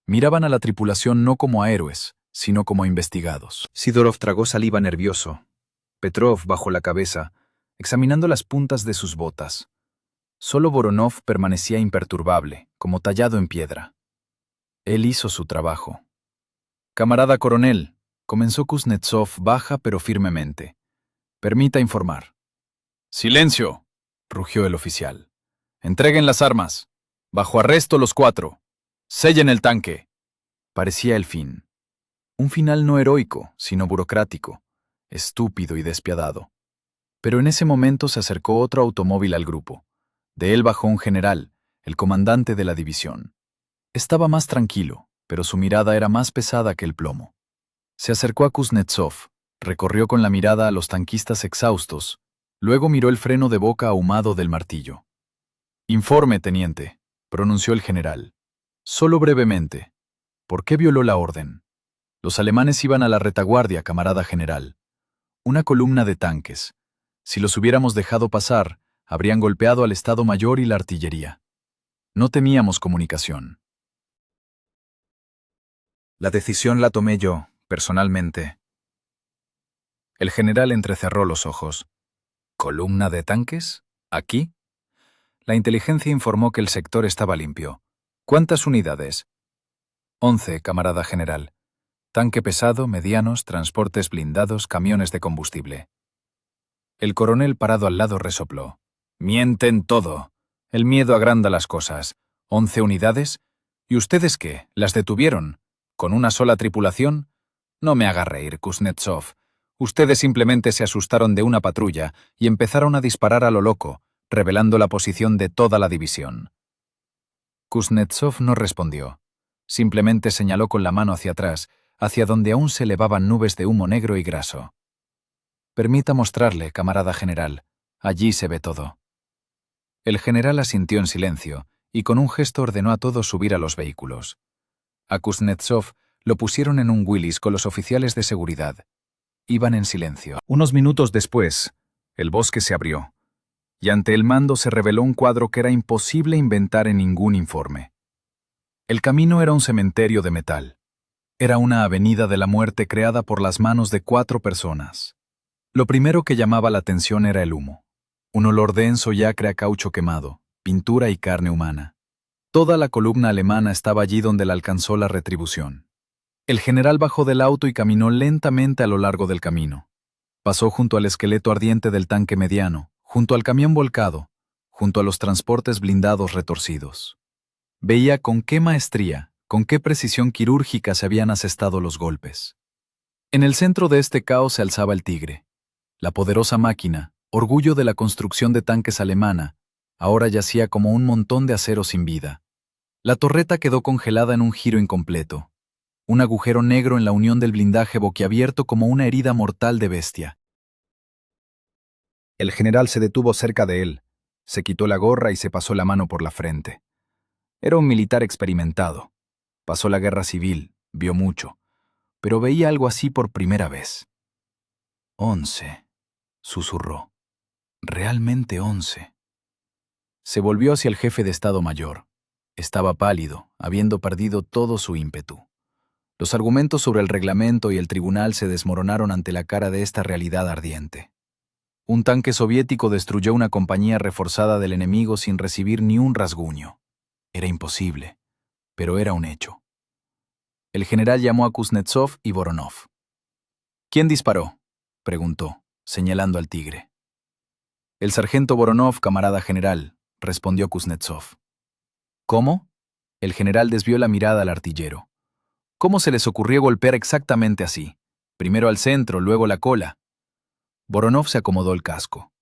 Miraban a la tripulación no como a héroes, sino como a investigados. Sidorov tragó saliva nervioso. Petrov bajó la cabeza, examinando las puntas de sus botas. Solo Voronov permanecía imperturbable, como tallado en piedra. Él hizo su trabajo. «Camarada coronel», comenzó Kuznetsov baja pero firmemente. «Permita informar». ¡Silencio!, rugió el oficial. Entreguen las armas. Bajo arresto los 4. Sellen el tanque. Parecía el fin. Un final no heroico, sino burocrático, estúpido y despiadado. Pero en ese momento se acercó otro automóvil al grupo. De él bajó un general, el comandante de la división. Estaba más tranquilo, pero su mirada era más pesada que el plomo. Se acercó a Kuznetsov, recorrió con la mirada a los tanquistas exhaustos, luego miró el freno de boca ahumado del martillo. «Informe, teniente», pronunció el general. «Solo brevemente. ¿Por qué violó la orden?» «Los alemanes iban a la retaguardia, camarada general. Una columna de tanques. Si los hubiéramos dejado pasar, habrían golpeado al Estado Mayor y la artillería. No teníamos comunicación». La decisión la tomé yo, personalmente. El general entrecerró los ojos. ¿Columna de tanques? ¿Aquí? La inteligencia informó que el sector estaba limpio. ¿Cuántas unidades? 11, camarada general. Tanque pesado, medianos, transportes blindados, camiones de combustible. El coronel parado al lado resopló. «Mienten todo. El miedo agranda las cosas. 11 unidades. ¿Y ustedes qué? ¿Las detuvieron? ¿Con una sola tripulación? No me haga reír, Kuznetsov. Ustedes simplemente se asustaron de una patrulla y empezaron a disparar a lo loco, revelando la posición de toda la división». Kuznetsov no respondió. Simplemente señaló con la mano hacia atrás, hacia donde aún se elevaban nubes de humo negro y graso. «Permita mostrarle, camarada general. Allí se ve todo». El general asintió en silencio y con un gesto ordenó a todos subir a los vehículos. A Kuznetsov lo pusieron en un Willys con los oficiales de seguridad. Iban en silencio. Unos minutos después, el bosque se abrió, y ante el mando se reveló un cuadro que era imposible inventar en ningún informe. El camino era un cementerio de metal. Era una avenida de la muerte creada por las manos de 4 personas. Lo primero que llamaba la atención era el humo. Un olor denso y acre a caucho quemado, pintura y carne humana. Toda la columna alemana estaba allí donde la alcanzó la retribución. El general bajó del auto y caminó lentamente a lo largo del camino. Pasó junto al esqueleto ardiente del tanque mediano, junto al camión volcado, junto a los transportes blindados retorcidos. Veía con qué maestría, con qué precisión quirúrgica se habían asestado los golpes. En el centro de este caos se alzaba el Tigre. La poderosa máquina, orgullo de la construcción de tanques alemana, ahora yacía como un montón de acero sin vida. La torreta quedó congelada en un giro incompleto. Un agujero negro en la unión del blindaje boquiabierto como una herida mortal de bestia. El general se detuvo cerca de él, se quitó la gorra y se pasó la mano por la frente. Era un militar experimentado. Pasó la guerra civil, vio mucho, pero veía algo así por primera vez. 11, susurró. Realmente 11. Se volvió hacia el jefe de Estado Mayor. Estaba pálido, habiendo perdido todo su ímpetu. Los argumentos sobre el reglamento y el tribunal se desmoronaron ante la cara de esta realidad ardiente. Un tanque soviético destruyó una compañía reforzada del enemigo sin recibir ni un rasguño. Era imposible, pero era un hecho. El general llamó a Kuznetsov y Voronov. ¿Quién disparó?, preguntó, señalando al Tigre. El sargento Voronov, camarada general, respondió Kuznetsov. ¿Cómo? El general desvió la mirada al artillero. ¿Cómo se les ocurrió golpear exactamente así? Primero al centro, luego la cola. Voronov se acomodó el casco.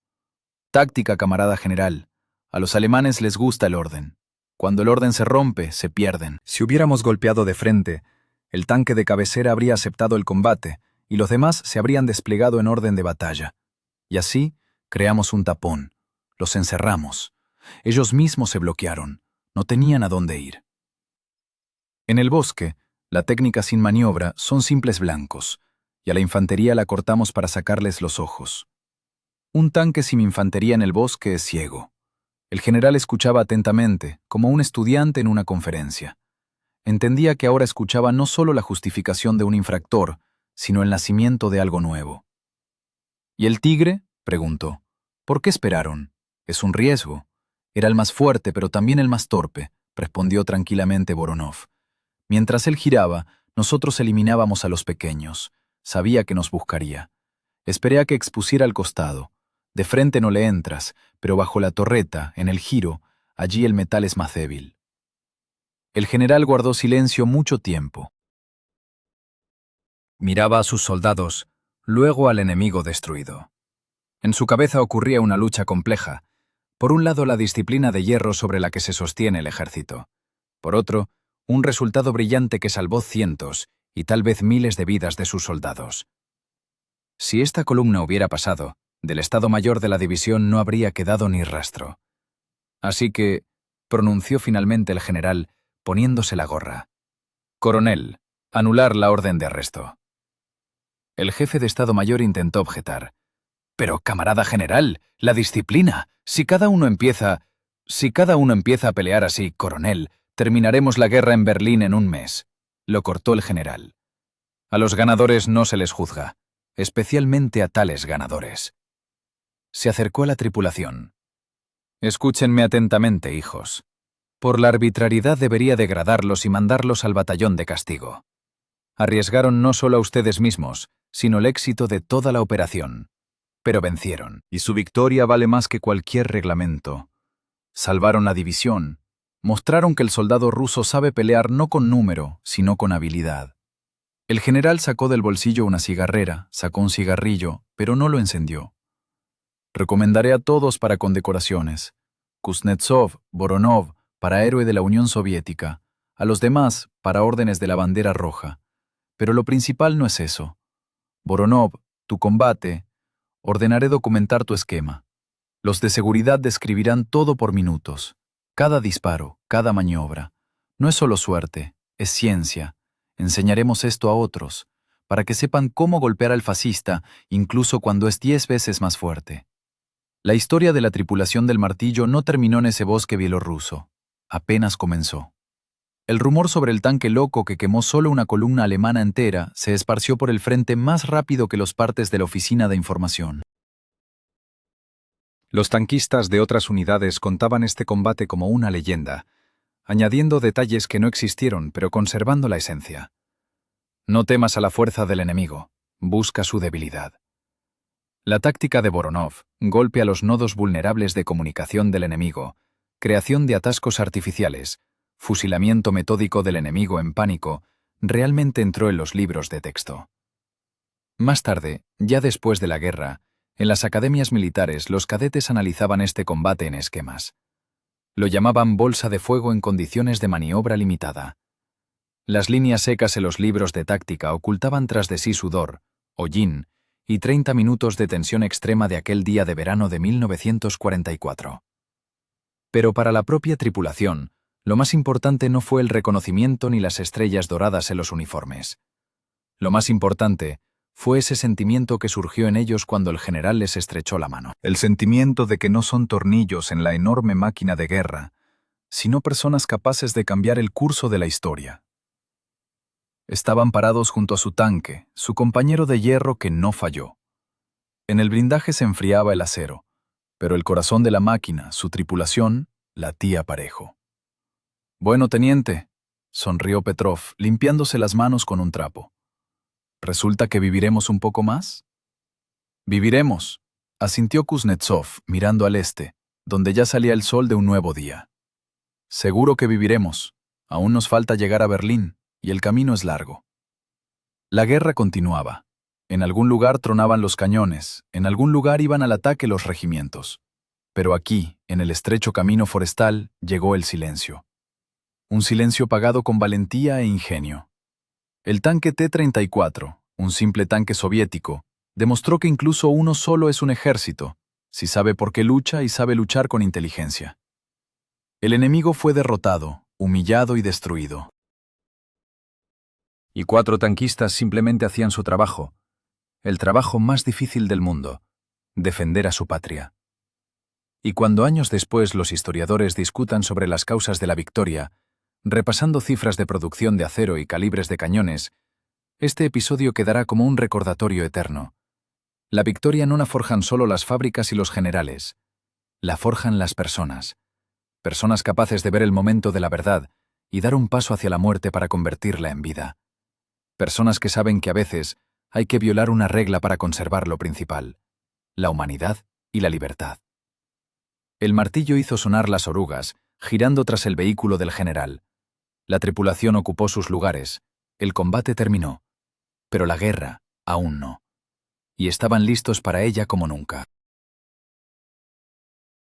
Táctica, camarada general. A los alemanes les gusta el orden. Cuando el orden se rompe, se pierden. Si hubiéramos golpeado de frente, el tanque de cabecera habría aceptado el combate y los demás se habrían desplegado en orden de batalla. Y así creamos un tapón. Los encerramos. Ellos mismos se bloquearon. No tenían a dónde ir. En el bosque, la técnica sin maniobra son simples blancos, y a la infantería la cortamos para sacarles los ojos. Un tanque sin infantería en el bosque es ciego. El general escuchaba atentamente, como un estudiante en una conferencia. Entendía que ahora escuchaba no solo la justificación de un infractor, sino el nacimiento de algo nuevo. ¿Y el tigre?, preguntó. ¿Por qué esperaron? Es un riesgo. Era el más fuerte, pero también el más torpe, respondió tranquilamente Voronov. Mientras él giraba, nosotros eliminábamos a los pequeños. Sabía que nos buscaría. Esperé a que expusiera al costado. De frente no le entras, pero bajo la torreta, en el giro, allí el metal es más débil. El general guardó silencio mucho tiempo. Miraba a sus soldados, luego al enemigo destruido. En su cabeza ocurría una lucha compleja. Por un lado, la disciplina de hierro sobre la que se sostiene el ejército. Por otro, un resultado brillante que salvó cientos y tal vez miles de vidas de sus soldados. Si esta columna hubiera pasado, del Estado Mayor de la división no habría quedado ni rastro. Así que, pronunció finalmente el general, poniéndose la gorra. Coronel, anular la orden de arresto. El jefe de Estado Mayor intentó objetar. Pero, camarada general, la disciplina. Si cada uno empieza a pelear así, coronel, terminaremos la guerra en Berlín en un mes. Lo cortó el general. A los ganadores no se les juzga, especialmente a tales ganadores. Se acercó a la tripulación. Escúchenme atentamente, hijos. Por la arbitrariedad debería degradarlos y mandarlos al batallón de castigo. Arriesgaron no solo a ustedes mismos, sino el éxito de toda la operación. Pero vencieron. Y su victoria vale más que cualquier reglamento. Salvaron la división. Mostraron que el soldado ruso sabe pelear no con número, sino con habilidad. El general sacó del bolsillo una cigarrera, sacó un cigarrillo, pero no lo encendió. Recomendaré a todos para condecoraciones. Kuznetsov, Voronov, para héroe de la Unión Soviética, a los demás para órdenes de la bandera roja. Pero lo principal no es eso. Voronov, tu combate, ordenaré documentar tu esquema. Los de seguridad describirán todo por minutos. Cada disparo, cada maniobra. No es solo suerte, es ciencia. Enseñaremos esto a otros, para que sepan cómo golpear al fascista, incluso cuando es 10 veces más fuerte. La historia de la tripulación del Martillo no terminó en ese bosque bielorruso. Apenas comenzó. El rumor sobre el tanque loco que quemó solo una columna alemana entera se esparció por el frente más rápido que los partes de la oficina de información. Los tanquistas de otras unidades contaban este combate como una leyenda, añadiendo detalles que no existieron, pero conservando la esencia. No temas a la fuerza del enemigo, busca su debilidad. La táctica de Voronov, golpe a los nodos vulnerables de comunicación del enemigo, creación de atascos artificiales, fusilamiento metódico del enemigo en pánico, realmente entró en los libros de texto. Más tarde, ya después de la guerra, en las academias militares los cadetes analizaban este combate en esquemas. Lo llamaban bolsa de fuego en condiciones de maniobra limitada. Las líneas secas en los libros de táctica ocultaban tras de sí sudor, hollín, y 30 minutos de tensión extrema de aquel día de verano de 1944. Pero para la propia tripulación, lo más importante no fue el reconocimiento ni las estrellas doradas en los uniformes. Lo más importante fue ese sentimiento que surgió en ellos cuando el general les estrechó la mano. El sentimiento de que no son tornillos en la enorme máquina de guerra, sino personas capaces de cambiar el curso de la historia. Estaban parados junto a su tanque, su compañero de hierro que no falló. En el blindaje se enfriaba el acero, pero el corazón de la máquina, su tripulación, latía parejo. «Bueno, teniente», sonrió Petrov, limpiándose las manos con un trapo. «¿Resulta que viviremos un poco más?» «Viviremos», asintió Kuznetsov, mirando al este, donde ya salía el sol de un nuevo día. «Seguro que viviremos. Aún nos falta llegar a Berlín, y el camino es largo». La guerra continuaba. En algún lugar tronaban los cañones, en algún lugar iban al ataque los regimientos. Pero aquí, en el estrecho camino forestal, llegó el silencio. Un silencio pagado con valentía e ingenio. El tanque T-34, un simple tanque soviético, demostró que incluso uno solo es un ejército, si sabe por qué lucha y sabe luchar con inteligencia. El enemigo fue derrotado, humillado y destruido. Y 4 tanquistas simplemente hacían su trabajo, el trabajo más difícil del mundo, defender a su patria. Y cuando años después los historiadores discutan sobre las causas de la victoria, repasando cifras de producción de acero y calibres de cañones, este episodio quedará como un recordatorio eterno. La victoria no la forjan solo las fábricas y los generales, la forjan las personas. Personas capaces de ver el momento de la verdad y dar un paso hacia la muerte para convertirla en vida. Personas que saben que a veces hay que violar una regla para conservar lo principal, la humanidad y la libertad. El martillo hizo sonar las orugas, girando tras el vehículo del general. La tripulación ocupó sus lugares, el combate terminó, pero la guerra aún no. Y estaban listos para ella como nunca.